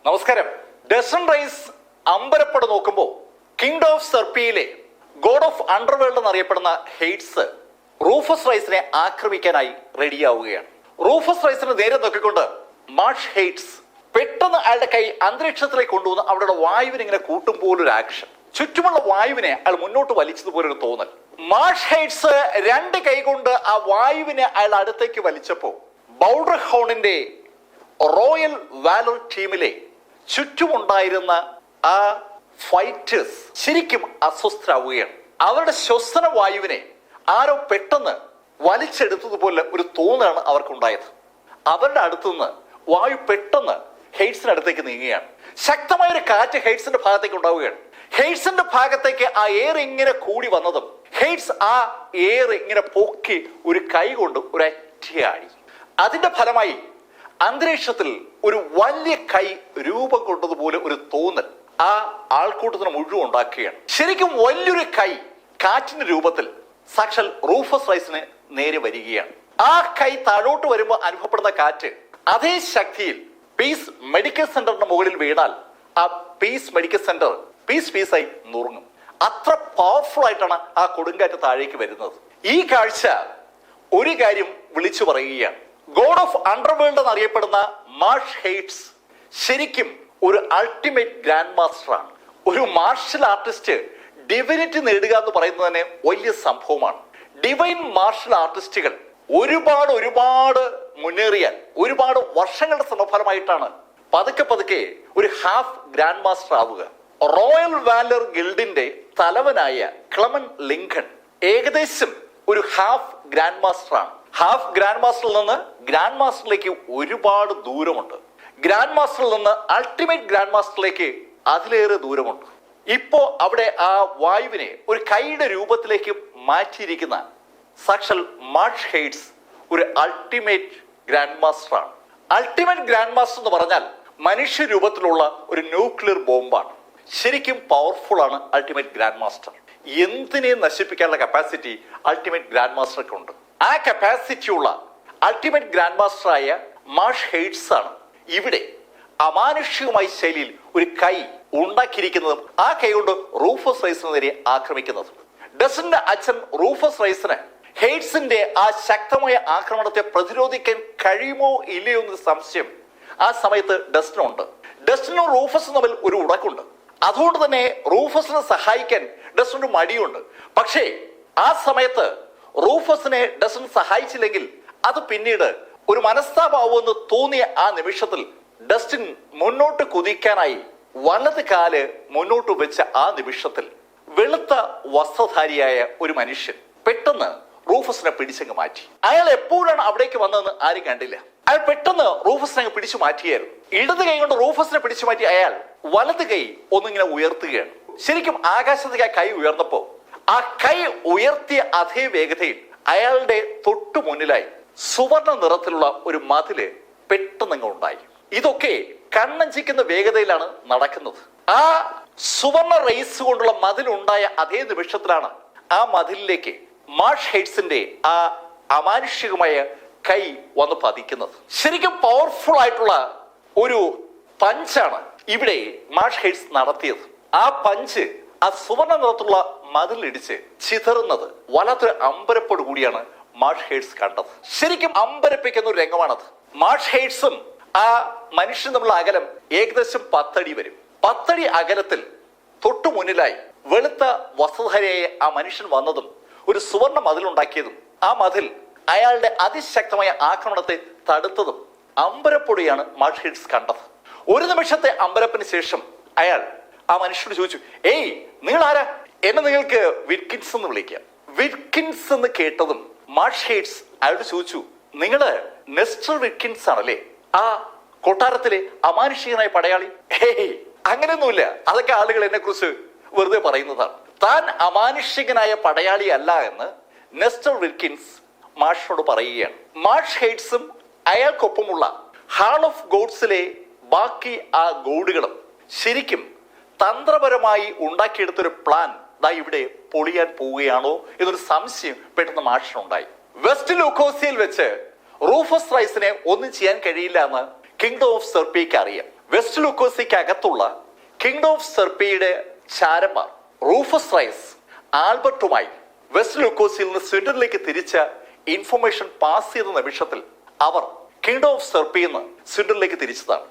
നമസ്കാരം. ഡസ്റ്റൻ റൈസ് അമ്പരപ്പട നോക്കുമ്പോൾ കിങ്ഡം ഓഫ് സെർപ്പിയിലെ ഗോഡ് ഓഫ് അണ്ടർവേൾഡ് എന്നറിയപ്പെടുന്ന ഹെയ്റ്റ്സ് റൂഫസ് റൈസിനെ ആക്രമിക്കാനായി റെഡിയാവുകയാണ്. റൂഫസ് റൈസിനെ നേരെ നോക്കിക്കൊണ്ട് മാർഷ് ഹെയ്റ്റ്സ് പെട്ടെന്ന് അയാളുടെ കൈ അന്തരീക്ഷത്തിലേക്ക് കൊണ്ടുവന്ന് അവിടെ വായുവിനെ ഇങ്ങനെ കൂട്ടും പോലൊരു ആക്ഷൻ, ചുറ്റുമുള്ള വായുവിനെ അയാൾ മുന്നോട്ട് വലിച്ചതുപോലൊരു തോന്നൽ. മാർഷ് ഹെയ്റ്റ്സ് രണ്ട് കൈ കൊണ്ട് ആ വായുവിനെ അയാൾ അടുത്തേക്ക് വലിച്ചപ്പോ ബൗഡർ ഹോണിന്റെ റോയൽ വാലർ ടീമിലെ ചുറ്റുമുണ്ടായിരുന്ന ആ ഫൈറ്റേഴ്സ് ശരിക്കും അസ്വസ്ഥരാവുകയാണ്. അവരുടെ ശ്വസന വായുവിനെ ആരോ പെട്ടെന്ന് വലിച്ചെടുത്തതുപോലെ ഒരു തോന്നലാണ് അവർക്കുണ്ടായത്. അവരുടെ അടുത്തുനിന്ന് വായു പെട്ടെന്ന് ഹെയ്റ്റ്സിന്റെ അടുത്തേക്ക് നീങ്ങുകയാണ്. ശക്തമായ ഒരു കാറ്റ് ഹെയ്റ്റ്സിന്റെ ഭാഗത്തേക്ക് ഉണ്ടാവുകയാണ്. ഹെയ്റ്റ്സിന്റെ ഭാഗത്തേക്ക് ആ എയർ ഇങ്ങനെ കൂടി വന്നതും ഹെയ്റ്റ്സ് ആ എയർ ഇങ്ങനെ പൊക്കി ഒരു കൈ കൊണ്ട് ഒരു ഒറ്റയാടി. അതിന്റെ ഫലമായി അന്തരീക്ഷത്തിൽ ഒരു വലിയ കൈ രൂപം കൊണ്ടതുപോലെ ഒരു തോന്നൽ ആ ആൾക്കൂട്ടത്തിന് മുഴുവൻ ഉണ്ടാക്കുകയാണ്. ശരിക്കും വലിയൊരു കൈ കാറ്റിന്റെ രൂപത്തിൽ സാക്ഷാൽ റൂഫസ് റൈസിന് നേരെ വരികയാണ്. ആ കൈ താഴോട്ട് വരുമ്പോൾ അനുഭവപ്പെടുന്ന കാറ്റ് അതേ ശക്തിയിൽ പീസ് മെഡിക്കൽ സെന്ററിന്റെ മുകളിൽ വീണാൽ ആ പീസ് മെഡിക്കൽ സെന്റർ പീസായി നുറുങ്ങും. അത്ര പവർഫുൾ ആയിട്ടാണ് ആ കൊടുങ്കാറ്റ് താഴേക്ക് വരുന്നത്. ഈ കാഴ്ച ഒരു കാര്യം വിളിച്ചു പറയുകയാണ്. ഗോഡ് ഓഫ് അണ്ടർവേൾഡ് എന്നറിയപ്പെടുന്ന മാർഷ് ഹെയ്റ്റ്സ് ശരിക്കും ഒരു അൾട്ടിമേറ്റ് ഗ്രാൻഡ് മാസ്റ്റർ ആണ്. ഒരു മാർഷൽ ആർട്ടിസ്റ്റ് ഡിവിനിറ്റി നേടുക എന്ന് പറയുന്നത് തന്നെ വലിയ സംഭവമാണ്. ഡിവൈൻ മാർഷൽ ആർട്ടിസ്റ്റുകൾ ഒരുപാട് മുന്നേറിയാൽ ഒരുപാട് വർഷങ്ങളുടെ ശ്രമഫലമായിട്ടാണ് പതുക്കെ ഒരു ഹാഫ് ഗ്രാൻഡ് മാസ്റ്റർ ആവുക. റോയൽ വാലർ ഗിൽഡിന്റെ തലവനായ ക്ലെമൻ ലിങ്കൺ ഏകദേശം ഒരു ഹാഫ് ഗ്രാൻഡ് മാസ്റ്റർ ആണ്. ഹാഫ് ഗ്രാൻഡ് മാസ്റ്ററിൽ നിന്ന് ഗ്രാൻഡ് മാസ്റ്ററിലേക്ക് ഒരുപാട് ദൂരമുണ്ട്. ഗ്രാൻഡ് മാസ്റ്ററിൽ നിന്ന് അൾട്ടിമേറ്റ് ഗ്രാൻഡ് മാസ്റ്ററിലേക്ക് അതിലേറെ ദൂരമുണ്ട്. ഇപ്പോ അവിടെ ആ വായുവിനെ ഒരു കൈയുടെ രൂപത്തിലേക്ക് മാറ്റിയിരിക്കുന്ന സാക്ഷാൽ മാർഷ് ഹെയ്റ്റ്സ് ഒരു അൾട്ടിമേറ്റ് ഗ്രാൻഡ് മാസ്റ്റർ ആണ്. അൾട്ടിമേറ്റ് ഗ്രാൻഡ് മാസ്റ്റർ എന്ന് പറഞ്ഞാൽ മനുഷ്യ രൂപത്തിലുള്ള ഒരു ന്യൂക്ലിയർ ബോംബാണ്. ശരിക്കും പവർഫുൾ ആണ് അൾട്ടിമേറ്റ് ഗ്രാൻഡ് മാസ്റ്റർ. എന്തിനേയും നശിപ്പിക്കാനുള്ള കപ്പാസിറ്റി അൾട്ടിമേറ്റ് ഗ്രാൻഡ് മാസ്റ്റർക്ക് ഉണ്ട്. ആ കപ്പാസിറ്റിയുള്ള അൾട്ടിമേറ്റ് ഗ്രാൻഡ് മാസ്റ്റർ ആയ മാർഷ് ഹെയ്റ്റ്സ് ആണ് ഇവിടെ അമാനുഷികമായ ശൈലിയിൽ ഒരു കൈ ഉണ്ടാക്കിയിരിക്കുന്നതും ആ കൈ കൊണ്ട് റൂഫസ് റൈസിന് നേരെ ആക്രമിക്കുന്നതും. ഡസ്റ്റന്റെ അച്ഛൻ റൂഫസ് റൈസിന് ഹെയ്റ്റ്സിന്റെ ആ ശക്തമായ ആക്രമണത്തെ പ്രതിരോധിക്കാൻ കഴിയുമോ ഇല്ലയോ എന്ന സംശയം ആ സമയത്ത് ഡസ്റ്റനുണ്ട്. ഡസ്റ്റനും റൂഫസും തമ്മിൽ ഒരു ഉടക്കുണ്ട്. അതുകൊണ്ട് തന്നെ റൂഫസിനെ സഹായിക്കാൻ ഡസ്റ്റന് മടിയുണ്ട്. പക്ഷേ ആ സമയത്ത് റൂഫസിനെ ഡസ്റ്റൻ സഹായിച്ചില്ലെങ്കിൽ അത് പിന്നീട് ഒരു മനസ്താപാവുമെന്ന് തോന്നിയ ആ നിമിഷത്തിൽ ഡസ്റ്റിൻ മുന്നോട്ട് കുതിക്കാനായി വലത് കാല് മുന്നോട്ട് വെച്ച ആ നിമിഷത്തിൽ വെളുത്ത വസ്ത്രധാരിയായ ഒരു മനുഷ്യൻ പെട്ടെന്ന് റൂഫസിനെ പിടിച്ചങ്ങ് മാറ്റി. അയാൾ എപ്പോഴാണ് അവിടേക്ക് വന്നതെന്ന് ആരും കണ്ടില്ല. അയാൾ പെട്ടെന്ന് റൂഫസിനെ പിടിച്ചു മാറ്റിയായിരുന്നു. ഇടത് കൈ കൊണ്ട് റൂഫസിനെ പിടിച്ചു മാറ്റി അയാൾ വലത് കൈ ഒന്നിങ്ങനെ ഉയർത്തുകയാണ്. ശരിക്കും ആകാശത്തേക്ക് ആ കൈ ഉയർന്നപ്പോ ആ കൈ ഉയർത്തിയ അതേ വേഗതയിൽ അയാളുടെ തൊട്ടു മുന്നിലായി സുവർണ നിറത്തിലുള്ള ഒരു മതില് പെട്ടെന്നങ്ങ് ഉണ്ടായി. ഇതൊക്കെ കണ്ണഞ്ചിക്കുന്ന വേഗതയിലാണ് നടക്കുന്നത്. ആ സുവർണ റേസ് കൊണ്ടുള്ള മതിലുണ്ടായ അതേ നിമിഷത്തിലാണ് ആ മതിലിലേക്ക് മാർഷ് ഹെയ്റ്റ്സിന്റെ ആ അമാനുഷികമായ കൈ വന്ന് പതിക്കുന്നത്. ശരിക്കും പവർഫുൾ ആയിട്ടുള്ള ഒരു പഞ്ചാണ് ഇവിടെ മാർഷ് ഹെയ്റ്റ്സ് നടത്തിയത്. ആ പഞ്ച് ആ സുവർണ നിറത്തിലുള്ള മതിലിടിച്ച് ചിതറുന്നത് വല്ലാത്തൊരു അമ്പരപ്പോട് കൂടിയാണ് മാർഷ് ഹെയ്റ്റ്സ് കണ്ടത്. ശരിക്കും അമ്പരപ്പിക്കുന്ന ഒരു രംഗമാണത്. മാർഷ് ഹെയ്റ്റ്സും ആ മനുഷ്യൻ തമ്മിലുള്ള അകലം ഏകദേശം 10 അടി വരും. 10 അടി അകലത്തിൽ തൊട്ടു മുന്നിലായി വെളുത്ത വസ്ത്രധാരിയായ ആ മനുഷ്യൻ വന്നതും ഒരു സുവർണ മതിലുണ്ടാക്കിയതും ആ മതിൽ അയാളുടെ അതിശക്തമായ ആക്രമണത്തെ തടുത്തതും അമ്പരപ്പൊടിയാണ് മാർഷ് ഹെയ്റ്റ്സ് കണ്ടത്. ഒരു നിമിഷത്തെ അമ്പരപ്പിന് ശേഷം അയാൾ ആ മനുഷ്യനോട് ചോദിച്ചു, ഏയ് നിങ്ങൾ ആരാ? എന്നെ നിങ്ങൾക്ക് വിറ്റ്കിൻസ് എന്ന് വിളിക്കാം. വിറ്റ്കിൻസ് എന്ന് കേട്ടതും മാർഷ് ഹെയ്റ്റ്സ് അയാളോട് ചോദിച്ചു, നിങ്ങള് നെസ്റ്റർ വിറ്റ്കിൻസ് ആണല്ലേ, ആ കൊട്ടാരത്തിലെ അമാനുഷികനായ പടയാളി? ഹേയ്, അങ്ങനെയൊന്നുമില്ല, അതൊക്കെ ആളുകൾ എന്നെ കുറിച്ച് വെറുതെ പറയുന്നതാണ്. താൻ അമാനുഷികനായ പടയാളി അല്ല എന്ന് നെസ്റ്റർ വിറ്റ്കിൻസ് മാർഷിനോട് പറയുകയാണ്. മാർഷ് ഹെയ്റ്റ്സും അയാൾക്കൊപ്പമുള്ള ഹാൾ ഓഫ് ഗോഡ്സിലെ ബാക്കി ആ ഗോഡുകളും ശരിക്കും തന്ത്രപരമായി ഉണ്ടാക്കിയെടുത്തൊരു പ്ലാൻ ദാ ഇവിടെ പൊളിയാൻ പോവുകയാണോ എന്നൊരു സംശയം പെട്ടെന്ന് മാർഷിനുണ്ടായി. വെസ്റ്റ് ലൂക്കോസിയയിൽ വെച്ച് റൂഫസ് റൈസിനെ ഒന്നും ചെയ്യാൻ കഴിയില്ല എന്ന് കിങ്ഡം ഓഫ് സെർപ്പിയയ്ക്ക് അറിയാം. വെസ്റ്റ് ലുക്കോസിക്ക് അകത്തുള്ള കിങ്ഡം ഓഫ് സെർപ്പിയയുടെ ചാരന്മാർ റൂഫസ് റൈസ് ആൽബർട്ടുമായി വെസ്റ്റ് ലുക്കോസിൽ നിന്ന് സ്വിൻഡനിലേക്ക് തിരിച്ച ഇൻഫർമേഷൻ പാസ് ചെയ്ത നിമിഷത്തിൽ അവർ കിങ്ഡം ഓഫ് സെർപ്പിയിൽ നിന്ന് സ്വിൻഡനിലേക്ക് തിരിച്ചതാണ്.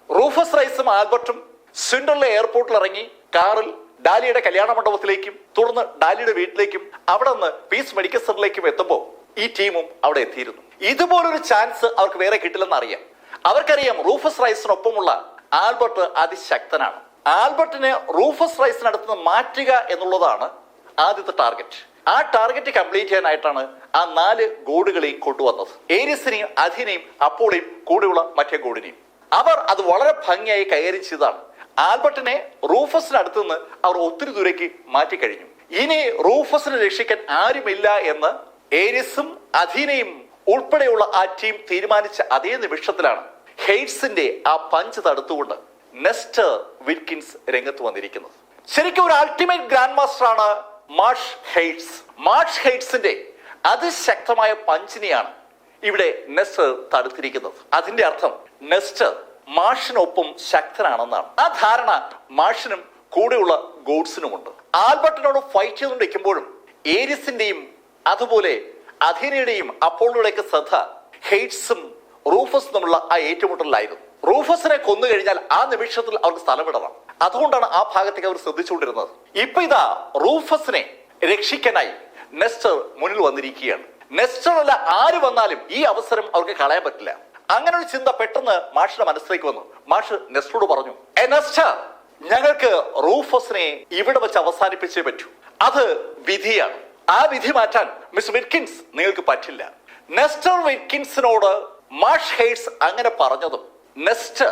റൂഫസ് റൈസും ആൽബർട്ടും സ്വിൻഡനിലെ എയർപോർട്ടിൽ ഇറങ്ങി കാറിൽ ഡാലിയുടെ കല്യാണ മണ്ഡപത്തിലേക്കും തുടർന്ന് ഡാലിയുടെ വീട്ടിലേക്കും അവിടെ നിന്ന് പീസ് മെഡിക്കൽ സെന്ററിലേക്കും എത്തുമ്പോൾ ഈ ടീമും അവിടെ എത്തിയിരുന്നു. ഇതുപോലൊരു ചാൻസ് അവർക്ക് വേറെ കിട്ടില്ലെന്ന് അറിയാം. അവർക്കറിയാം റൂഫസ് റൈസിനൊപ്പമുള്ള ആൽബർട്ട് അതിശക്തനാണ്. ആൽബർട്ടിനെ റൂഫസ് റൈസിനടുത്ത് നിന്ന് മാറ്റുക എന്നുള്ളതാണ് ആദ്യത്തെ ടാർഗറ്റ്. ആ ടാർഗറ്റ് കംപ്ലീറ്റ് ചെയ്യാനായിട്ടാണ് ആ 4 ഗോഡുകളെയും കൊണ്ടുവന്നത്. ഏരിസിനെയും അഥീനയും അപ്പോളയും കൂടെയുള്ള മറ്റേ ഗോഡിനെയും. അവർ അത് വളരെ ഭംഗിയായി കൈകാര്യം ചെയ്തതാണ്. ആൽബർട്ടിനെ റൂഫസിനടുത്ത് നിന്ന് അവർ ഒത്തിരി ദൂരേക്ക് മാറ്റിക്കഴിഞ്ഞു. ഇനി റൂഫസിനെ രക്ഷിക്കാൻ ആരുമില്ല എന്ന് ഏരിസും അഥീനയും ഉൾപ്പെടെയുള്ള ആ ടീം തീരുമാനിച്ച അതേ നിമിഷത്തിലാണ് ഹെയ്ഡ്സിന്റെ ആ പഞ്ച് തടുത്തുകൊണ്ട് നെസ്റ്റർ വിൽക്കിൻസ് രംഗത്ത് വന്നിരിക്കുന്നത്. ശരിക്കും ഒരു അൾട്ടിമേറ്റ് ഗ്രാൻഡ് മാസ്റ്റർ ആണ് മാർഷ് ഹെയ്ഡ്സ്. മാർഷ് ഹെയ്ഡ്സിന്റെ അതിശക്തമായ പഞ്ചിനെയാണ് ഇവിടെ നെസ്റ്റർ തടുത്തിരിക്കുന്നത്. അതിന്റെ അർത്ഥം നെസ്റ്റർ മാർഷിനൊപ്പം ശക്തനാണെന്നാണ്. ആ ധാരണ മാർഷിനും കൂടെയുള്ള ഗോഡ്സിനുമുണ്ട്. ആൽബർട്ടിനോട് ഫൈറ്റ് ചെയ്തുകൊണ്ടിരിക്കുമ്പോഴും ഏരിസിന്റെയും അതുപോലെ അഥീനയുടെയും അപ്പോളോയുടെയൊക്കെ ശ്രദ്ധ ഹെയ്ഡ്സും റൂഫസും തമ്മിലുള്ള ആ ഏറ്റുമുട്ടലിലായിരുന്നു. റൂഫസിനെ കൊന്നു കഴിഞ്ഞാൽ ആ നിമിഷത്തിൽ അവർക്ക് സ്ഥലം വിടണം. അതുകൊണ്ടാണ് ആ ഭാഗത്തേക്ക് അവർ ശ്രദ്ധിച്ചുകൊണ്ടിരുന്നത്. ഇപ്പൊ ഇതാ റൂഫസിനെ രക്ഷിക്കാനായി നെസ്റ്റർ മുന്നിൽ വന്നിരിക്കുകയാണ്. നെസ്റ്റർ അല്ല ആര് വന്നാലും ഈ അവസരം അവർക്ക് കളയാൻ പറ്റില്ല. അങ്ങനെ ഒരു ചിന്ത പെട്ടെന്ന് മാഷിന്റെ മനസ്സിലേക്ക് വന്നു. മാഷ് നെസ്റ്ററോട് പറഞ്ഞു, നെസ്റ്റർ, ഞങ്ങൾക്ക് റൂഫസിനെ ഇവിടെ വെച്ച് അവസാനിപ്പിച്ചേ പറ്റൂ. അത് വിധിയാണ്. ആ വിധി മാറ്റാൻ മിസ് വിൽക്കിൻസ് നിങ്ങൾക്ക് പറ്റില്ല. നെസ്റ്റർ വിൽക്കിൻസിനോട് മാർഷ് ഹെയ്ഡ്സ് അങ്ങനെ പറഞ്ഞതും നെസ്റ്റർ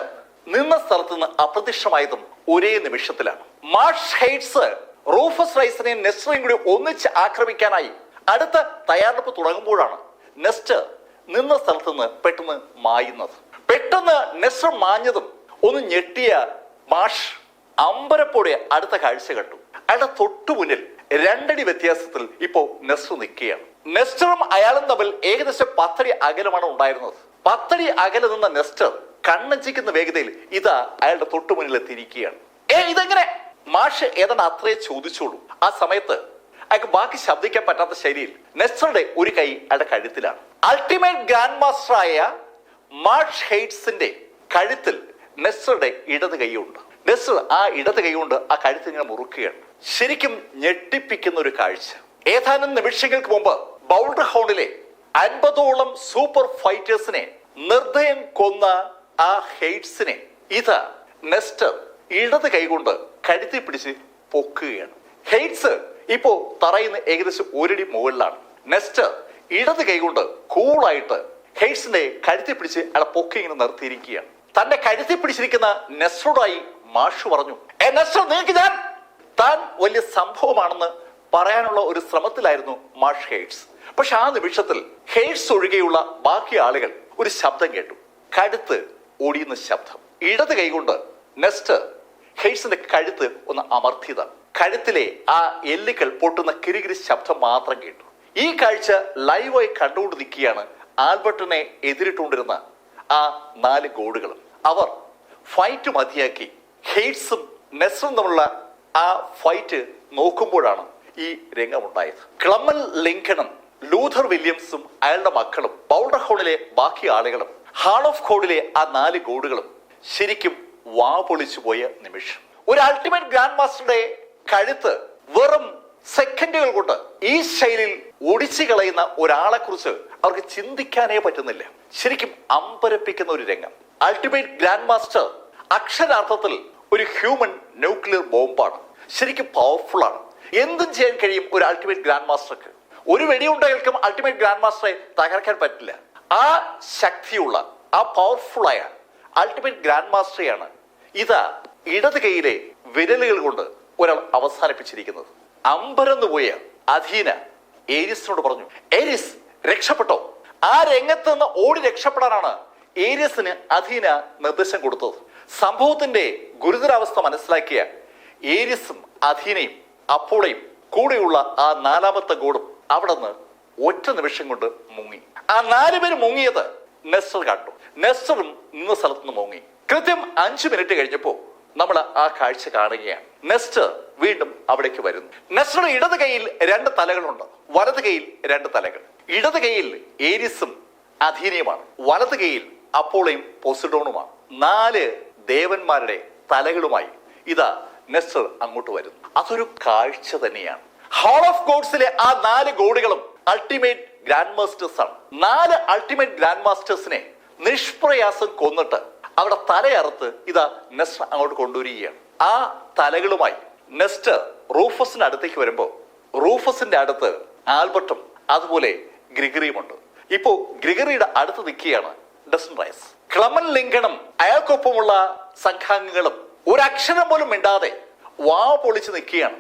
നിന്ന സ്ഥലത്ത് നിന്ന് അപ്രത്യക്ഷമായതും ഒരേ നിമിഷത്തിലാണ്. മാർഷ് ഹെയ്ഡ്സ് റൂഫസ് റൈസിനെയും നെസ്റ്ററേയും കൂടി ഒന്നിച്ച് ആക്രമിക്കാനായി അടുത്ത തയ്യാറെടുപ്പ് തുടങ്ങുമ്പോഴാണ് നെസ്റ്റർ നിന്ന സ്ഥലത്ത് നിന്ന് പെട്ടെന്ന് മായുന്നത്. പെട്ടെന്ന് നെസ്റ്റർ മാഞ്ഞതും ഒന്ന് ഞെട്ടിയ മാർഷ് അമ്പരപ്പോടെ അടുത്ത കാഴ്ച കണ്ടു. അയാളുടെ തൊട്ടു മുന്നിൽ 2 അടി വ്യത്യാസത്തിൽ ഇപ്പോ നെസ്റ്റർ നിൽക്കുകയാണ്. നെസ്റ്ററും അയാളും തമ്മിൽ ഏകദേശം 10 അടി അകലമാണ് ഉണ്ടായിരുന്നത്. 10 അടി അകലെ നിന്ന നെസ്റ്റർ കണ്ണഞ്ചിക്കുന്ന വേഗതയിൽ ഇതാ അയാളുടെ തൊട്ടു മുന്നിൽ എത്തിയിരിക്കുകയാണ്. ഇതെങ്ങനെ? മാഷ് ഏതാണ്ട് അത്രേ ചോദിച്ചോളൂ. ആ സമയത്ത് അയാൾക്ക് ബാക്കി ശബ്ദിക്കാൻ പറ്റാത്ത ശൈലിയിൽ നെസ്റ്ററുടെ ഒരു കൈ അയാളുടെ കഴുത്തിലാണ്. അൾട്ടിമേറ്റ് ഗ്രാൻഡ് മാസ്റ്റർ ആയ മാർഷ് ഹെയ്ഡ്സിന്റെ കഴുത്തിൽ നെസ്റ്ററുടെ ഇടത് കൈയുണ്ട്. നെസ്റ്റർ ആ ഇടത് കൈ കൊണ്ട് ആ കഴുത്തിൽ ഇങ്ങനെ മുറുക്കുകയാണ്. ശരിക്കും ഞെട്ടിപ്പിക്കുന്ന ഒരു കാഴ്ച. ഏതാനും നിമിഷങ്ങൾക്ക് മുമ്പ് ബൗൾഡർ ഹൗണ്ടിലെ 50ഓളം സൂപ്പർ ഫൈറ്റേഴ്സിനെ നിർദ്ദയം കൊന്ന ആ ഹെയ്ഡ്സിനെ ഇതാ നെസ്റ്റർ ഇടത് കൈകൊണ്ട് കഴുത്തി പിടിച്ച് പൊക്കുകയാണ്. ഹെയ്ഡ്സ് ഇപ്പോ തറയുന്ന ഏകദേശം 1 അടി മുകളിലാണ്. നെസ്റ്റർ ഇടത് കൈകൊണ്ട് കൂളായിട്ട് ഹെയ്ഡ്സിന്റെ കഴുത്തി പിടിച്ച് അയാളെ പൊക്കി ഇങ്ങനെ നിർത്തിയിരിക്കുകയാണ്. തന്റെ കഴുത്തി പിടിച്ചിരിക്കുന്ന നെസ്റ്ററോടായി മാഷ് പറഞ്ഞു, നെസ്റ്റർ, നിങ്ങൾക്ക് ഞാൻ താൻ വലിയ സംഭവമാണെന്ന് പറയാനുള്ള ഒരു ശ്രമത്തിലായിരുന്നു മാർഷ് ഹെയ്ഡ്സ്. പക്ഷെ ആ നിമിഷത്തിൽ ഹെയ്ഡ്സ് ഒഴികെയുള്ള ബാക്കി ആളുകൾ ഒരു ശബ്ദം കേട്ടു. കഴുത്ത് ഓടിയുന്ന ശബ്ദം. ഇടത് കൈകൊണ്ട് നെസ്റ്റർ ഹെയ്ഡ്സിന്റെ കഴുത്ത് ഒന്ന് അമർത്തിയത. കഴുത്തിലെ ആ എല്ലുകൾ പൊട്ടുന്ന കിരികിരി ശബ്ദം മാത്രം കേട്ടു. ഈ കാഴ്ച ലൈവായി കണ്ടുകൊണ്ട് നിൽക്കുകയാണ് ആൽബർട്ടിനെ എതിരിട്ടുകൊണ്ടിരുന്ന ആ 4 ഗോഡുകളും. അവർ ഫൈറ്റ് മതിയാക്കി ഹെയ്ഡ്സും നെസ്റ്ററും തമ്മിലുള്ള ആ ഫൈറ്റ് നോക്കുമ്പോഴാണ് ഈ രംഗമുണ്ടായത്. ക്ലമ്മൽ ലിങ്കണും ലൂഥർ വില്യംസും അയാളുടെ മക്കളും ബൗൾഡർ ഹൗണിലെ ബാക്കി ആളുകളും ഹാൾ ഓഫ് കോഡിലെ ആ 4 ഗോഡുകളും ശരിക്കും വാ പൊളിച്ചു പോയ നിമിഷം. ഒരു അൾട്ടിമേറ്റ് ഗ്രാൻഡ് മാസ്റ്ററുടെ കഴുത്ത് വെറും സെക്കൻഡുകൾ കൊണ്ട് ഈ ശൈലിയിൽ ഒടിച്ചു കളയുന്ന ഒരാളെ കുറിച്ച് അവർക്ക് ചിന്തിക്കാനേ പറ്റുന്നില്ല. ശരിക്കും അമ്പരപ്പിക്കുന്ന ഒരു രംഗം. അൾട്ടിമേറ്റ് ഗ്രാൻഡ് മാസ്റ്റർ അക്ഷരാർത്ഥത്തിൽ ഒരു ഹ്യൂമൻ ന്യൂക്ലിയർ ബോംബാണ്. ശരിക്കും പവർഫുൾ ആണ്. എന്തും ചെയ്യാൻ കഴിയും ഒരു അൾട്ടിമേറ്റ് ഗ്രാൻഡ് മാസ്റ്റർക്ക്. ഒരു വെടിയുണ്ടകൾക്കും അൾട്ടിമേറ്റ് ഗ്രാൻഡ് മാസ്റ്ററെ തകർക്കാൻ പറ്റില്ല. ആ ശക്തിയുള്ള ആ പവർഫുള്ളായ അൾട്ടിമേറ്റ് ഗ്രാൻഡ് മാസ്റ്ററെയാണ് ഇതാ ഇടത് കൈയിലെ വിരലുകൾ കൊണ്ട് ഒരാൾ അവസാനിപ്പിച്ചിരിക്കുന്നത്. അമ്പരന്ന് പോയ അഥീന ഏരിസിനോട് പറഞ്ഞു, ഏരിസ്, രക്ഷപ്പെട്ടോ. ആ രംഗത്ത് നിന്ന് ഓടി രക്ഷപ്പെടാനാണ് ഏരിസിന് അഥീന നിർദ്ദേശം കൊടുത്തത്. സംഭവത്തിന്റെ ഗുരുതരാവസ്ഥ മനസ്സിലാക്കിയ ഏരിസും അഥീനയും അപ്പോളയും കൂടെയുള്ള ആ 4ാമത്തെ ഗോഡും അവിടെ നിന്ന് ഒറ്റ നിമിഷം കൊണ്ട് മുങ്ങി. ആ 4 പേര് മുങ്ങിയത് നെസ്റ്റർ കണ്ടു. നെസ്റ്ററും നിന്ന സ്ഥലത്ത് നിന്ന് മുങ്ങി. കൃത്യം 5 മിനിറ്റ് കഴിഞ്ഞപ്പോൾ നമ്മൾ ആ കാഴ്ച കാണുകയാണ്. നെസ്റ്റർ വീണ്ടും അവിടേക്ക് വരുന്നു. നെസ്റ്ററുടെ ഇടത് കൈയിൽ 2 തലകളുണ്ട്, വലത് കൈയിൽ 2 തലകൾ. ഇടത് കൈയിൽ ഏരിസും അഥീനയുമാണ്, വലത് കൈയിൽ അപ്പോളയും പോസിഡോണുമാണ്. 4 ദേവന്മാരുടെ തലകളുമായി ഇതാ നെസ്റ്റർ അങ്ങോട്ട് വരുന്നു. അതൊരു കാഴ്ച തന്നെയാണ്. ഹാൾ ഓഫ് ഗോഡ്സിലെ ആ 4 ഗോഡുകളും അൾട്ടിമേറ്റ് ഗ്രാൻഡ് മാസ്റ്റേഴ്സ് ആണ്. 4 അൾട്ടിമേറ്റ് ഗ്രാൻഡ് മാസ്റ്റേഴ്സിനെ നിഷ്പ്രയാസം കൊന്നിട്ട് അവിടെ തലയറുത്ത് ഇതാ നെസ്റ്റർ അങ്ങോട്ട് കൊണ്ടുവരികയാണ്. ആ തലകളുമായി നെസ്റ്റർ റൂഫസിന്റെ അടുത്തേക്ക് വരുമ്പോൾ റൂഫസിന്റെ അടുത്ത് ആൽബർട്ടും അതുപോലെ ഗ്രിഗറിയുമുണ്ട്. ഇപ്പോ ഗ്രിഗറിയുടെ അടുത്ത് നിൽക്കുകയാണ് ഡസ്റ്റൻ റൈസ്. ക്ലമൻ ലിങ്കണും അയാൾക്കൊപ്പമുള്ള സംഘാംഗങ്ങളും ഒരക്ഷരം പോലും മിണ്ടാതെ വാ പൊളിച്ച് നിൽക്കുകയാണ്.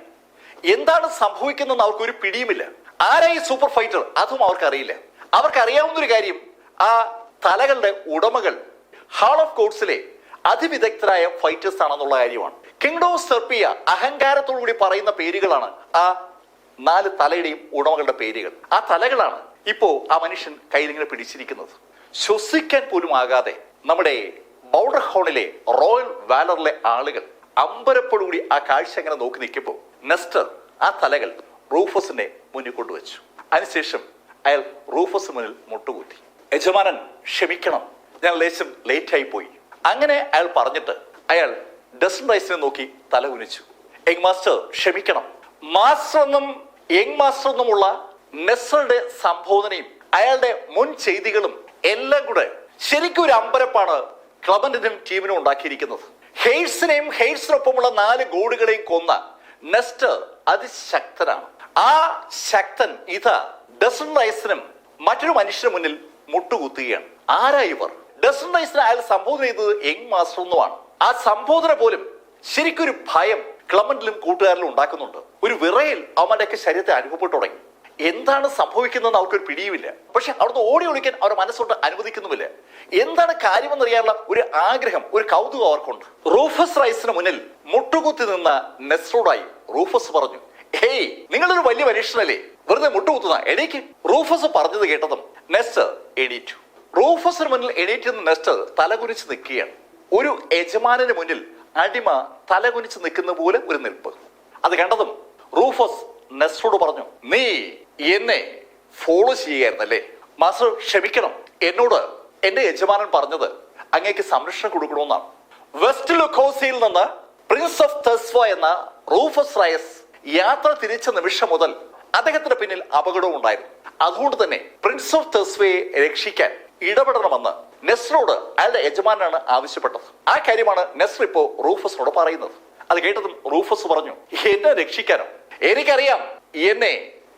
എന്താണ് സംഭവിക്കുന്നതെന്ന് അവർക്കൊരു പിടിയുമില്ല. ആരായി സൂപ്പർ ഫൈറ്റർ അതും അവർക്കറിയില്ല. അവർക്കറിയാവുന്ന ഒരു കാര്യം, ആ തലകളുടെ ഉടമകൾ ഹാൾ ഓഫ് ഗോഡ്സിലെ അതിവിദഗ്ധരായ ഫൈറ്റേഴ്സ് ആണെന്നുള്ള കാര്യമാണ്. കിങ്ഡം ഓഫ് സെർപ്പിയ അഹങ്കാരത്തോടു കൂടി പറയുന്ന പേരുകളാണ് ആ 4 തലയുടെയും ഉടമകളുടെ പേരുകൾ. ആ തലകളാണ് ഇപ്പോ ആ മനുഷ്യൻ കയ്യിലിങ്ങനെ പിടിച്ചിരിക്കുന്നത്. ശ്വസിക്കാൻ പോലും ആകാതെ നമ്മുടെ ബൗഡർ ഹോണിലെ റോയൽ വാലറിലെ ആളുകൾ അമ്പരപ്പോടുകൂടി ആ കാഴ്ച അങ്ങനെ നോക്കി നിൽക്കുമ്പോൾ നെസ്റ്റർ ആ തലകൾ റൂഫസിന്റെ മുന്നിൽ കൊണ്ടുവച്ചു. അതിനുശേഷം അയാൾ റൂഫസ് മുന്നിൽ മുട്ടുകുത്തി. യജമാനൻ ക്ഷമിക്കണം, ഞാൻ ലേശം ലേറ്റായി പോയി. അങ്ങനെ അയാൾ പറഞ്ഞിട്ട് അയാൾ ഡസ്റ്റൻ റൈസിനെ നോക്കി തല കുനിച്ചു. യങ് മാസ്റ്റർ ക്ഷമിക്കണം. മാസ്റ്റർ എന്നും യങ് മാസ്റ്റർ എന്നുമുള്ള നെസ്റ്ററുടെ സംബോധനയും അയാളുടെ മുൻ ചെയ്തികളും എല്ലാം കൂടെ ശരിക്കും ഒരു അമ്പരപ്പാണ് ക്ലബന്റിനും ടീമിനും ഉണ്ടാക്കിയിരിക്കുന്നത്. ഹെയ്ഡ്സിനെയും ഹെയ്ഡ്സിനൊപ്പമുള്ള 4 ഗോഡുകളെയും കൊന്ന നെസ്റ്റർ അതിശക്തനാണ്. ആ ശക്തൻ ഇതാ ഡസ്റ്റൻ റൈസിനും മറ്റൊരു മനുഷ്യന് മുന്നിൽ മുട്ടുകുത്തുകയാണ്. ആരാ ഇവർ? ഡസ്റ്റൻ റൈസിനെ അയാൾ സംബോധന ചെയ്തത് യങ് മാസ്റ്റർ എന്നുമാണ്. ആ സംബോധന പോലും ശരിക്കൊരു ഭയം ക്ലമന്റിലും കൂട്ടുകാരിലും ഉണ്ടാക്കുന്നുണ്ട്. ഒരു വിറയൽ അവന്റെയൊക്കെ ശരീരത്തെ അനുഭവപ്പെട്ടു തുടങ്ങി. എന്താണ് സംഭവിക്കുന്നതെന്ന് അവർക്കൊരു പിടിയുമില്ല. പക്ഷെ അവിടുന്ന് ഓടി ഒളിക്കാൻ അവരുടെ മനസ്സുകൊണ്ട് അനുവദിക്കുന്നുമില്ല. എന്താണ് കാര്യമെന്നറിയാനുള്ള ഒരു ആഗ്രഹം, ഒരു കൗതുകം അവർക്കുണ്ട്. റൂഫസ് റൈസിന് മുന്നിൽ മുട്ടുകുത്തി നിന്ന നെസ്റ്ററോടായി റൂഫസ് പറഞ്ഞു, ഹേയ്, നിങ്ങളൊരു വലിയ മനുഷ്യനല്ലേ, വെറുതെ മുട്ടുകുത്തുന്ന എണീക്ക്. റൂഫസ് പറഞ്ഞത് കേട്ടതും നെസ്റ്റർ എണീറ്റു. റൂഫസിന് മുന്നിൽ എണീറ്റ് നിന്ന് നെസ്റ്റർ തലകുനിച്ച് നിൽക്കുകയാണ്. ഒരു യജമാനന് മുന്നിൽ അടിമ തലകുനിച്ച് നിൽക്കുന്ന പോലെ ഒരു നിൽപ്പ്. അത് കണ്ടതും റൂഫസ് നെസ്റ്ററോട് പറഞ്ഞു, നീ എന്നെ ഫോളോ ചെയ്യുകയായിരുന്നല്ലേ? മാസ്റ്റർ ക്ഷമിക്കണം, എന്നോട് എന്റെ യജമാനൻ പറഞ്ഞത് അങ്ങേക്ക് സംരക്ഷണം കൊടുക്കണമെന്നാണ്. വെസ്റ്റ് ലുക്കോസിയിൽ നിന്ന് പ്രിൻസ് ഓഫ് തെസ്വ എന്ന റൂഫസ് റൈസ് യാത്ര തിരിച്ച നിമിഷം മുതൽ അദ്ദേഹത്തിന്റെ പിന്നിൽ അപകടവും ഉണ്ടായിരുന്നു. അതുകൊണ്ട് തന്നെ പ്രിൻസ് ഓഫ് തെസ്വയെ രക്ഷിക്കാൻ ഇടപെടണമെന്ന് നെസ്റ്ററോട് അയാളുടെ യജമാനാണ് ആവശ്യപ്പെട്ടത്. ആ കാര്യമാണ് നെസ്റ്റർ ഇപ്പോ റൂഫസിനോട് പറയുന്നത്. അത് കേട്ടതും റൂഫസ് പറഞ്ഞു, എന്നെ രക്ഷിക്കാനോ? എനിക്കറിയാം, എന്നെ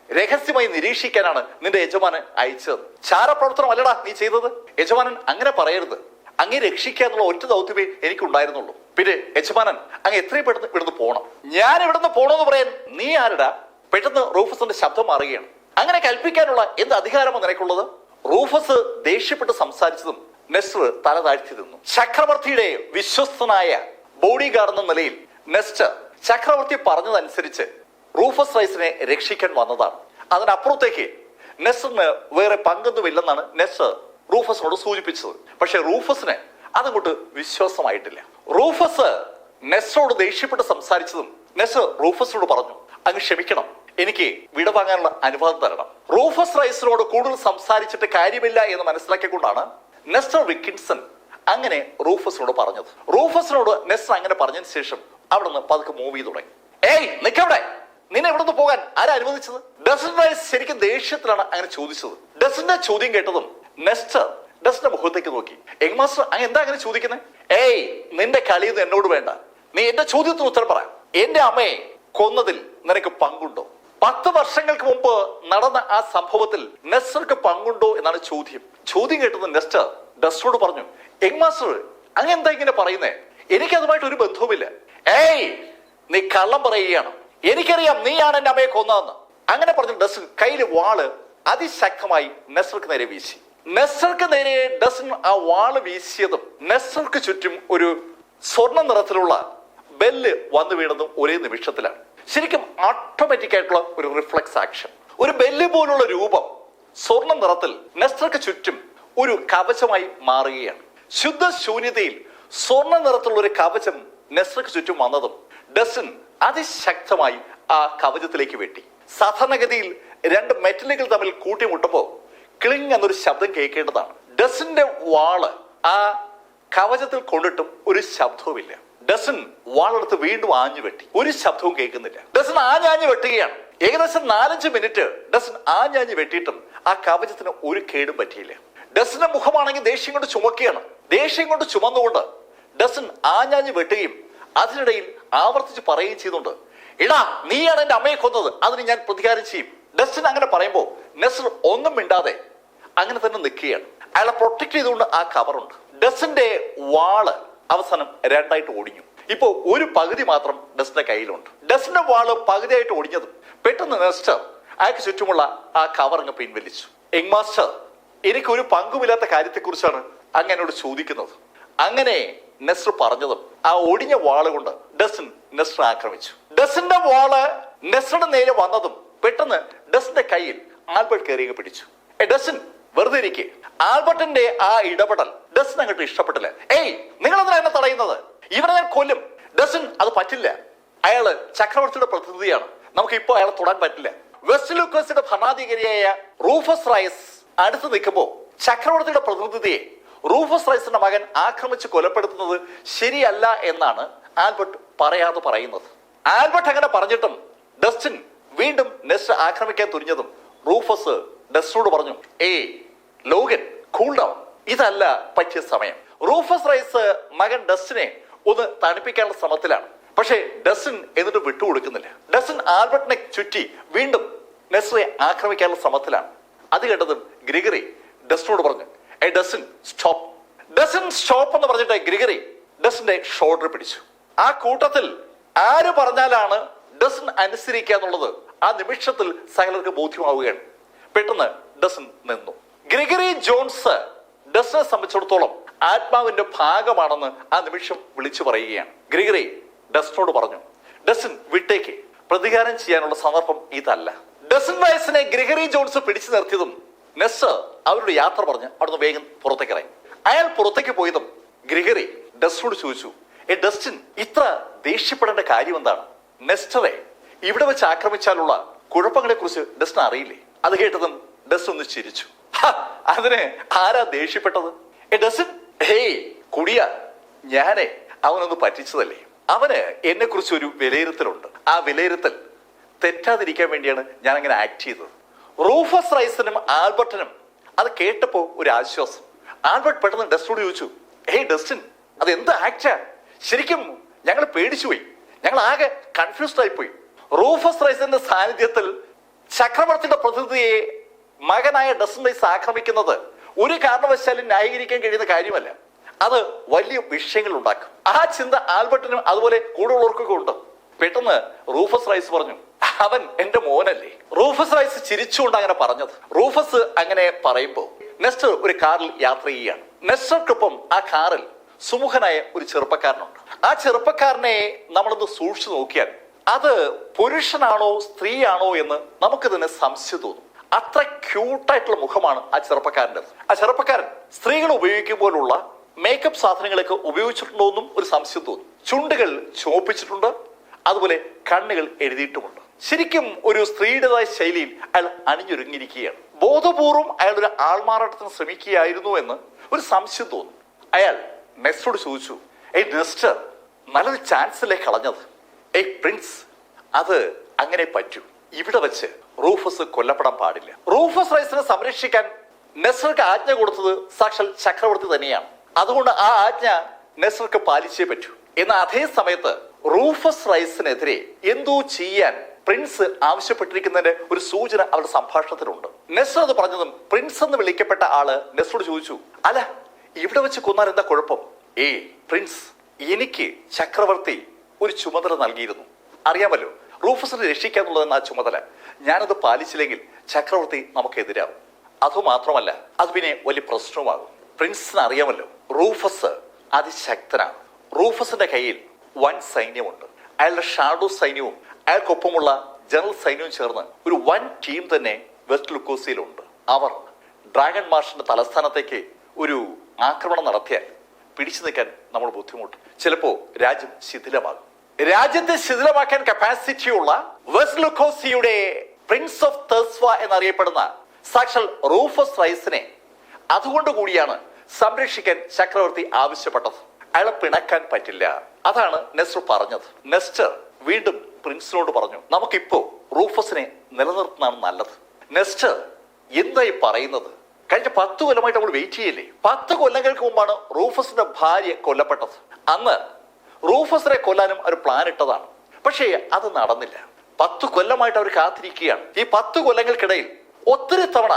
രഹസ്യമായി നിരീക്ഷിക്കാനാണ് നിന്റെ യജമാനൻ അയച്ചത്. ചാരപ്രവർത്തനം അല്ലടാ നീ ചെയ്തത്. യജമാനൻ അങ്ങനെ പറയരുത്. അങ്ങേ രക്ഷിക്കാന്നുള്ള ഒറ്റ ദൗത്യമേ എനിക്കുണ്ടായിരുന്നുള്ളൂ. പിന്നെ യജമാനൻ അങ്ങ് എത്രയും പെട്ടെന്ന് ഇവിടുന്ന് പോകണം. ഞാൻ ഇവിടുന്ന് പോകണമെന്ന് പറയാൻ നീ ആരടാ? പെട്ടെന്ന് റൂഫസിന്റെ ശബ്ദം മാറുകയാണ്. അങ്ങനെ കൽപ്പിക്കാനുള്ള എന്ത് അധികാരമാണ് നിനക്കുള്ളത്? റൂഫസ് ദേഷ്യപ്പെട്ട് സംസാരിച്ചതും നെസ്റ്റർ തല താഴ്ത്തി നിന്നു. ചക്രവർത്തിയുടെ വിശ്വസ്തനായ ബോഡി ഗാർഡ് എന്ന നിലയിൽ നെസ്റ്റർ ചക്രവർത്തി പറഞ്ഞതനുസരിച്ച് റൂഫസ് റൈസിനെ രക്ഷിക്കാൻ വന്നതാണ്. അതിനപ്പുറത്തേക്ക് നെസ്റ്ററിന് വേറെ പങ്കൊന്നുമില്ലെന്നാണ് നെസ്റ്റർ റൂഫസിനോട് സൂചിപ്പിച്ചത്. പക്ഷെ റൂഫസിന് അതങ്ങോട്ട് വിശ്വാസമായിട്ടില്ല. റൂഫസ് നെസ്റ്ററോട് ദേഷ്യപ്പെട്ട് സംസാരിച്ചതും നെസ്റ്റർ റൂഫസിനോട് പറഞ്ഞു, അങ്ങ് ക്ഷമിക്കണം, എനിക്ക് വിടവാങ്ങാനുള്ള അനുവാദം തരണം. റൂഫസ് റൈസിനോട് കൂടുതൽ സംസാരിച്ചിട്ട് കാര്യമില്ല എന്ന് മനസ്സിലാക്കിക്കൊണ്ടാണ് നെസ്റ്റർ വിക്കിൻസൺ അങ്ങനെ റൂഫസിനോട് പറഞ്ഞത്. റൂഫസിനോട് നെസ്റ്റർ അങ്ങനെ പറഞ്ഞതിന് ശേഷം അവിടെ നിന്ന് പതുക്കെ മൂവ് ചെയ്ത് തുടങ്ങി. ഏയ് നിക്കവിടെ, നിന്നെ എവിടുന്ന് പോകാൻ ആരാ അനുവദിച്ചത്? ഡസ്റ്റൻ റൈസ് ശരിക്കും ദേഷ്യത്തിലാണ് അങ്ങനെ ചോദിച്ചത്. ഡസ്റ്റന്റെ ചോദ്യം കേട്ടതും നെസ്റ്റർ ഡസ്റ്റന്റെ മുഖത്തേക്ക് നോക്കി. യങ് മാസ്റ്റർ അങ്ങ് എന്താ അങ്ങനെ ചോദിക്കുന്നത്? ഏയ്, നിന്റെ കളിയൊന്നും എന്നോട് വേണ്ട. നീ എന്റെ ചോദ്യത്തിന് ഉത്തരം പറ. എന്റെ അമ്മയെ കൊന്നതിൽ നിനക്ക് പങ്കുണ്ടോ? 10 വർഷങ്ങൾക്ക് മുമ്പ് നടന്ന ആ സംഭവത്തിൽ നെസ്റ്റർക്ക് പങ്കുണ്ടോ എന്നാണ് ചോദ്യം. ചോദ്യം കേട്ടത് നെസ്റ്റർ ഡസ്റ്ററോട് പറഞ്ഞു, യങ് മാസ്റ്റർ അങ്ങ് എന്താ ഇങ്ങനെ പറയുന്നേ? എനിക്ക് അതുമായിട്ട് ഒരു ബന്ധവുമില്ല. ഏയ്, നീ കള്ളം പറയുകയാണ്. എനിക്കറിയാം നീയാണ് എന്റെ അമ്മയെ കൊന്നതെന്ന്. അങ്ങനെ പറഞ്ഞു ഡസ്റ്റൻ കയ്യിൽ വാള് അതിശക്തമായി നെസ്റ്റർക്ക് നേരെ വീശി. നെസ്റ്റർക്ക് നേരെ ഡസ്റ്റൻ ആ വാള് വീശിയതും നെസ്റ്റർക്ക് ചുറ്റും ഒരു സ്വർണ്ണ നിറത്തിലുള്ള ബെല്ല് വന്നു വീണതും ഒരേ നിമിഷത്തിലാണ്. ശരിക്കും ഓട്ടോമാറ്റിക് ആയിട്ടുള്ള ഒരു റിഫ്ലക്സ് ആക്ഷൻ. ഒരു ബെല്ല് പോലുള്ള രൂപം സ്വർണ്ണ നിറത്തിൽ നെസ്റ്റർക്ക് ചുറ്റും ഒരു കവചമായി മാറുകയാണ്. ശുദ്ധ ശൂന്യതയിൽ സ്വർണ്ണ നിറത്തിലുള്ള ഒരു കവചം നെസ്രക്ക് ചുറ്റും വന്നതും ഡസ്റ്റിൻ അതിശക്തമായി ആ കവചത്തിലേക്ക് വെട്ടി. സാധാരണഗതിയിൽ രണ്ട് മെറ്റലുകൾ തമ്മിൽ കൂട്ടിമുട്ടുമ്പോൾ ക്ലിങ് എന്നൊരു ശബ്ദം കേൾക്കേണ്ടതാണ്. ഡസ്റ്റിന്റെ വാള് ആ കവചത്തിൽ കൊണ്ടിട്ടും ഒരു ശബ്ദവുമില്ല. ഡസ്റ്റിൻ വാളെടുത്ത് വീണ്ടും ആഞ്ഞു വെട്ടി. ഒരു ശബ്ദവും കേൾക്കുന്നില്ല. ഡസ്റ്റിൻ ആഞ്ഞാഞ്ഞു വെട്ടുകയാണ്. ഏകദേശം 4-5 മിനിറ്റ് ഡസ്റ്റിൻ ആഞ്ഞാഞ്ഞു വെട്ടിയിട്ടും ആ കവചത്തിന് ഒരു കേടും പറ്റിയില്ല. ഡസ്റ്റിന്റെ മുഖമാണെങ്കിൽ ദേഷ്യം കൊണ്ട് ചുമക്കുകയാണ്. ദേഷ്യം കൊണ്ട് ചുമന്നുകൊണ്ട് ഡസ്റ്റിൻ ആഞ്ഞാഞ്ഞു വെട്ടുകയും അതിനിടയിൽ ആവർത്തിച്ച് പറയുകയും ചെയ്യുന്നുണ്ട്, എടാ നീയാണ് എന്റെ അമ്മയെ കൊന്നത്, അതിന് ഞാൻ പ്രതികാരം ചെയ്യും. ഡസ്റ്റിൻ അങ്ങനെ പറയുമ്പോൾ നെസ്ർ ഒന്നും മിണ്ടാതെ അങ്ങനെ തന്നെ നിൽക്കുകയാണ്. അയാളെ പ്രൊട്ടക്ട് ചെയ്തുകൊണ്ട് ആ കവറുണ്ട്. ഡസ്റ്റിന്റെ വാള് അവസാനം രണ്ടായിട്ട് ഒടിഞ്ഞു. ഇപ്പോ ഒരു പകുതി മാത്രം ഡസ്റ്റിന്റെ കയ്യിലുണ്ട്. ഡസ്റ്റിന്റെ വാള് പകുതിയായിട്ട് ഒടിഞ്ഞതും പെട്ടെന്ന് നെസ്റ്റർ അയാൾക്ക് ചുറ്റുമുള്ള ആ കവർ അങ്ങ് പിൻവലിച്ചു. യങ് മാസ്റ്റർ, എനിക്കൊരു പങ്കുമില്ലാത്ത കാര്യത്തെക്കുറിച്ചാണ് അങ്ങ് എന്നോട് ചോദിക്കുന്നത്. അങ്ങനെ നെസ്റ്റർ പറഞ്ഞതും ആ ഒടിഞ്ഞ വാള് കൊണ്ട് ഡസ്റ്റിൻ നെസ്റ്റർ ആക്രമിച്ചു. ഡസ്റ്റിന്റെ വാള് നെസ്റ്ററുടെ നേരെ വന്നതും പെട്ടെന്ന് ഡസ്റ്റിന്റെ കയ്യിൽ ആൽബർട്ട് കയറി പിടിച്ചു. ഡസ്റ്റിൻ വെറുതെ ഇരിക്കെ. ആൽബർട്ടിന്റെ ആ ഇടപെടൽ ഡസ്റ്റിൻ അങ്ങോട്ട് ഇഷ്ടപ്പെട്ടില്ല. ഏയ്, നിങ്ങൾ എന്തിനാ എന്നെ തടയുന്നത്? ഇവരെ ഞാൻ കൊല്ലും. ഡസ്റ്റിൻ അത് പറ്റില്ല. അയാള് ചക്രവർത്തിയുടെ പ്രതിനിധിയാണ്, നമുക്ക് ഇപ്പൊ അയാളെ തൊടാൻ പറ്റില്ല. വെസ്റ്റ് ലൂക്കോസിന്റെ ഭരണാധികാരിയായ റൂഫസ് റൈസ് അടുത്ത് നിൽക്കുമ്പോ ചക്രവർത്തിയുടെ പ്രതിനിധിയെ റൂഫസ് റൈസിന്റെ മകൻ ആക്രമിച്ച് കൊലപ്പെടുത്തുന്നത് ശരിയല്ല എന്നാണ് ആൽബർട്ട് പറയാതെ പറയുന്നത്. ആൽബർട്ട് അങ്ങനെ പറഞ്ഞിട്ടും ഡസ്റ്റിൻ വീണ്ടും നെസ്റ്റ് ആക്രമിക്കാൻ തുനിഞ്ഞതും റൂഫസ് ഡസ്റ്റിനോട് പറഞ്ഞു, ഏയ് ലോഗൻ, കൂൾ ഡൗൺ, ഇതല്ല പറ്റിയ സമയം. റൂഫസ് റൈസ് മകൻ ഡസ്റ്റിനെ ഒന്ന് തണുപ്പിക്കാനുള്ള ശ്രമത്തിലാണ്. പക്ഷേ ഡസ്റ്റിൻ എന്നിട്ട് വിട്ടുകൊടുക്കുന്നില്ല. ഡസ്റ്റിൻ ആൽബർട്ടിനെ ചുറ്റി വീണ്ടും നെസ്റ്റിനെ ആക്രമിക്കാനുള്ള ശ്രമത്തിലാണ്. അത് കേട്ടതും ഗ്രിഗറി ഡസ്റ്റിനോട് പറഞ്ഞു, ഏയ് ഡസ്റ്റിൻ സ്റ്റോപ്പ്. ഡസ്റ്റിൻ സ്റ്റോപ്പ് എന്ന് പറഞ്ഞിട്ട് ഗ്രിഗറി ഡസ്റ്റിന്റെ ഷോൾഡർ പിടിച്ചു. ആ കൂട്ടത്തിൽ ആര് പറഞ്ഞാലാണ് ഡസ്റ്റിൻ അനുസരിക്കുക എന്നുള്ളത് ആ നിമിഷത്തിൽ സകലർക്ക് ബോധ്യമാവുകയാണ്. പെട്ടെന്ന് ഡസ്റ്റിൻ നിന്നു. ഗ്രിഗറി ജോൺസ് ഡസ്റ്റിനെ സംബന്ധിച്ചിടത്തോളം ആത്മാവിന്റെ ഭാഗമാണെന്ന് ആ നിമിഷം വിളിച്ചു പറയുകയാണ്. ഗ്രിഗറി ഡസ്റ്റിനോട് പറഞ്ഞു, ഡസ്റ്റിൻ വിട്ടേക്ക്, പ്രതികാരം ചെയ്യാനുള്ള സന്ദർഭം ഇതല്ല. ഡസ്റ്റിൻ റൈസിനെ ഗ്രിഗറി ജോൺസ് പിടിച്ചു നിർത്തിയതും നെസ്റ്റർ അവരുടെ യാത്ര പറഞ്ഞ് അവിടുന്ന് വേഗം പുറത്തേക്ക് ഇറങ്ങി. അയാൾ പുറത്തേക്ക് പോയതും ഗ്രിഗറി ഡസ്റ്റിനോട് ചോദിച്ചു, ഡസ്റ്റിൻ, ഇത്ര ദേഷ്യപ്പെടേണ്ട കാര്യം എന്താണ്? നെസ്റ്ററെ ഇവിടെ വെച്ച് ആക്രമിച്ചാലുള്ള കുഴപ്പങ്ങളെ കുറിച്ച് ഡസ്റ്റിന് അറിയില്ലേ? അത് കേട്ടതും ഡസ്റ്റിൻ ഒന്ന് ചിരിച്ചു. അതിന് ആരാ ദേഷ്യപ്പെട്ടത്? ഡസ്റ്റിൻ, ഹേയ് കുടിയ, ഞാനേ അവനൊന്ന് പറ്റിച്ചതല്ലേ. അവന് എന്നെ കുറിച്ച് ഒരു വിലയിരുത്തലുണ്ട്. ആ വിലയിരുത്തൽ തെറ്റാതിരിക്കാൻ വേണ്ടിയാണ് ഞാൻ അങ്ങനെ ആക്ട് ചെയ്തത്. റൂഫസ് റൈസിനും ആൽബർട്ടിനും അത് കേട്ടപ്പോ ഒരു ആശ്വാസം. ആൽബർട്ട് പെട്ടെന്ന് ഡസ്റ്റിനോട് ചോദിച്ചു, ഹേയ് ഡസ്റ്റിൻ, അത് എന്ത് ആക്ടാ? ശരിക്കും ഞങ്ങൾ പേടിച്ചുപോയി, ഞങ്ങൾ ആകെ കൺഫ്യൂസ്ഡ് ആയിപ്പോയി. റൂഫസ് റൈസിന്റെ സാന്നിധ്യത്തിൽ ചക്രവർത്തിയുടെ പ്രതിനിധിയെ മകനായ ഡസ്റ്റിൻ റൈസ് ആക്രമിക്കുന്നത് ഒരു കാരണവശാലും ന്യായീകരിക്കാൻ കഴിയുന്ന കാര്യമല്ല. അത് വലിയ വിഷയങ്ങൾ ഉണ്ടാക്കും. ആ ചിന്ത ആൽബർട്ടിനും അതുപോലെ കൂടെയുള്ളവർക്കൊക്കെ ഉണ്ട്. പെട്ടെന്ന് റൂഫസ് റൈസ് പറഞ്ഞു, അവൻ എന്റെ മോനല്ലേ. റൂഫസ് റൈസ് ചിരിച്ചുകൊണ്ട് അങ്ങനെ പറഞ്ഞത്. റൂഫസ് അങ്ങനെ പറയുമ്പോൾ നെസ്റ്റർ ഒരു കാറിൽ യാത്ര ചെയ്യുകയാണ്. നെസ്റ്റർക്കൊപ്പം ആ കാറിൽ സുമുഖനായ ഒരു ചെറുപ്പക്കാരനുണ്ട്. ആ ചെറുപ്പക്കാരനെ നമ്മളൊന്ന് സൂക്ഷിച്ചു നോക്കിയാൽ അത് പുരുഷനാണോ സ്ത്രീയാണോ എന്ന് നമുക്ക് തന്നെ സംശയം തോന്നും. അത്ര ക്യൂട്ടായിട്ടുള്ള മുഖമാണ് ആ ചെറുപ്പക്കാരൻ്റെ. ആ ചെറുപ്പക്കാരൻ സ്ത്രീകൾ ഉപയോഗിക്കുമ്പോഴുള്ള മേക്കപ്പ് സാധനങ്ങളൊക്കെ ഉപയോഗിച്ചിട്ടുണ്ടോ എന്നും ഒരു സംശയം തോന്നും. ചുണ്ടുകൾ ചുവപ്പിച്ചിട്ടുണ്ട്, അതുപോലെ കണ്ണുകൾ എഴുതിയിട്ടുമുണ്ട്. ശരിക്കും ഒരു സ്ത്രീയുടേതായ ശൈലിയിൽ അയാൾ അണിഞ്ഞൊരുങ്ങിയിരിക്കുകയാണ്. ബോധപൂർവം അയാൾ ഒരു ആൾമാറാട്ടത്തിന് ശ്രമിക്കുകയായിരുന്നു എന്ന് ഒരു സംശയം തോന്നും. അയാൾ നെസ്റ്ററോട് ചോദിച്ചു, നെസ്റ്റർ, നല്ലൊരു ചാൻസ് അല്ലേ കളഞ്ഞത്? പ്രിൻസ്, അത് അങ്ങനെ പറ്റൂ. ഇവിടെ വെച്ച് റൂഫസ് കൊല്ലപ്പെടാൻ പാടില്ല. റൂഫസ് റൈസിനെ സംരക്ഷിക്കാൻ നെസ്റ്റർക്ക് ആജ്ഞ കൊടുത്തത് സാക്ഷാൽ ചക്രവർത്തി തന്നെയാണ്. അതുകൊണ്ട് ആ ആജ്ഞ നെസ്റ്റർക്ക് പാലിച്ചേ പറ്റൂ. എന്നാൽ അതേ സമയത്ത് റൂഫസ് റൈസിനെതിരെ എന്തോ ചെയ്യാൻ പ്രിൻസ് ആവശ്യപ്പെട്ടിരിക്കുന്നതിന്റെ ഒരു സൂചന അവരുടെ സംഭാഷണത്തിലുണ്ട്. നെസ്റ്റർ അത് പറഞ്ഞതും പ്രിൻസ് എന്ന് വിളിക്കപ്പെട്ട ആള് നെസ്റ്ററോട് ചോദിച്ചു, അല്ല ഇവിടെ വെച്ച് കൊന്നാൽ എന്താ കുഴപ്പം? പ്രിൻസ്, എനിക്ക് ചക്രവർത്തി ഒരു ചുമതല നൽകിയിരുന്നു, അറിയാമല്ലോ, റൂഫസിനെ രക്ഷിക്കാന്നുള്ളതെന്ന ആ ചുമതല. ഞാനത് പാലിച്ചില്ലെങ്കിൽ ചക്രവർത്തി നമുക്കെതിരാവും. അതുമാത്രമല്ല, അത് പിന്നെ വലിയ പ്രശ്നവുമാകും. പ്രിൻസിന് അറിയാമല്ലോ, റൂഫസ് അതിശക്തനാണ്. റൂഫസിന്റെ കയ്യിൽ വൻ സൈന്യമുണ്ട്. അയാളുടെ ഷാഡോ സൈന്യവും അയാൾക്കൊപ്പമുള്ള ജനറൽ സൈന്യവും ചേർന്ന് ഒരു വൻ ടീം തന്നെ വെസ്റ്റ് ലുക്കോസിയിലുണ്ട്. അവർ ഡ്രാഗൺ മാർഷിന്റെ തലസ്ഥാനത്തേക്ക് ഒരു ആക്രമണം നടത്തിയാൽ പിടിച്ചു നിൽക്കാൻ നമ്മൾ ബുദ്ധിമുട്ട്. ചിലപ്പോ രാജ്യം ശിഥിലമാകും. രാജ്യത്തെ ശിഥിലമാക്കാൻ കപ്പാസിറ്റിയുള്ള വെസ്റ്റ് ലുക്കോസിയുടെ പ്രിൻസ് ഓഫ് തെർസ്വ എന്നറിയപ്പെടുന്ന സാക്ഷാൽ റൂഫസ് റൈസിനെ അതുകൊണ്ട് കൂടിയാണ് സംരക്ഷിക്കാൻ ചക്രവർത്തി ആവശ്യപ്പെട്ടത്. അയാളെ പിണക്കാൻ പറ്റില്ല. അതാണ് നെസ്റ്റർ പറഞ്ഞത്. നെസ്റ്റർ വീണ്ടും പ്രിൻസിനോട് പറഞ്ഞു, നമുക്കിപ്പോ റൂഫസിനെ നിലനിർത്തുന്നതാണ് നല്ലത്. നെസ്റ്റർ എന്തായി പറയുന്നത്? കഴിഞ്ഞ 10 കൊല്ലമായിട്ട് നമ്മൾ വെയിറ്റ് ചെയ്യില്ലേ? 10 കൊല്ലങ്ങൾക്ക് മുമ്പാണ് റൂഫസിന്റെ ഭാര്യ കൊല്ലപ്പെട്ടത്. അന്ന് റൂഫസിനെ കൊല്ലാനും ഒരു പ്ലാൻ ഇട്ടതാണ്. പക്ഷേ അത് നടന്നില്ല. 10 കൊല്ലമായിട്ട് അവർ കാത്തിരിക്കുകയാണ്. ഈ 10 കൊല്ലങ്ങൾക്കിടയിൽ ഒത്തിരി തവണ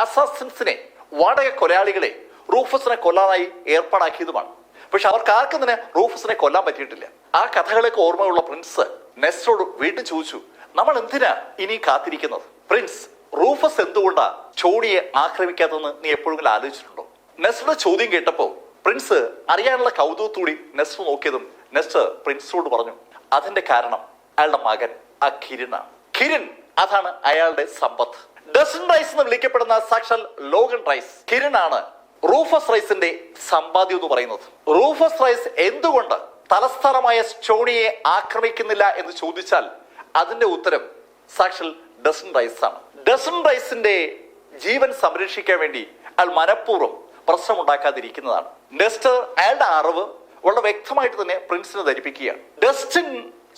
അസാസിൻസിനെ, വാടക കൊലയാളികളെ റൂഫസിനെ കൊല്ലാനായി ഏർപ്പാടാക്കിയതുമാണ്. പക്ഷെ അവർക്ക് ആർക്കും തന്നെ റൂഫസിനെ കൊല്ലാൻ പറ്റിയിട്ടില്ല. ആ കഥകളൊക്കെ ഓർമ്മയുള്ള പ്രിൻസ് നെസ്റ്ററോട് വീണ്ടും ചോദിച്ചു, നമ്മൾ എന്തിനാ ഇനി കാത്തിരിക്കുന്നത്? പ്രിൻസ്, റൂഫസ് എന്തുകൊണ്ടാ ചോണിയെ ആക്രമിക്കാത്തതെന്ന് നീ എപ്പോഴെങ്കിലും ആലോചിച്ചിട്ടുണ്ടോ? നെസ്റ്ററുടെ ചോദ്യം കേട്ടപ്പോ പ്രിൻസ് അറിയാനുള്ള കൗതുകത്തോടി നെസ്റ്റർ നോക്കിയതും നെസ്റ്റർ പ്രിൻസിനോട് പറഞ്ഞു, അതിന്റെ കാരണം അയാളുടെ മകൻ ആ കിരനാണ്. കിരൺ, അതാണ് അയാളുടെ സമ്പത്ത്. ഡസൻ റൈസ് എന്ന് വിളിക്കപ്പെടുന്ന സാക്ഷാൽ ലോഗൻ റൈസ് കിരണാണ് റൂഫസ് റൈസിന്റെ സമ്പാദ്യം എന്ന് പറയുന്നത്. റൂഫസ് റൈസ് എന്തുകൊണ്ട് തലസ്ഥാനമായ സ്റ്റോണിയെ ആക്രമിക്കുന്നില്ല എന്ന് ചോദിച്ചാൽ അതിന്റെ ഉത്തരം സാക്ഷാൽ ഡസൻ റൈസ് ആണ്. ഡസൻ റൈസിന്റെ ജീവൻ സംരക്ഷിക്കാൻ വേണ്ടി അയാൾ മനഃപൂർവ്വം പ്രശ്നമുണ്ടാക്കാതിരിക്കുന്നതാണ്. നെസ്റ്റർ അയാളുടെ അറിവ് വളരെ വ്യക്തമായിട്ട് തന്നെ പ്രിൻസിനെ ധരിപ്പിക്കുകയാണ്. ഡസ്റ്റിൻ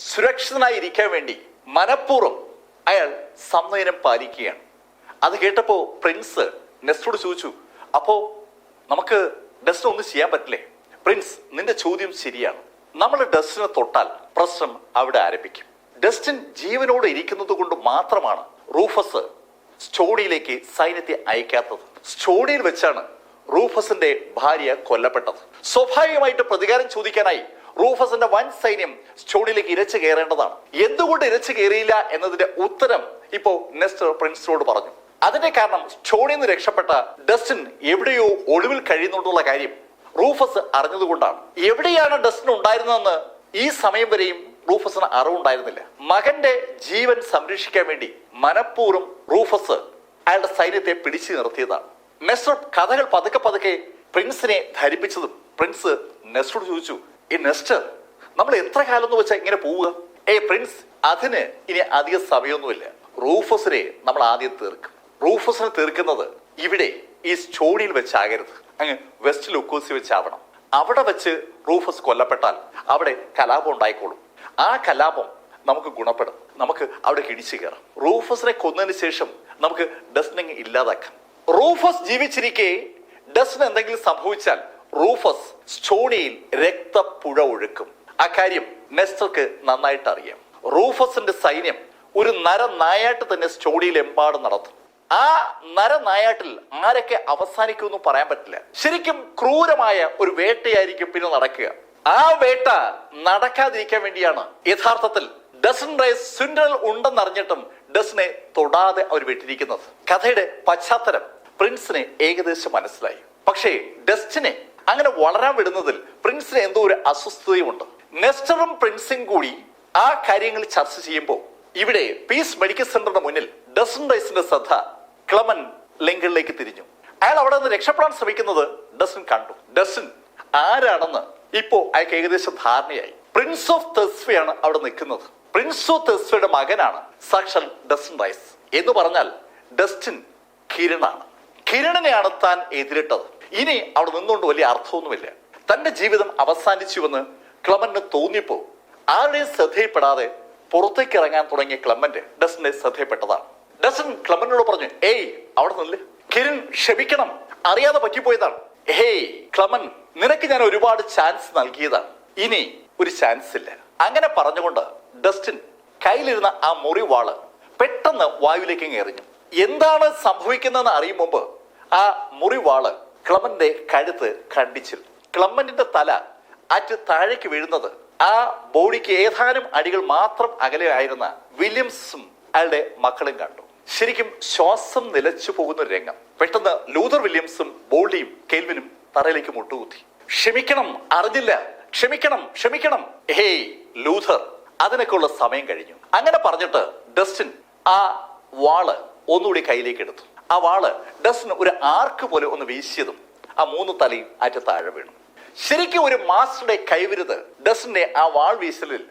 സുരക്ഷിതനായി ഇരിക്കാൻ വേണ്ടി മനഃപൂർവ്വം അയാൾ സംനയനം പാലിക്കുകയാണ്. അത് കേട്ടപ്പോ പ്രിൻസ് നെസ്റ്ററോട് ചോദിച്ചു, അപ്പോ നമുക്ക് ഡസ്റ്റിനെ ഒന്നും ചെയ്യാൻ പറ്റില്ലേ? പ്രിൻസ്, നിന്റെ ചോദ്യം ശരിയാണ്. നമ്മൾ ഡസ്റ്റിനെ തൊട്ടാൽ പ്രശ്നം അവിടെ ആരംഭിക്കും. ഡസ്റ്റിൻ ജീവനോടെ ഇരിക്കുന്നത് കൊണ്ട് മാത്രമാണ് റൂഫസ് സ്റ്റോണിയിലേക്ക് സൈന്യത്തെ അയക്കാത്തത്. സ്റ്റോണിയിൽ വെച്ചാണ് റൂഫസിന്റെ ഭാര്യ കൊല്ലപ്പെട്ടത്. സ്വാഭാവികമായിട്ട് പ്രതികാരം ചോദിക്കാനായി റൂഫസിന്റെ വൻ സൈന്യം സ്റ്റോണിയിലേക്ക് ഇരച്ചു കയറേണ്ടതാണ്. എന്തുകൊണ്ട് ഇരച്ചു കയറിയില്ല എന്നതിന്റെ ഉത്തരം ഇപ്പോ നെസ്റ്റർ പ്രിൻസിനോട് പറഞ്ഞു. അതിന്റെ കാരണം സ്റ്റോണിയിൽ നിന്ന് രക്ഷപ്പെട്ട ഡസ്റ്റിൻ എവിടെയോ ഒളിവിൽ കഴിയുന്നുണ്ടുള്ള കാര്യം റൂഫസ് അറിഞ്ഞതുകൊണ്ടാണ്. എവിടെയാണ് ഡസ്റ്റിൻ ഉണ്ടായിരുന്നതെന്ന് ഈ സമയം വരെയും റൂഫസിന് അറിവുണ്ടായിരുന്നില്ല. മകന്റെ ജീവൻ സംരക്ഷിക്കാൻ വേണ്ടി മനഃപൂർവ്വം റൂഫസ് അയാളുടെ സൈന്യത്തെ പിടിച്ചു നിർത്തിയതാണ്. നെസ്റ്റർ കഥകൾ പതുക്കെ പതുക്കെ പ്രിൻസിനെ ധരിപ്പിച്ചതും പ്രിൻസ് നെസ്റ്ററോട് ചോദിച്ചു, ഈ നെസ്റ്റർ, നമ്മൾ എത്ര കാലം എന്ന് വെച്ചാൽ ഇങ്ങനെ പോവുക? പ്രിൻസ്, അതിന് ഇനി അധിക സമയമൊന്നുമില്ല. റൂഫസിനെ നമ്മൾ ആദ്യം തീർക്കും. റൂഫസിനെ തീർക്കുന്നത് ഇവിടെ ഈ സ്റ്റോണിയിൽ വെച്ചാകരുത്, അങ്ങ് വെസ്റ്റ് ലുക്കോസി വെച്ചാവണം. അവിടെ വെച്ച് റൂഫസ് കൊല്ലപ്പെട്ടാൽ അവിടെ കലാപം ഉണ്ടായിക്കോളും. ആ കലാപം നമുക്ക് ഗുണപ്പെടും. നമുക്ക് അവിടെ ഇടിച്ചു കയറാം. റൂഫസിനെ കൊന്നതിന് ശേഷം നമുക്ക് ഡസ്റ്റിനെ ഇല്ലാതാക്കാം. റൂഫസ് ജീവിച്ചിരിക്കെ ഡസ്റ്റിന് എന്തെങ്കിലും സംഭവിച്ചാൽ റൂഫസ് സ്റ്റോണിയിൽ രക്തപ്പുഴ ഒഴുക്കും. അക്കാര്യം നെസ്റ്റർക്ക് നന്നായിട്ട് അറിയാം. റൂഫസിന്റെ സൈന്യം ഒരു നരനായാട്ട് തന്നെ സ്റ്റോണിയിൽ എമ്പാടും നടത്തും. ആ നരനായാട്ടിൽ ആരൊക്കെ അവസാനിക്കുമെന്ന് പറയാൻ പറ്റില്ല. ശരിക്കും ക്രൂരമായ ഒരു വേട്ടയായിരിക്കും പിന്നെ നടക്കുക. ആ വേട്ട നടക്കാതിരിക്കാൻ വേണ്ടിയാണ് യഥാർത്ഥത്തിൽ ഡസൻ റൈസ് സുൻഡൽ ഉണ്ടെന്നറിഞ്ഞിട്ടും ഡസിനെ തൊടാതെ അവർ വിട്ടിരിക്കുന്നത്. കഥയുടെ പശ്ചാത്തലം പ്രിൻസിനെ ഏകദേശം മനസ്സിലായി. പക്ഷേ ഡസ്റ്റിനെ അങ്ങനെ വളരാൻ വിടുന്നതിൽ പ്രിൻസിന് എന്തോ ഒരു അസ്വസ്ഥതയുമുണ്ട്. നെസ്റ്ററും പ്രിൻസും കൂടി ആ കാര്യങ്ങൾ ചർച്ച ചെയ്യുമ്പോൾ ഇവിടെ പീസ് മെഡിക്കൽ സെന്ററിന് മുന്നിൽ ഡസൻ റൈസിന്റെ ശ്രദ്ധ ക്ലമൻ ലിങ്കണിലേക്ക് തിരിഞ്ഞു. അയാൾ അവിടെ നിന്ന് രക്ഷപ്പെടാൻ ശ്രമിക്കുന്നത് ഡസൻ കണ്ടു. ഡസൻ ആരാണെന്ന് ഇപ്പോ അയാൾക്ക് ഏകദേശം ധാരണയായി. പ്രിൻസ് ഓഫ് തെർസ്വയാണ് അവിടെ നിൽക്കുന്നത്. പ്രിൻസ് ഓഫ് തെർസ്വയുടെ മകനാണ് സാക്ഷാൽ ഡസൻ റൈസ്. എന്ന് പറഞ്ഞാൽ ഡസ്റ്റിൻ കിരണാണ്. കിരണിനെയാണ് താൻ എതിരിട്ടത്. ഇനി അവിടെ നിന്നുകൊണ്ട് വലിയ അർത്ഥമൊന്നുമില്ല. തന്റെ ജീവിതം അവസാനിച്ചുവെന്ന് ക്ലമന്റിന് തോന്നിയപ്പോ ആരുടെയും ശ്രദ്ധയിൽപ്പെടാതെ പുറത്തേക്ക് ഇറങ്ങാൻ തുടങ്ങിയ ക്ലമന്റ് ഡസന്റെ ശ്രദ്ധയിൽപ്പെട്ടതാണ്. ഡസൻ ക്ലമന്റിനോട് പറഞ്ഞു, അവിടെ നിന്നില്ല, കിരൺ ക്ഷമിക്കണം, അറിയാതെ പറ്റിപ്പോയതാണ്. ക്ലമൻ, നിനക്ക് ഞാൻ ഒരുപാട് ചാൻസ് നൽകിയതാണ്, ഇനി ഒരു ചാൻസ് ഇല്ല. അങ്ങനെ പറഞ്ഞുകൊണ്ട് ഡസ്റ്റിൻ കയ്യിലിരുന്ന ആ മുറിവാള് പെട്ടെന്ന് വായുവിലേക്ക് എറിഞ്ഞു. എന്താണ് സംഭവിക്കുന്നതെന്ന് അറിയും മുമ്പ് ആ മുറിവാള് ക്ലമന്റെ കഴുത്ത് ഖണ്ഡിച്ചു. ക്ലമന്റിന്റെ തല അറ്റ് താഴേക്ക് വീഴുന്നത് ആ ബോഡിക്ക് ഏതാനും അടികൾ മാത്രം അകലെ ആയിരുന്ന വില്യംസും അയാളുടെ മക്കളും കണ്ടു. ശരിക്കും ശ്വാസം നിലച്ചു പോകുന്ന ഒരു രംഗം. പെട്ടെന്ന് ലൂതർ വില്യംസും ബോൾഡിയും കെൽവിനും തറയിലേക്ക് മുട്ടുകുത്തി. ക്ഷമിക്കണം, അറിഞ്ഞില്ല, ക്ഷമിക്കണം, ക്ഷമിക്കണം. ലൂഥർ, അതിനൊക്കെയുള്ള സമയം കഴിഞ്ഞു. അങ്ങനെ പറഞ്ഞിട്ട് ഡസ്റ്റിൻ ആ വാള് ഒന്നുകൂടി കയ്യിലേക്ക് എടുത്തു. ആ വാള് ഡസ്റ്റിൻ ഒരു ആർക്ക് പോലെ ഒന്ന് വീശിയതും ആ 3 തലയും അറ്റ താഴെ വീണു. ശരിക്കും ഒരു മാസ്റ്ററുടെ കൈവിരുത് ഡസ്റ്റിന്റെ ആ വാൾ വീശലിൽ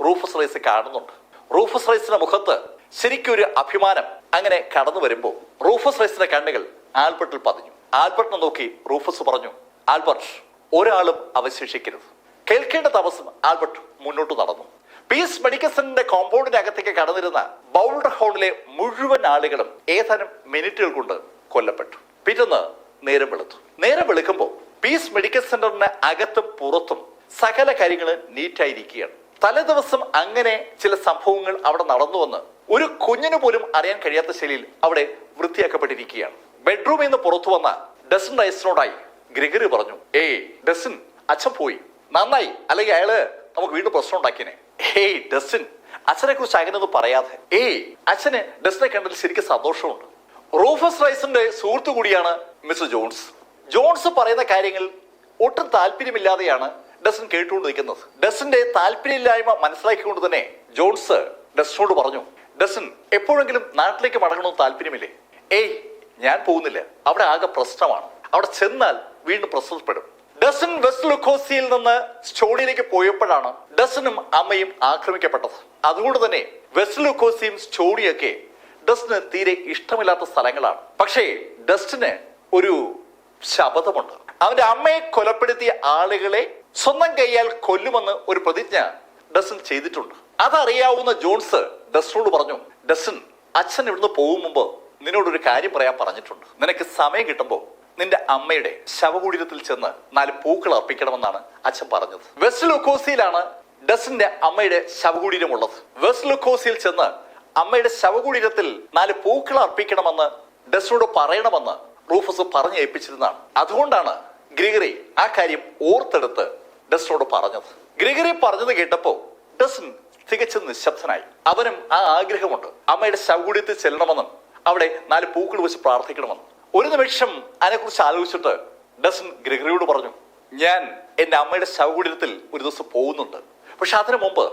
റൂഫസ് റൈസ് കാണുന്നുണ്ട്. റൂഫസ് റൈസിന്റെ മുഖത്ത് ശരിക്കും ഒരു അഭിമാനം അങ്ങനെ കടന്നു വരുമ്പോൾ റൂഫസ് റൈസിന്റെ കണ്ണുകൾ ആൽബർട്ടിൽ പതിഞ്ഞു. ആൽബർട്ടിനെ നോക്കി റൂഫസ് പറഞ്ഞു, ആൽബർട്ട്, ഒരാളും അവശേഷിക്കരുത്. കേൾക്കേണ്ട താമസം ആൽബർട്ട് മുന്നോട്ട് നടന്നു. പീസ് മെഡിക്കൽ സെന്ററിന്റെ കോമ്പൗണ്ടിന്റെ അകത്തേക്ക് കടന്നിരുന്ന ബൗൾഡർ ഹോളിലെ മുഴുവൻ ആളുകളും ഏതാനും മിനിറ്റുകൾ കൊണ്ട് കൊല്ലപ്പെട്ടു. പിറ്റേന്ന് നേരം വെളുത്തു. നേരം വെളുക്കുമ്പോൾ പീസ് മെഡിക്കൽ സെന്ററിന് അകത്തും പുറത്തും സകല കാര്യങ്ങളും നീറ്റായിരിക്കുകയാണ്. തലേദിവസം അങ്ങനെ ചില സംഭവങ്ങൾ അവിടെ നടന്നുവെന്ന് ഒരു കുഞ്ഞിന് പോലും അറിയാൻ കഴിയാത്ത ശൈലിയിൽ അവിടെ വൃത്തിയാക്കപ്പെട്ടിരിക്കുകയാണ്. ബെഡ്റൂമിൽ നിന്ന് പുറത്തു വന്ന ഡസൻ റൈസിനോടായി ഗ്രിഗറി പറഞ്ഞു, ഏയ് ഡസൻ, അച്ഛൻ പോയി, നന്നായി, അല്ലെങ്കിൽ അയാള് നമുക്ക് വീണ്ടും പ്രശ്നം ഉണ്ടാക്കിയനെ. ഏയ് ഡസൻ, അച്ഛനെ കുറിച്ച് അങ്ങനെയൊന്നും പറയാതെ. ഏയ്, അച്ഛന് ഡസനെ കണ്ടതിൽ ശരിക്കും സന്തോഷമുണ്ട്. റൂഫസ് റൈസിന്റെ സുഹൃത്തു കൂടിയാണ് മിസ്റ്റർ ജോൺസ്. ജോൺസ് പറയുന്ന കാര്യങ്ങൾ ഒട്ടും താല്പര്യമില്ലാതെയാണ് ഡസൻ കേട്ടുകൊണ്ട് നിൽക്കുന്നത്. ഡസന്റെ താല്പര്യമില്ലായ്മ മനസ്സിലാക്കിക്കൊണ്ട് തന്നെ ജോൺസ് ഡസനോട് പറഞ്ഞു, ഡസൻ, എപ്പോഴെങ്കിലും നാട്ടിലേക്ക് മടങ്ങണമെന്ന് താല്പര്യമില്ലേ? ഏയ്, ഞാൻ പോകുന്നില്ല, അവിടെ ആകെ പ്രശ്നമാണ്, അവിടെ ചെന്നാൽ വീണ്ടും പ്രശ്നപ്പെടും. ഡസൻ വെസ്റ്റ് ലുക്കോസിയിൽ നിന്ന് സ്റ്റോണിയിലേക്ക് പോയപ്പോഴാണ് ഡസനും അമ്മയും ആക്രമിക്കപ്പെട്ടത്. അതുകൊണ്ട് തന്നെ വെസ്റ്റ് ലുക്കോസിയും സ്റ്റോണിയൊക്കെ ഡസ്റ്റിന് തീരെ ഇഷ്ടമില്ലാത്ത സ്ഥലങ്ങളാണ്. പക്ഷേ ഡസ്റ്റിന് ഒരു ശപഥമുണ്ട്. അവന്റെ അമ്മയെ കൊലപ്പെടുത്തിയ ആളുകളെ സ്വന്തം കൈയാൽ കൊല്ലുമെന്ന് ഒരു പ്രതിജ്ഞ ഡസൻ ചെയ്തിട്ടുണ്ട്. അതറിയാവുന്ന ജോൺസ് ഡസ്റ്റിനോട് പറഞ്ഞു, ഡസൻ, അച്ഛൻ ഇവിടുന്ന് പോകും മുമ്പ് നിന്നോടൊരു കാര്യം പറയാൻ പറഞ്ഞിട്ടുണ്ട്. നിനക്ക് സമയം കിട്ടുമ്പോൾ നിന്റെ അമ്മയുടെ ശവകുടീരത്തിൽ ചെന്ന് 4 പൂക്കൾ അർപ്പിക്കണമെന്നാണ് അച്ഛൻ പറഞ്ഞത്. വെസ്റ്റ് ലുക്കോസിയിലാണ് ഡസന്റെ അമ്മയുടെ ശവകുടീരമുള്ളത്. വെസ്റ്റ് ലുക്കോസിയിൽ ചെന്ന് അമ്മയുടെ ശവകുടീരത്തിൽ 4 പൂക്കൾ അർപ്പിക്കണമെന്ന് ഡസനോട് പറയണമെന്ന് റൂഫസ് പറഞ്ഞു ഏൽപ്പിച്ചിരുന്നതാണ്. അതുകൊണ്ടാണ് ഗ്രിഗറി ആ കാര്യം ഓർത്തെടുത്ത് ഡസനോട് പറഞ്ഞത്. ഗ്രിഗറി പറഞ്ഞത് കേട്ടപ്പോ ഡസൻ തികച്ചും നിശബ്ദനായി. അവനും ആ ആഗ്രഹമുണ്ട്, അമ്മയുടെ ശവകുടീരത്തിൽ ചെല്ലണമെന്നും അവിടെ 4 പൂക്കൾ വെച്ച് പ്രാർത്ഥിക്കണമെന്നും. ഒരു നിമിഷം അതിനെക്കുറിച്ച് ആലോചിച്ചിട്ട് ഡസൻ ഗ്രിഗറിയോട് പറഞ്ഞു, ഞാൻ എന്റെ അമ്മയുടെ ശവകുടീരത്തിൽ ഒരു ദിവസം പോകുന്നുണ്ട്. പക്ഷെ അതിനു മുമ്പ്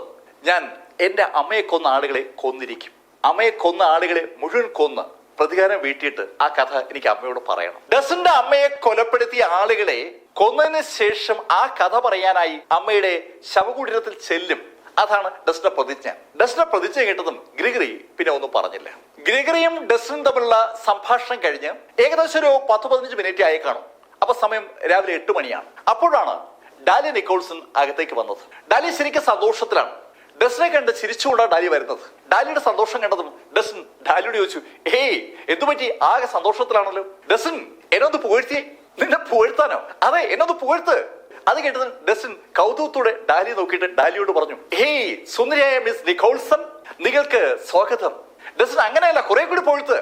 ഞാൻ എന്റെ അമ്മയെ കൊന്ന ആളുകളെ കൊന്നിരിക്കും. അമ്മയെ കൊന്ന ആളുകളെ മുഴുവൻ കൊന്ന് പ്രതികാരം വീട്ടിയിട്ട് ആ കഥ എനിക്ക് അമ്മയോട് പറയണം. ഡസന്റെ അമ്മയെ കൊലപ്പെടുത്തിയ ആളുകളെ കൊന്നതിന് ശേഷം ആ കഥ പറയാനായി അമ്മയുടെ ശവകുടീരത്തിൽ ചെല്ലും. അതാണ് ഡസന്റെ പ്രതിജ്ഞ. ഡസന്റെ പ്രതിജ്ഞ കേട്ടതും ഗ്രിഗറി പിന്നെ ഒന്നും പറഞ്ഞില്ല. ഗ്രിഗറിയും ഡസനും തമ്മിലുള്ള സംഭാഷണം കഴിഞ്ഞ് ഏകദേശം ഒരു 10-15 മിനിറ്റ് ആയി കാണും. അപ്പൊ സമയം രാവിലെ 8 മണിയാണ്. അപ്പോഴാണ് ഡാലിയ നിക്കോൾസൺ അകത്തേക്ക് വന്നത്. ഡാലിയ ശരിക്കും സന്തോഷത്തിലാണ്. ഡസനെ കണ്ട് ചിരിച്ചുകൊണ്ടാണ് ഡാലി വരുന്നത്. ഡാലിയുടെ സന്തോഷം കണ്ടതും ഡസൻ ഡാലിയോട് ചോദിച്ചു, ഏയ്, എന്തുപറ്റി, ആകെ സന്തോഷത്തിലാണല്ലോ. ഡസൻ, എന്നൊന്ന് പുകഴ്ത്തിയേ. നിന്നെ പുകഴ്ത്താനോ? അതെ, എന്നൊന്ന് പുകഴ്ത്ത്. അത് കേട്ടത് ഡസൻ കൗതുകത്തോടെ ഡാലിയെ നോക്കിയിട്ട് ഡാലിയോട് പറഞ്ഞു, ഹേയ് സുന്ദരിയായ മിസ് നിക്കോൾസൺ, നിങ്ങൾക്ക് സ്വാഗതം. ഡസൻ, അങ്ങനെയല്ല, കുറെ കൂടി പുകഴ്ത്ത്.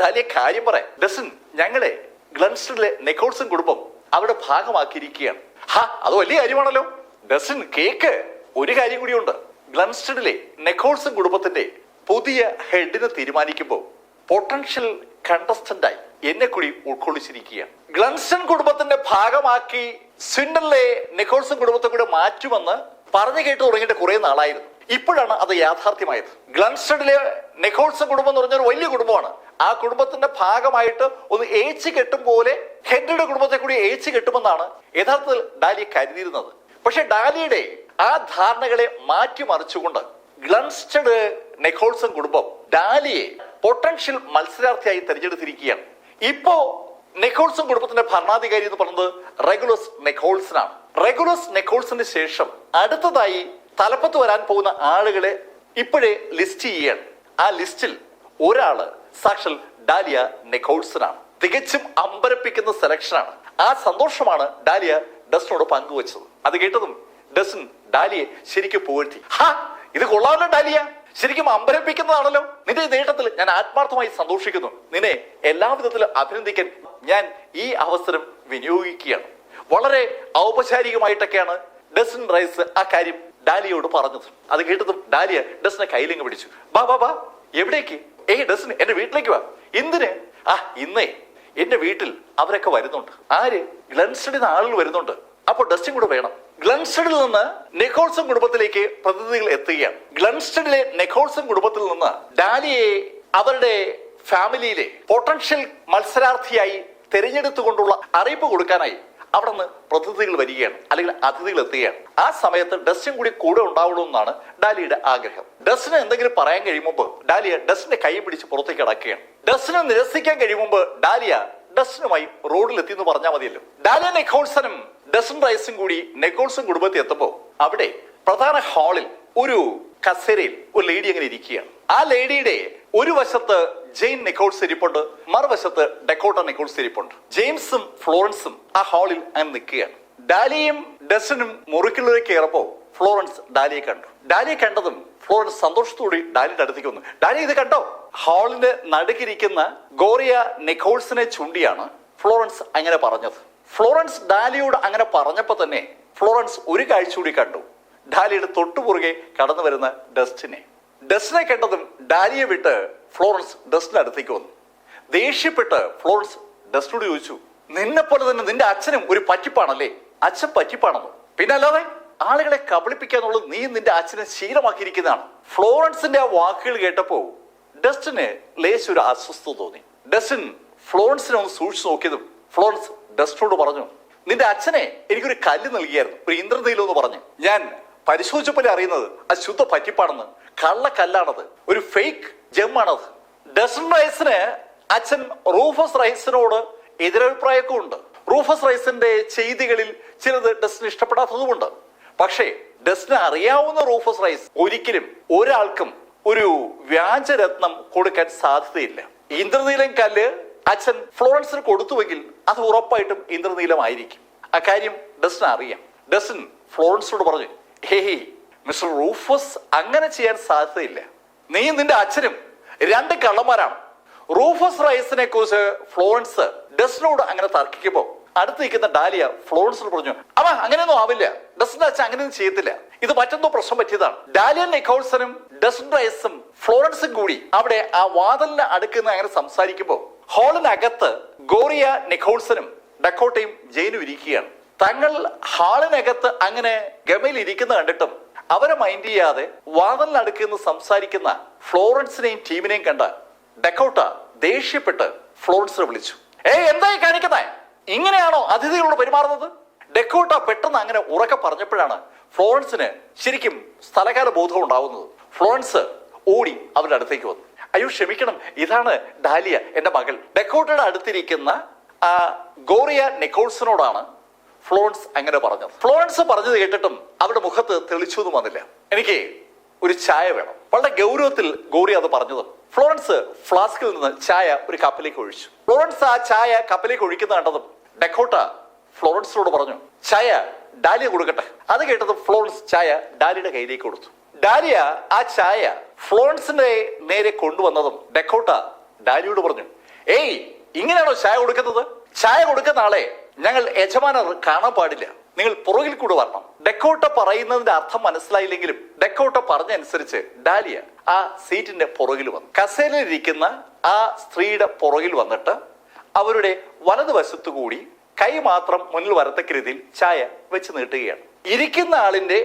ഡാലിയെ കാര്യം പറയാം. ഡസൻ, ഞങ്ങളെ ഗ്ലൻസ്റ്റഡിലെ നിക്കോൾസൺ കുടുംബം അവിടെ ഭാഗമാക്കിയിരിക്കുകയാണ്. ഹാ, അത് വലിയ കാര്യമാണല്ലോ. ഡസൻ, കേക്ക്, ഒരു കാര്യം കൂടിയുണ്ട്. ഗ്ലൻസ്റ്റഡിലെ നിക്കോൾസൺ കുടുംബത്തിന്റെ പുതിയ ഹെഡിനെ തീരുമാനിക്കുമ്പോൾ പൊട്ടൻഷ്യൽ കണ്ടസ്റ്റന്റായി എന്നെ കൂടി ഉൾക്കൊള്ളിച്ചിരിക്കുകയാണ്. ഗ്ലൻസ്റ്റൺ കുടുംബത്തിന്റെ ഭാഗമാക്കി സ്വിൻഡനിലെ നിക്കോൾസൺ കുടുംബത്തെ കൂടെ മാറ്റുമെന്ന് പറഞ്ഞു കേട്ട് തുടങ്ങിയിട്ട് കുറെ നാളായിരുന്നു. ഇപ്പോഴാണ് അത് യാഥാർത്ഥ്യമായത്. ഗ്ലൻസ്റ്റഡിലെ നിക്കോൾസൺ കുടുംബം എന്ന് പറഞ്ഞാൽ വലിയ കുടുംബമാണ്. ആ കുടുംബത്തിന്റെ ഭാഗമായിട്ട് ഒന്ന് ഏച്ചു കെട്ടും പോലെ ഹെൻറിയുടെ കുടുംബത്തെ കൂടി ഏച്ചു കെട്ടുമെന്നാണ് യഥാർത്ഥത്തിൽ ഡാലിയ കരുതിയിരുന്നത്. പക്ഷെ ഡാലിയുടെ ആ ധാരണകളെ മാറ്റിമറിച്ചുകൊണ്ട് ഗ്ലൻസ്റ്റഡ് നിക്കോൾസൺ കുടുംബം ഡാലിയെ പൊട്ടൻഷ്യൽ മത്സരാർത്ഥിയായി തെരഞ്ഞെടുത്തിരിക്കുകയാണ്. ഇപ്പോ നിക്കോൾസൺ കുടുംബത്തിന്റെ ഭരണാധികാരി എന്ന് പറയുന്നത് റെഗുലസ് നിക്കോൾസൺ ആണ്. റെഗുലസ് നിക്കോൾസന് ശേഷം അടുത്തതായി തലപ്പത്ത് വരാൻ പോകുന്ന ആളുകളെ ഇപ്പോഴേ ലിസ്റ്റ് ചെയ്യുകയാണ്. ആ ലിസ്റ്റിൽ ഒരാള് സാക്ഷൽ ഡാലിയ നിക്കോൾസൺ ആണ്. തികച്ചും അമ്പരപ്പിക്കുന്ന സെലക്ഷനാണ്. ആ സന്തോഷമാണ് ഡാലിയ ഡസനോട് പങ്കുവച്ചത്. അത് കേട്ടതും ഡസൻ ഡാലിയെ ശരിക്കും പുകഴ്ത്തി. ഹാ, ഇത് കൊള്ളാമല്ലോ ഡാലിയ, ശരിക്കും അമ്പരപ്പിക്കുന്നതാണല്ലോ. നിന്റെ നേട്ടത്തിൽ ഞാൻ ആത്മാർത്ഥമായി സന്തോഷിക്കുന്നു. നിന്നെ എല്ലാവിധത്തിലും അഭിനന്ദിക്കാൻ ഞാൻ ഈ അവസരം വിനിയോഗിക്കുകയാണ്. വളരെ ഔപചാരികമായിട്ടൊക്കെയാണ് ഡസൻ റൈസ് ആ കാര്യം ഡാലിയോട് പറഞ്ഞത്. അത് കേട്ടതും ഡാലിയ ഡസനെ കയ്യിലിങ്ങ് പിടിച്ചു. ബാ ബാ ബാ, എവിടേക്ക്? ഏയ് ഡസൻ, എന്റെ വീട്ടിലേക്ക് വാ. എന്തിന്? ഇന്നേ എന്റെ വീട്ടിൽ അവരൊക്കെ വരുന്നുണ്ട്. ആര്? ഗ്ലൻസ്റ്റഡിൽ നിന്ന് ആളുകൾ വരുന്നുണ്ട്. അപ്പൊ ഡസ്റ്റും കൂടെ വേണം. ഗ്ലൻസ്റ്റഡിൽ നിന്ന് നിക്കോൾസൺ കുടുംബത്തിലേക്ക് പ്രതിനിധികൾ എത്തുകയാണ്. ഗ്ലൻസ്റ്റഡിലെ നിക്കോൾസൺ കുടുംബത്തിൽ നിന്ന് ഡാലിയെ അവരുടെ ഫാമിലിയിലെ പൊട്ടൻഷ്യൽ മത്സരാർത്ഥിയായി തെരഞ്ഞെടുത്തുകൊണ്ടുള്ള അറിയിപ്പ് കൊടുക്കാനായി അവിടെ നിന്ന് പ്രതിനിധികൾ വരികയാണ്, അല്ലെങ്കിൽ അതിഥികൾ എത്തുകയാണ്. ആ സമയത്ത് ഡസ്റ്റിൻ കൂടി കൂടെ ഉണ്ടാവണമെന്നാണ് ഡാലിയുടെ ആഗ്രഹം. ഡസ്റ്റിന് എന്തെങ്കിലും പറയാൻ കഴിയുമ്പോൾ ഡാലിയ ഡസ്റ്റിന്റെ കൈ പിടിച്ച് പുറത്തേക്ക് അടക്കുകയാണ്. ഡസ്റ്റിനെ നിരസിക്കാൻ കഴിയുമ്പോൾ ഡാലിയ ഡസ്റ്റിനുമായി റോഡിലെത്തി എന്ന് പറഞ്ഞാൽ മതിയല്ലോ. ഡാലിയ നിക്കോൾസനും ഡസ്റ്റിൻ റൈസും കൂടി നിക്കോൾസൺ കുടുംബത്തിൽ എത്തുമ്പോൾ അവിടെ പ്രധാന ഹാളിൽ ഒരു കസേരയിൽ ഒരു ലേഡി അങ്ങനെ ഇരിക്കുകയാണ്. ആ ലേഡിയുടെ ഒരു വശത്ത് ജെയിൻ നിക്കോൾസ് ഇരിപ്പുണ്ട്, മറുവശത്ത് ഡക്കോട്ട നിക്കോൾസ് ഇരിപ്പുണ്ട്. ജെയിംസും ഫ്ലോറൻസും ആ ഹാളിൽ അങ്ങനെ നിൽക്കുകയാണ്. ഡാലിയും ഡസ്റ്റിനും മുറിക്കുള്ളിലേക്ക് കയറപ്പോ ഫ്ലോറൻസ് ഡാലിയെ കണ്ടു. ഡാലിയെ കണ്ടതും ഫ്ലോറൻസ് സന്തോഷത്തോടെ ഡാലിയുടെ അടുത്തേക്ക് വന്നു. ഡാലി ഇത് കണ്ടോ? ഹാളിന്റെ നടുക്കിരിക്കുന്ന ഗോറിയ നിക്കോൾസിനെ ചൂണ്ടിയാണ് ഫ്ലോറൻസ് അങ്ങനെ പറഞ്ഞത്. ഫ്ലോറൻസ് ഡാലിയോട് അങ്ങനെ പറഞ്ഞപ്പോ തന്നെ ഫ്ലോറൻസ് ഒരു കാഴ്ച കൂടി കണ്ടു. ഡാലിയുടെ തൊട്ടുപുറകെ കടന്നു വരുന്ന ഡസ്റ്റിനെ കണ്ടതും ഡാലിയെ വിട്ട് ഫ്ലോറൻസ് ഡസ്റ്റിന്റെ അടുത്തേക്ക് വന്നു. ദേഷ്യപ്പെട്ട് ഫ്ലോറൻസ് ഡസ്റ്റിനോട് ചോദിച്ചു, നിന്നെ പോലെ തന്നെ നിന്റെ അച്ഛനും ഒരു പറ്റിപ്പാണല്ലേ? അച്ഛൻ പറ്റിപ്പാണെന്നോ? പിന്നെ അല്ലാതെ ആളുകളെ കബളിപ്പിക്കാന്നുള്ളത് നീ നിന്റെ അച്ഛനെ ശീലമാക്കിയിരിക്കുന്നതാണ്. ഫ്ലോറൻസിന്റെ ആ വാക്കുകൾ കേട്ടപ്പോ ഡസ്റ്റിന് ലേശൊരു അസ്വസ്ഥത തോന്നി. ഡസ്റ്റിൻ ഫ്ലോറൻസിനെ ഒന്ന് സൂക്ഷിച്ചു നോക്കിയതും ഫ്ലോറൻസ് ഡസ്റ്റിനോട് പറഞ്ഞു, നിന്റെ അച്ഛനെ എനിക്കൊരു കല്ല് നൽകിയായിരുന്നു, ഒരു ഇന്ദ്രനീലം എന്ന് പറഞ്ഞു. ഞാൻ പരിശോധിച്ചപ്പോലെ അറിയുന്നത് അത് ശുദ്ധ പറ്റിപ്പാണെന്ന്. കള്ളക്കല്ലാണത്, ഒരു ഫേക്ക് ജെമ്മാണത്. ഡസ്റ്റിൻ റൈസിന് അച്ഛൻ റൂഫസ് റൈസിനോട് എതിരഭിപ്രായമൊക്കെ ഉണ്ട്. റൂഫസ് റൈസിന്റെ ചെയ്തികളിൽ ചിലത് ഡസ്റ്റിന് ഇഷ്ടപ്പെടാത്തതുമുണ്ട്. പക്ഷേ ഡസ്റ്റിന് അറിയാവുന്ന റൂഫസ് റൈസ് ഒരിക്കലും ഒരാൾക്കും ഒരു വ്യാജരത്നം കൊടുക്കാൻ സാധ്യതയില്ല. ഇന്ദ്രനീലം കല്ല് അച്ഛൻ ഫ്ലോറൻസിന് കൊടുത്തുവെങ്കിൽ അത് ഉറപ്പായിട്ടും ഇന്ദ്രനീലമായിരിക്കും. അക്കാര്യം ഡസ്റ്റിന് അറിയാം. ഡസ്റ്റിൻ ഫ്ലോറൻസിനോട് പറഞ്ഞു, ഹേയ് മിസ്റ്റർ റൂഫസ്, അങ്ങനെ ചെയ്യാൻ സാധ്യതയില്ല. നീ നിന്റെ അച്ഛനും രണ്ട് കള്ളന്മാരാണ്. റൂഫസ് റൈസിനെ കുറിച്ച് ഫ്ലോറൻസ് ഡസ്റ്റിനോട് അങ്ങനെ തർക്കിക്കുമ്പോ അടുത്ത് നിൽക്കുന്ന ഡാലിയ ഫ്ലോറൻസിനോട് പറഞ്ഞു, അവ അങ്ങനെയൊന്നും ആവില്ല, ഡസ്റ്റിന്റെ അച്ഛൻ അങ്ങനെയൊന്നും ചെയ്യത്തില്ല, ഇത് മറ്റെന്തോ പ്രശ്നം പറ്റിയതാണ്. ഡാലിയ നിക്കോൾസനും ഡസ്റ്റിൻ റൈസും ഫ്ലോറൻസും കൂടി അവിടെ ആ വാതിലിന് അടുക്കുന്ന അങ്ങനെ സംസാരിക്കുമ്പോൾ ഹാളിനകത്ത് ഗോറിയ നിക്കോൾസനും ഡക്കോട്ടയും ജെയിനും ഇരിക്കുകയാണ്. തങ്ങൾ ഹാളിനകത്ത് അങ്ങനെ ഗമയിൽ ഇരിക്കുന്ന കണ്ടിട്ടും അവരെ മൈൻഡ് ചെയ്യാതെ വാതിലിനടുക്കുന്ന സംസാരിക്കുന്ന ഫ്ലോറൻസിനെയും ടീമിനെയും കണ്ട ഡക്കോട്ട ദേഷ്യപ്പെട്ട് ഫ്ലോറൻസിനെ വിളിച്ചു, എന്തായി കാണിക്കുന്നേ? ഇങ്ങനെയാണോ അതിഥികളോട് പെരുമാറുന്നത്? ഡക്കോട്ട പെട്ടെന്ന് അങ്ങനെ ഉറക്കെ പറഞ്ഞപ്പോഴാണ് ഫ്ലോറൻസിന് ശരിക്കും സ്ഥലകാല ബോധം ഉണ്ടാവുന്നത്. ഫ്ലോറൻസ് ഓടി അവരുടെ അടുത്തേക്ക് വന്നു. അയ്യോ ക്ഷമിക്കണം, ഇതാണ് ഡാലിയ, എന്റെ മകൾ. ഡക്കോട്ടയുടെ അടുത്തിരിക്കുന്ന ആ ഗോറിയ നിക്കോൾസനോടാണ് ഫ്ലോറൻസ് അങ്ങനെ പറഞ്ഞത്. ഫ്ലോറൻസ് പറഞ്ഞത് കേട്ടിട്ടും അവരുടെ മുഖത്ത് തെളിച്ചൊന്നും വന്നില്ല. എനിക്ക് ഒരു ചായ വേണം. വളരെ ഗൗരവത്തിൽ ഗോറിയ അത് പറഞ്ഞത്. ഫ്ലോറൻസ് ഫ്ലാസ്കിൽ നിന്ന് ചായ ഒരു കപ്പിലേക്ക് ഒഴിച്ചു. ഫ്ലോറൻസ് ആ ചായ കപ്പിലേക്ക് ഒഴിക്കുന്ന കണ്ടതും ഡക്കോട്ട ഫ്ലോറൻസിനോട് പറഞ്ഞു, ചായ ഡാലിയ കൊടുക്കട്ടെ. അത് കേട്ടതും ഫ്ലോറൻസ് ചായ ഡാലിയുടെ കയ്യിലേക്ക് കൊടുത്തു. ഡാലിയ ആ ചായ ഫ്ലോറൻസിന്റെ നേരെ കൊണ്ടുവന്നതും ഡക്കോട്ട ഡാലിയോട് പറഞ്ഞു, ഇങ്ങനെയാണോ ചായ കൊടുക്കുന്നത്? ചായ കൊടുക്കുന്ന ആളെ ഞങ്ങൾ യജമാനർ കാണാൻ പാടില്ല, നിങ്ങൾ പുറകിൽ കൂടെ വരണം. ഡക്കോട്ട പറയുന്നതിന്റെ അർത്ഥം മനസ്സിലായില്ലെങ്കിലും ഡക്കോട്ട പറഞ്ഞനുസരിച്ച് ഡാലിയ ആ സീറ്റിന്റെ പുറകിൽ വന്നു. കസേരയിലിരിക്കുന്ന ആ സ്ത്രീയുടെ പുറകിൽ വന്നിട്ട് അവരുടെ വലതുവശത്തു കൂടി കൈ മാത്രം മുന്നിൽ വരത്തക്ക രീതിയിൽ ചായ വെച്ച് നീട്ടുകയാണ്. ഇരിക്കുന്ന ആളിന്റെ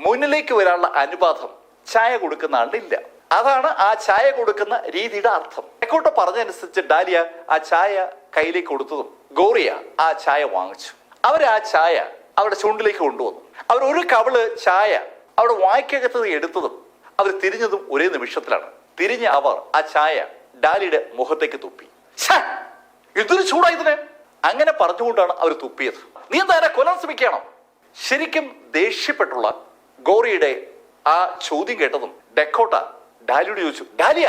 മുന്നിലേക്ക് വരാനുള്ള അനുപാതം ചായ കൊടുക്കുന്ന ആളിന് ഇല്ല. അതാണ് ആ ചായ കൊടുക്കുന്ന രീതിയുടെ അർത്ഥം. ഡക്കോട്ട പറഞ്ഞനുസരിച്ച് ഡാലിയ ആ ചായ കയ്യിലേക്ക് കൊടുത്തതും ഗോറിയ ആ ചായ വാങ്ങിച്ചു. അവർ ആ ചായ അവരുടെ ചുണ്ടിലേക്ക് കൊണ്ടുവന്നു. അവർ ഒരു കവിള് ചായ അവിടെ വായ്ക്കകത്ത് എടുത്തതും അവർ തിരിഞ്ഞതും ഒരേ നിമിഷത്തിലാണ്. തിരിഞ്ഞ് അവർ ആ ചായ ഡാലിയുടെ മുഖത്തേക്ക് തുപ്പി. ഇതൊരു ചൂടായതിന് അങ്ങനെ പറഞ്ഞുകൊണ്ടാണ് അവർ തുപ്പിയത്. നീ എന്താ എന്നെ കൊല്ലാൻ ശ്രമിക്കണം? ശരിക്കും ദേഷ്യപ്പെട്ടുള്ള ഗോറിയുടെ ആ ചോദ്യം കേട്ടതും ഡക്കോട്ട ഡാലിയോട് ചോദിച്ചു, ഡാലിയ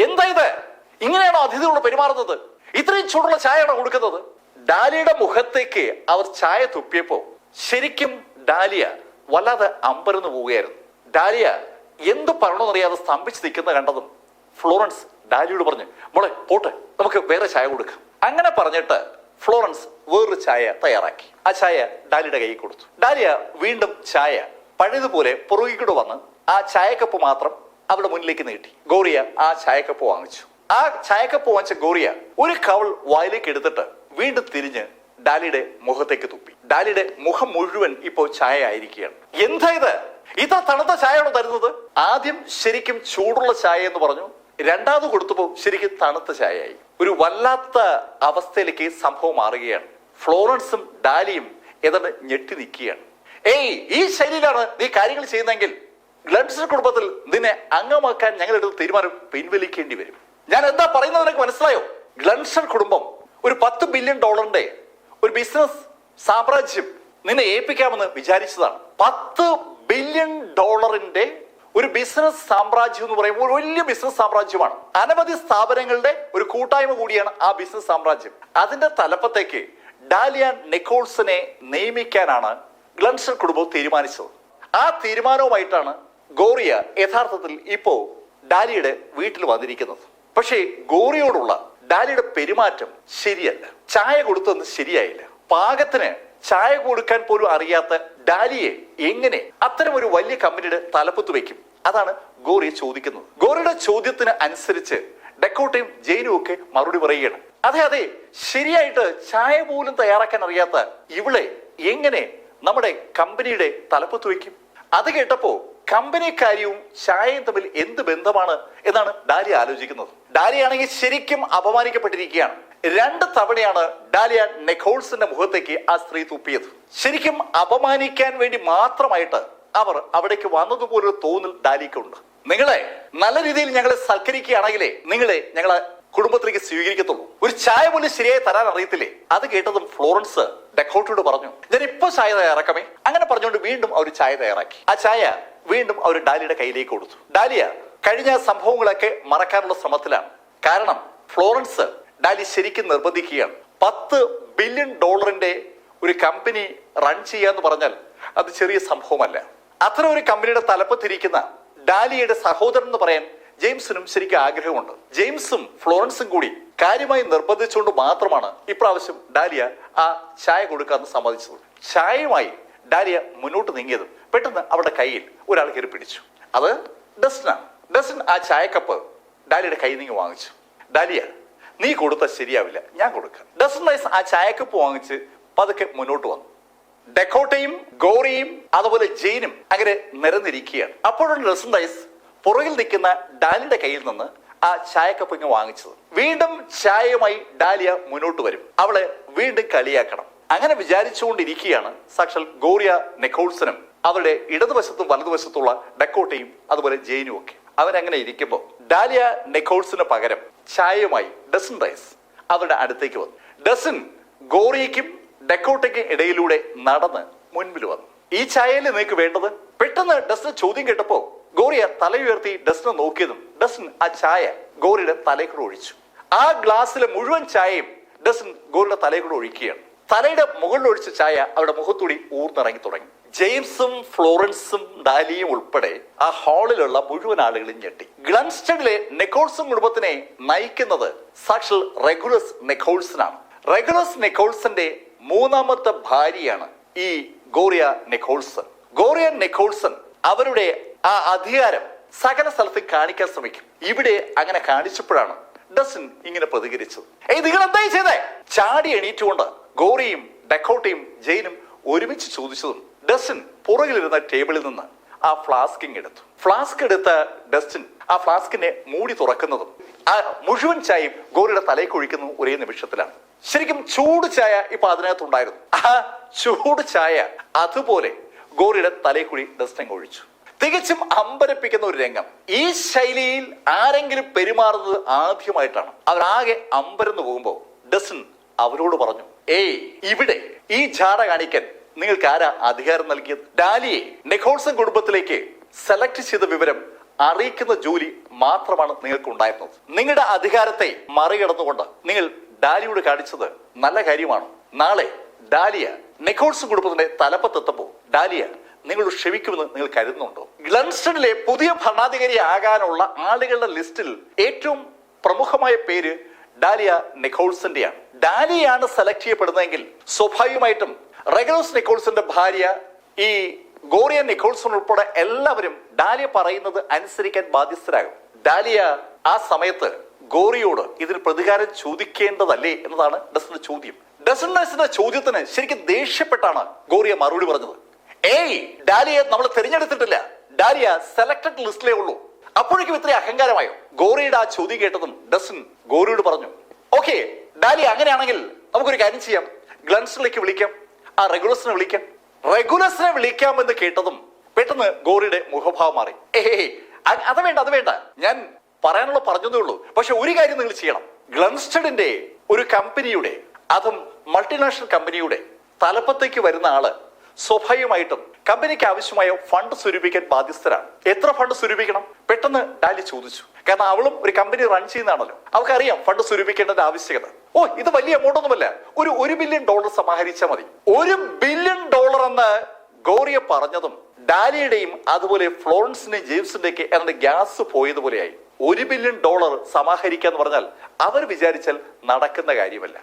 എന്താ ഇത്? ഇങ്ങനെയാണോ അതിഥികളോട് പെരുമാറുന്നത്? ഇത്രയും ചൂടുള്ള ചായയാണോ കൊടുക്കുന്നത്? ഡാലിയുടെ മുഖത്തേക്ക് അവർ ചായ തുപ്പിയപ്പോ ശരിക്കും ഡാലിയ വല്ലാതെ അമ്പരന്ന് പോവുകയായിരുന്നു. ഡാലിയ എന്ത് പറയണമെന്നറിയാതെ സ്തംഭിച്ച് നിൽക്കുന്ന കണ്ടതും ഫ്ലോറൻസ് ഡാലിയോട് പറഞ്ഞു, മോളെ പോട്ടെ, നമുക്ക് വേറെ ചായ കൊടുക്കാം. അങ്ങനെ പറഞ്ഞിട്ട് ഫ്ലോറൻസ് വേറൊരു ചായ തയ്യാറാക്കി. ആ ചായ ഡാലിയുടെ കയ്യിൽ കൊടുത്തു. ഡാലിയ വീണ്ടും ചായ പഴയതുപോലെ പുറകിക്കൂടെ വന്ന് ആ ചായക്കപ്പ് മാത്രം അവിടെ മുന്നിലേക്ക് നീട്ടി. ഗോറിയ ആ ചായക്കപ്പ് വാങ്ങിച്ചു. ആ ചായക്കപ്പ് വാങ്ങിച്ച ഗോറിയ ഒരു കവൾ വായിലേക്ക് എടുത്തിട്ട് വീണ്ടും തിരിഞ്ഞ് ഡാലിയുടെ മുഖത്തേക്ക് തുപ്പി. ഡാലിയുടെ മുഖം മുഴുവൻ ഇപ്പോൾ ചായ ആയിരിക്കുകയാണ്. എന്താ ഇത്? ഇത്ര തണുത്ത ചായയാണോ തരുന്നത്? ആദ്യം ശരിക്കും ചൂടുള്ള ചായ എന്ന് പറഞ്ഞു, രണ്ടാമത് കൊടുത്തപ്പോൾ ശരിക്കും തണുത്ത ചായയായി. ഒരു വല്ലാത്ത അവസ്ഥയിലേക്ക് സംഭവം മാറുകയാണ്. ഫ്ലോറൻസും ഡാലിയും ഏതാണ്ട് ഞെട്ടി നിൽക്കുകയാണ്. ഈ ശൈലിയിലാണ് നീ കാര്യങ്ങൾ ചെയ്യുന്നതെങ്കിൽ ഗ്ലൻസ്റ്റൺ കുടുംബത്തിൽ നിന്നെ അംഗമാക്കാൻ ഞങ്ങൾ എടുത്ത തീരുമാനം പിൻവലിക്കേണ്ടി വരും. ഞാൻ എന്താ പറയുന്നത് നിനക്ക് മനസ്സിലായോ? ഗ്ലൻസ്റ്റൺ കുടുംബം ഒരു $10 ബില്യൺ ഒരു ബിസിനസ് സാമ്രാജ്യം നിന്നെ ഏൽപ്പിക്കാമെന്ന് വിചാരിച്ചതാണ്. $10 ബില്യൺ ഒരു ബിസിനസ് സാമ്രാജ്യം എന്ന് പറയുമ്പോൾ ഒരു വലിയ ബിസിനസ് സാമ്രാജ്യമാണ്. അനവധി സ്ഥാപനങ്ങളുടെ ഒരു കൂട്ടായ്മ കൂടിയാണ് ആ ബിസിനസ് സാമ്രാജ്യം. അതിന്റെ തലപ്പത്തേക്ക് ഡാലിയ നിക്കോൾസനെ നിയമിക്കാനാണ് ഗ്ലൻസ്റ്റൺ കുടുംബം തീരുമാനിച്ചത്. ആ തീരുമാനവുമായിട്ടാണ് ഗോറിയ യഥാർത്ഥത്തിൽ ഇപ്പോ ഡാലിയുടെ വീട്ടിൽ വന്നിരിക്കുന്നത്. പക്ഷേ ഗോറിയോടുള്ള ഡാലിയുടെ പെരുമാറ്റം ശരിയല്ല. ചായ കൊടുത്തത് ശരിയായില്ല. പാകത്തിന് ചായ കൊടുക്കാൻ പോലും അറിയാത്ത ഡാലിയെ എങ്ങനെ അത്തരം ഒരു വലിയ കമ്പനിയുടെ തലപ്പത്ത് വെക്കും? അതാണ് ഗോറിയ ചോദിക്കുന്നത്. ഗോറിയുടെ ചോദ്യത്തിന് അനുസരിച്ച് ഡക്കോട്ടയും ജെയിനും ഒക്കെ മറുപടി പറയുകയാണ്. അതെ, ശരിയായിട്ട് ചായ പോലും തയ്യാറാക്കാൻ അറിയാത്ത ഇവളെ എങ്ങനെ നമ്മുടെ കമ്പനിയുടെ തലപ്പത്ത് വയ്ക്കും? അത് കേട്ടപ്പോ കമ്പനിക്കാരിയും ചായയും തമ്മിൽ എന്ത് ബന്ധമാണ് എന്നാണ് ഡാലിയ ആലോചിക്കുന്നത്. ഡാലിയാണെങ്കിൽ ശരിക്കും അപമാനിക്കപ്പെട്ടിരിക്കുകയാണ്. 2 തവണയാണ് ഡാലിയ നിക്കോൾസന്റെ മുഖത്തേക്ക് ആ സ്ത്രീ തുപ്പിയത്. ശരിക്കും അപമാനിക്കാൻ വേണ്ടി മാത്രമായിട്ട് അവർ അവിടേക്ക് വന്നതുപോലൊരു തോന്നൽ ഡാലിക്കുണ്ട്. നിങ്ങളെ നല്ല രീതിയിൽ ഞങ്ങളെ സൽക്കരിക്കുകയാണെങ്കിലേ നിങ്ങളെ ഞങ്ങളെ കുടുംബത്തിലേക്ക് സ്വീകരിക്കത്തുള്ളൂ. ഒരു ചായ പോലും ശരിയായി തരാൻ അറിയത്തില്ലേ? അത് കേട്ടതും ഫ്ലോറൻസ് ഡക്കോട്ടയോട് പറഞ്ഞു, ഞാൻ ഇപ്പൊ ചായ തയ്യാറാക്കാമേ. അങ്ങനെ പറഞ്ഞുകൊണ്ട് വീണ്ടും അവർ ചായ തയ്യാറാക്കി. ആ ചായ വീണ്ടും അവർ ഡാലിയുടെ കയ്യിലേക്ക് കൊടുത്തു. ഡാലിയ കഴിഞ്ഞ സംഭവങ്ങളൊക്കെ മറക്കാനുള്ള ശ്രമത്തിലാണ്. കാരണം ഫ്ലോറൻസ് ഡാലി ശരിക്കും നിർബന്ധിക്കുകയാണ്. $10 ബില്യൺ ഒരു കമ്പനി റൺ ചെയ്യാന്ന് പറഞ്ഞാൽ അത് ചെറിയ സംഭവമല്ല. അത്തരം ഒരു കമ്പനിയുടെ തലപ്പത്തിരിക്കുന്ന ഡാലിയുടെ സഹോദരൻ എന്ന് പറയാൻ ജെയിംസിനും ശരിക്കും ആഗ്രഹമുണ്ട്. ജെയിംസും ഫ്ലോറൻസും കൂടി കാര്യമായി നിർബന്ധിച്ചുകൊണ്ട് മാത്രമാണ് ഇപ്രാവശ്യം ഡാലിയ ആ ചായ കൊടുക്കാന്ന് സമ്മതിച്ചത്. ചായയുമായി ഡാലിയ മുന്നോട്ട് നീങ്ങിയത് പെട്ടെന്ന് അവരുടെ കയ്യിൽ ഒരാൾ കയറി പിടിച്ചു. അത് ഡസ്റ്റിനാണ്. ഡസ്റ്റിൻ ആ ചായക്കപ്പ് ഡാലിയുടെ കയ്യിൽ നിന്ന് വാങ്ങിച്ചു. ഡാലിയ, നീ കൊടുത്ത ശരിയാവില്ല, ഞാൻ കൊടുക്കാം. ഡസ്റ്റിൻ റൈസ് ആ ചായക്കപ്പ് വാങ്ങിച്ച് പതുക്കെ മുന്നോട്ട് വന്നു. ഡക്കോട്ടയും ഗോറിയും അതുപോലെ ജെയിനും അങ്ങനെ നിരന്നിരിക്കുകയാണ്. അപ്പോഴാണ് ഡസ്റ്റിൻ റൈസ് പുറകിൽ നിൽക്കുന്ന ഡാലിയുടെ കയ്യിൽ നിന്ന് ആ ചായക്കപ്പ് ഇങ്ങ് വാങ്ങിച്ചത്. വീണ്ടും ചായയുമായി ഡാലിയ മുന്നോട്ട് വരും. അവളെ വീണ്ടും കളിയാക്കണം. അങ്ങനെ വിചാരിച്ചുകൊണ്ടിരിക്കുകയാണ് സാക്ഷാൽ ഗോറിയ നിക്കോൾസനും അവരുടെ ഇടതുവശത്തും വലതുവശത്തുള്ള ഡക്കോട്ടയും അതുപോലെ ജെയിനും ഒക്കെ. അവരങ്ങനെ ഇരിക്കുമ്പോൾ ഡാലിയ നിക്കോൾസിന് പകരം ചായയുമായി ഡസ്റ്റിൻ റൈസ് അവരുടെ അടുത്തേക്ക് വന്നു. ഡസ്റ്റിൻ ഗോറിയയ്ക്കും ഡക്കോട്ടയ്ക്കും ഇടയിലൂടെ നടന്ന് മുൻപിൽ വന്നു. ഈ ചായയിൽ നിനക്ക് വേണ്ടത്? പെട്ടെന്ന് ഡസ്റ്റിന് ചോദ്യം കേട്ടപ്പോ ഗോറിയ തലയുയർത്തി ഡസ്റ്റിനെ നോക്കിയതും ഡസ്റ്റിൻ ആ ചായ ഗോറിയുടെ തലയിൽക്കൂടെ ഒഴിച്ചു. ആ ഗ്ലാസ്സിലെ മുഴുവൻ ചായയും ഡസ്റ്റിൻ ഗോറിയുടെ തലയിൽക്കൂടെ ഒഴിക്കുകയാണ്. തലയുടെ മുകളിൽ ഒഴിച്ച ചായ അവരുടെ മുഖത്തൂടി ഊർന്നിറങ്ങി തുടങ്ങി. ജെയിംസും ഫ്ലോറൻസും ഡാലിയും ഉൾപ്പെടെ ആ ഹാളിലുള്ള മുഴുവൻ ആളുകളും ഞെട്ടി. ഗ്ലൻസ്റ്റണിലെ നിക്കോൾസൺ കുടുംബത്തിനെ നയിക്കുന്നത് സാക്ഷാൽ റെഗുലസ് നിക്കോൾസനാണ്. റെഗുലസ് നിക്കോൾസന്റെ 3ാമത്തെ ഭാര്യയാണ് ഈ ഗോറിയ നിക്കോൾസൺ. ഗോറിയ നിക്കോൾസൺ അവരുടെ ആ അധികാരം സകല സ്ഥലത്തും കാണിക്കാൻ ശ്രമിക്കും. ഇവിടെ അങ്ങനെ കാണിച്ചപ്പോഴാണ് ഡസ്റ്റിൻ ഇങ്ങനെ പ്രതികരിച്ചത്. നിങ്ങൾ എന്തായി ചെയ്തേ? ചാടി എണീറ്റുകൊണ്ട് ഗോറിയും ഡക്കോട്ടയും ജെയിനും ഒരുമിച്ച് ചോദിച്ചതും ഡസ്റ്റിൻ പുറകിലിരുന്ന ടേബിളിൽ നിന്ന് ആ ഫ്ലാസ്കിങ് എടുത്തു. ഫ്ലാസ്ക് എടുത്ത ഡസ്റ്റിൻ ആ ഫ്ലാസ്കിനെ മൂടി തുറക്കുന്നതും ആ മുഴുവൻ ചായയും ഗോറിയുടെ തലയ്ക്ക് ഒഴിക്കുന്നതും ഒരേ നിമിഷത്തിലാണ്. ശരിക്കും ചൂട് ചായ ഇപ്പൊ അതിനകത്തുണ്ടായിരുന്നു. ആ ചൂട് ചായ അതുപോലെ ഗോറിയുടെ തലയ്ക്കുഴി ഡസ്റ്റിൻ ഒഴിച്ചു. തികച്ചും അമ്പരപ്പിക്കുന്ന ഒരു രംഗം. ഈ ശൈലിയിൽ ആരെങ്കിലും പെരുമാറുന്നത് ആദ്യമായിട്ടാണ്. അവരാകെ അമ്പരന്ന് പോകുമ്പോ ഡസ്റ്റിൻ അവരോട് പറഞ്ഞു, ഇവിടെ ഈ ജാട കാണിക്കാൻ നിങ്ങൾക്ക് ആരാ അധികാരം നൽകിയത്? ഡാലിയെ നിക്കോൾസൺ കുടുംബത്തിലേക്ക് സെലക്ട് ചെയ്ത വിവരം അറിയിക്കുന്ന ജോലി മാത്രമാണ് നിങ്ങൾക്ക് ഉണ്ടായിരുന്നത്. നിങ്ങളുടെ അധികാരത്തെ മറികടന്നുകൊണ്ട് നിങ്ങൾ ഡാലിയോട് കാണിച്ചത് നല്ല കാര്യമാണ്. നാളെ ഡാലിയ നിക്കോൾസൺ കുടുംബത്തിന്റെ തലപ്പത്തെത്തുമ്പോ ഡാലിയ നിങ്ങളോട് ക്ഷമിക്കുമെന്ന് നിങ്ങൾ കരുതുന്നുണ്ടോ? ഗ്ലൻസ്റ്റണിലെ പുതിയ ഭരണാധികാരി ആകാനുള്ള ആളുകളുടെ ലിസ്റ്റിൽ ഏറ്റവും പ്രമുഖമായ പേര് ഡാലിയ നിക്കോൾസന്റെയാണ്. ഡാലിയാണ് സെലക്ട് ചെയ്യപ്പെടുന്നതെങ്കിൽ സ്വാഭാവികമായിട്ടും റെഗുലസ് നിക്കോൾസന്റെ ഭാര്യ ഈ ഗോറിയ നിക്കോൾസൺ ഉൾപ്പെടെ എല്ലാവരും ഡാലിയ പറയുന്നത് അനുസരിക്കാൻ ബാധ്യസ്ഥരാകും. ഡാലിയ ആ സമയത്ത് ഗോറിയോട് ഇതിന് പ്രതികാരം ചോദിക്കേണ്ടതല്ലേ എന്നതാണ് ഡസ്റ്റിന്റെ ചോദ്യം. ഡസ്റ്റിന്റെ ചോദ്യത്തിന് ശരിക്കും ദേഷ്യപ്പെട്ടാണ് ഗോറിയ മറുപടി പറഞ്ഞത്. ഡാലിയെ നമ്മൾ തിരഞ്ഞെടുത്തിട്ടില്ല, ഡാലിയ സെലക്ടഡ് ലിസ്റ്റിലേ ഉള്ളൂ. അപ്പോഴേക്കും ഇത്ര അഹങ്കാരമായോ? ഗോറിയുടെ ആ ചോദ്യം കേട്ടതും ഡസ്റ്റിൻ ഗോറിയോട് പറഞ്ഞു, ഓക്കെ ഡാലിയ, അങ്ങനെയാണെങ്കിൽ നമുക്കൊരു കാര്യം ചെയ്യാം. ഗ്ലൻസ്റ്റണിലേക്ക് വിളിക്കാം, ആ റെഗുലസിനെ വിളിക്കാം. റെഗുലസിനെ വിളിക്കാമെന്ന് കേട്ടതും പെട്ടെന്ന് ഗോറിയുടെ മുഖഭാവം മാറി. അത് വേണ്ട, ഞാൻ പറയാനുള്ള പറഞ്ഞതേ ഉള്ളൂ. പക്ഷെ ഒരു കാര്യം നിങ്ങൾ ചെയ്യണം. ഗ്ലൻസ്റ്റണിന്റെ ഒരു കമ്പനിയുടെ, അതും മൾട്ടിനാഷണൽ കമ്പനിയുടെ തലപ്പത്തേക്ക് വരുന്ന ആള് സ്വാഭാവികമായിട്ടും കമ്പനിക്ക് ആവശ്യമായ ഫണ്ട് സ്വരൂപിക്കാൻ ബാധ്യസ്ഥരാണ്. എത്ര ഫണ്ട് സ്വരൂപിക്കണം? പെട്ടെന്ന് ഡാലി ചോദിച്ചു. കാരണം അവളും ഒരു കമ്പനി റൺ ചെയ്യുന്നതാണല്ലോ, അവൾക്കറിയാം ഫണ്ട് സ്വരൂപിക്കേണ്ടതിന്റെ ആവശ്യകത. ഇത് വലിയ എമൗണ്ട് ഒന്നുമല്ല, ഒരു $1 ബില്യൺ സമാഹരിച്ചാൽ മതി. $1 ബില്യൺ എന്ന് ഗോറിയ പറഞ്ഞതും ഡാലിയുടെയും അതുപോലെ ഫ്ലോറൻസിന്റെയും ജെയിംസിന്റെയൊക്കെ ഏതാണ്ട് ഗ്യാസ് പോയതുപോലെയായി. $1 ബില്യൺ സമാഹരിക്കുക എന്ന് പറഞ്ഞാൽ അവർ വിചാരിച്ചാൽ നടക്കുന്ന കാര്യമല്ല.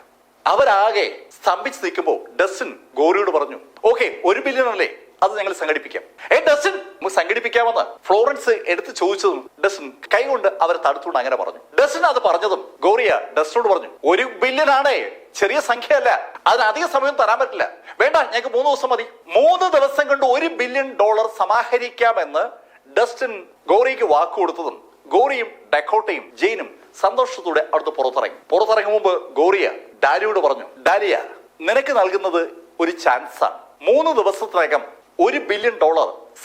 അവരാകെ സ്തംഭിച്ച് നിൽക്കുമ്പോൾ ഡസ്റ്റിൻ ഗോറിയോട് പറഞ്ഞു, ഓക്കെ, $1 ബില്യൺ അല്ലേ, അത് ഞങ്ങൾ സംഘടിപ്പിക്കാം. ഡസ്റ്റിൻ സംഘടിപ്പിക്കാമെന്ന് ഫ്ലോറൻസ് എടുത്ത് ചോദിച്ചതും ഡസ്റ്റിൻ കൈകൊണ്ട് അവരെ തടുത്തുകൊണ്ട് അങ്ങനെ പറഞ്ഞു. ഡസ്റ്റിൻ അത് പറഞ്ഞതും ഗോറിയ ഡസ്റ്റിനോട് പറഞ്ഞു, $1 ബില്യൺ ആണേ, ചെറിയ സംഖ്യ അല്ല, അതിന് അധിക സമയം തരാൻ പറ്റില്ല. വേണ്ട, ഞങ്ങൾക്ക് 3 ദിവസം മതി. 3 ദിവസം കൊണ്ട് $1 ബില്യൺ സമാഹരിക്കാമെന്ന് ഡസ്റ്റിൻ ഗോറിയക്ക് വാക്ക് കൊടുത്തതും ഗോറിയും ഡക്കോട്ടയും ജെയിനും സന്തോഷത്തോടെ അവിടുത്തെ പുറത്തിറങ്ങും മുമ്പ് ഗോറിയ ഡാലിയോട് പറഞ്ഞു, ഡാലിയ, നിനക്ക് നൽകുന്നത് ഒരു ചാൻസാണ്. 3 ദിവസത്തിനകം $1 ബില്യൺ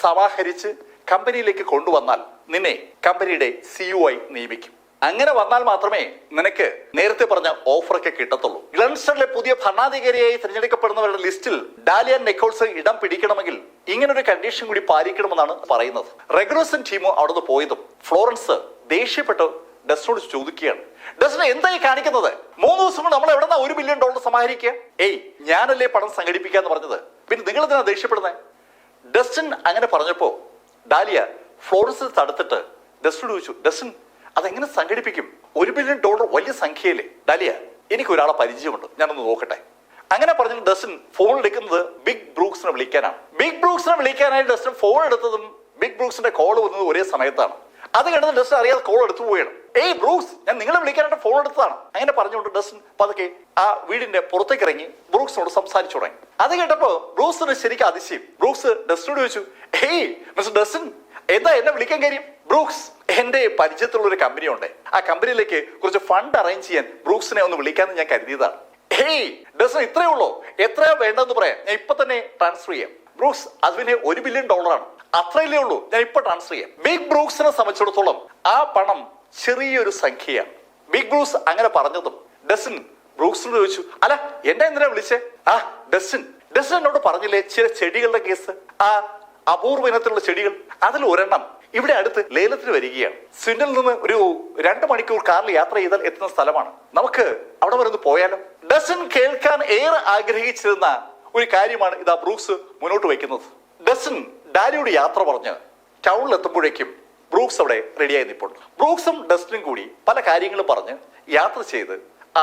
സമാഹരിച്ച് കമ്പനിയിലേക്ക് കൊണ്ടുവന്നാൽ നിന്നെ കമ്പനിയുടെ CEO ആയി നിയമിക്കും. അങ്ങനെ വന്നാൽ മാത്രമേ നിനക്ക് നേരത്തെ പറഞ്ഞ ഓഫറൊക്കെ കിട്ടത്തുള്ളൂ. ഗ്ലൻസ്റ്റണിലെ പുതിയ ഭരണാധികാരിയായി തിരഞ്ഞെടുക്കപ്പെടുന്നവരുടെ ലിസ്റ്റിൽ ഡാലിയ നിക്കോൾസ് ഇടം പിടിക്കണമെങ്കിൽ ഇങ്ങനൊരു കണ്ടീഷൻ കൂടി പാലിക്കണമെന്നാണ് പറയുന്നത്. റെഗുലസൻ ടീമും അവിടുന്ന് പോയതും ഫ്ലോറൻസ് ദേഷ്യപ്പെട്ട് ഡസ്റ്റിനോട് ചോദിക്കുകയാണ്, ഡസ്റ്റിനെ എന്തായി കാണിക്കുന്നത്? 3 ദിവസം കൊണ്ട് നമ്മൾ എവിടെന്നാ $1 ബില്യൺ സമാഹരിക്കുക? ഞാനല്ലേ പണം സംഘടിപ്പിക്കാന്ന് പറഞ്ഞത്, പിന്നെ നിങ്ങൾ എന്തിനാ ദേഷ്യപ്പെടുന്നത്? ഡസ്റ്റിൻ അങ്ങനെ പറഞ്ഞപ്പോ ഡാലിയ ഫ്ലോറൻസിനെ തടുത്തിട്ട് ഡസ്റ്റിനോട് ചോദിച്ചു, ഡസ്റ്റിൻ, അതെങ്ങനെ സംഘടിപ്പിക്കും? $1 ബില്യൺ വലിയ സംഖ്യയല്ലേ? ഡാലിയ, എനിക്ക് ഒരാളെ പരിചയമുണ്ട്, ഞാനൊന്ന് നോക്കട്ടെ. അങ്ങനെ പറഞ്ഞിട്ട് ഡസ്റ്റിൻ ഫോൺ എടുക്കുന്നത് ബിഗ് ബ്രൂക്സിനെ വിളിക്കാനാണ്. ബിഗ് ബ്രൂക്സിനെ വിളിക്കാനായി ഡസ്റ്റിൻ ഫോൺ എടുത്തതും ബിഗ് ബ്രൂക്സിന്റെ കോൾ വന്നത് ഒരേ സമയത്താണ്. അത് കഴിഞ്ഞ് ഡസ്റ്റിൻ അറിയാതെ കോൾ എടുത്തു പോവുകയാണ്. ബ്രൂക്സ്, ഞാൻ നിങ്ങളെ വിളിക്കാനായിട്ട് ഫോൺ എടുത്തതാണ്. അങ്ങനെ പറഞ്ഞുകൊണ്ട് ഡസ്റ്റിൻ പതുക്കെ ആ വീടിന്റെ പുറത്തേക്ക് ഇറങ്ങി ബ്രൂക്സിനോട് സംസാരിച്ചു തുടങ്ങി. അത് കേട്ടപ്പോ ബ്രൂക്സിന് ശരിക്കും അതിശയം. ബ്രൂക്സ് ഡസ്റ്റിനോട് ചോദിച്ചു, മിസ്റ്റർ ഡസ്റ്റിൻ, എന്താ എന്നെ വിളിക്കാൻ കാര്യം? ബ്രൂക്സ്, എന്റെ പരിചയത്തിലുള്ള ഒരു കമ്പനി ഉണ്ട്, ആ കമ്പനിയിലേക്ക് കുറച്ച് ഫണ്ട് അറേഞ്ച് ചെയ്യാൻ ബ്രൂക്സിനെ ഒന്ന് വിളിക്കാന്ന് ഞാൻ കരുതിയതാണ്. ഡസ്റ്റിൻ, ഇത്രയേ ഉള്ളൂ, എത്രയാ വേണ്ടെന്ന് പറയാം, ഞാൻ ഇപ്പൊ തന്നെ ട്രാൻസ്ഫർ ചെയ്യാം. ബ്രൂക്സ്, അതിന് $1 ബില്യൺ ആണ്, അത്രയല്ലേ ഉള്ളൂ, ഞാൻ ഇപ്പൊ ട്രാൻസ്ഫർ ചെയ്യാം. ബിഗ് ബ്രൂക്സിനെ സംബന്ധിച്ചിടത്തോളം ആ പണം ചെറിയൊരു സംഖ്യയാണ്. ബിഗ് ബ്രൂക്സ് അങ്ങനെ പറഞ്ഞതും ഡസ്റ്റിൻ ബ്രൂക്സിനോട് ചോദിച്ചു, അല്ല, എന്നെ എന്തിനാ വിളിച്ചേ? ഡസ്റ്റിൻ എന്നോട് പറഞ്ഞില്ലേ ചില ചെടികളുടെ കേസ്, ആ അപൂർവ ഇനത്തിലുള്ള ചെടികൾ, അതിൽ ഒരെണ്ണം ഇവിടെ അടുത്ത് ലേലത്തിന് വരികയാണ്. സ്വിൻഡിൽ നിന്ന് ഒരു 2 മണിക്കൂർ കാറിൽ യാത്ര ചെയ്താൽ എത്തുന്ന സ്ഥലമാണ്, നമുക്ക് അവിടെ വരെ ഒന്ന് പോയാലോ? ഡസ്റ്റിൻ കേൾക്കാൻ ഏറെ ആഗ്രഹിച്ചിരുന്ന ഒരു കാര്യമാണ് ഇതാ ബ്രൂക്സ് മുന്നോട്ട് വയ്ക്കുന്നത്. ഡസ്റ്റിൻ ഡാലിയോട് യാത്ര പറഞ്ഞ് ടൗണിൽ എത്തുമ്പോഴേക്കും ബ്രൂക്സ് അവിടെ റെഡിയായി നിൽപ്പുണ്ട്. ബ്രൂക്സും ഡസ്റ്റിനും കൂടി പല കാര്യങ്ങളും പറഞ്ഞ് യാത്ര ചെയ്ത് ആ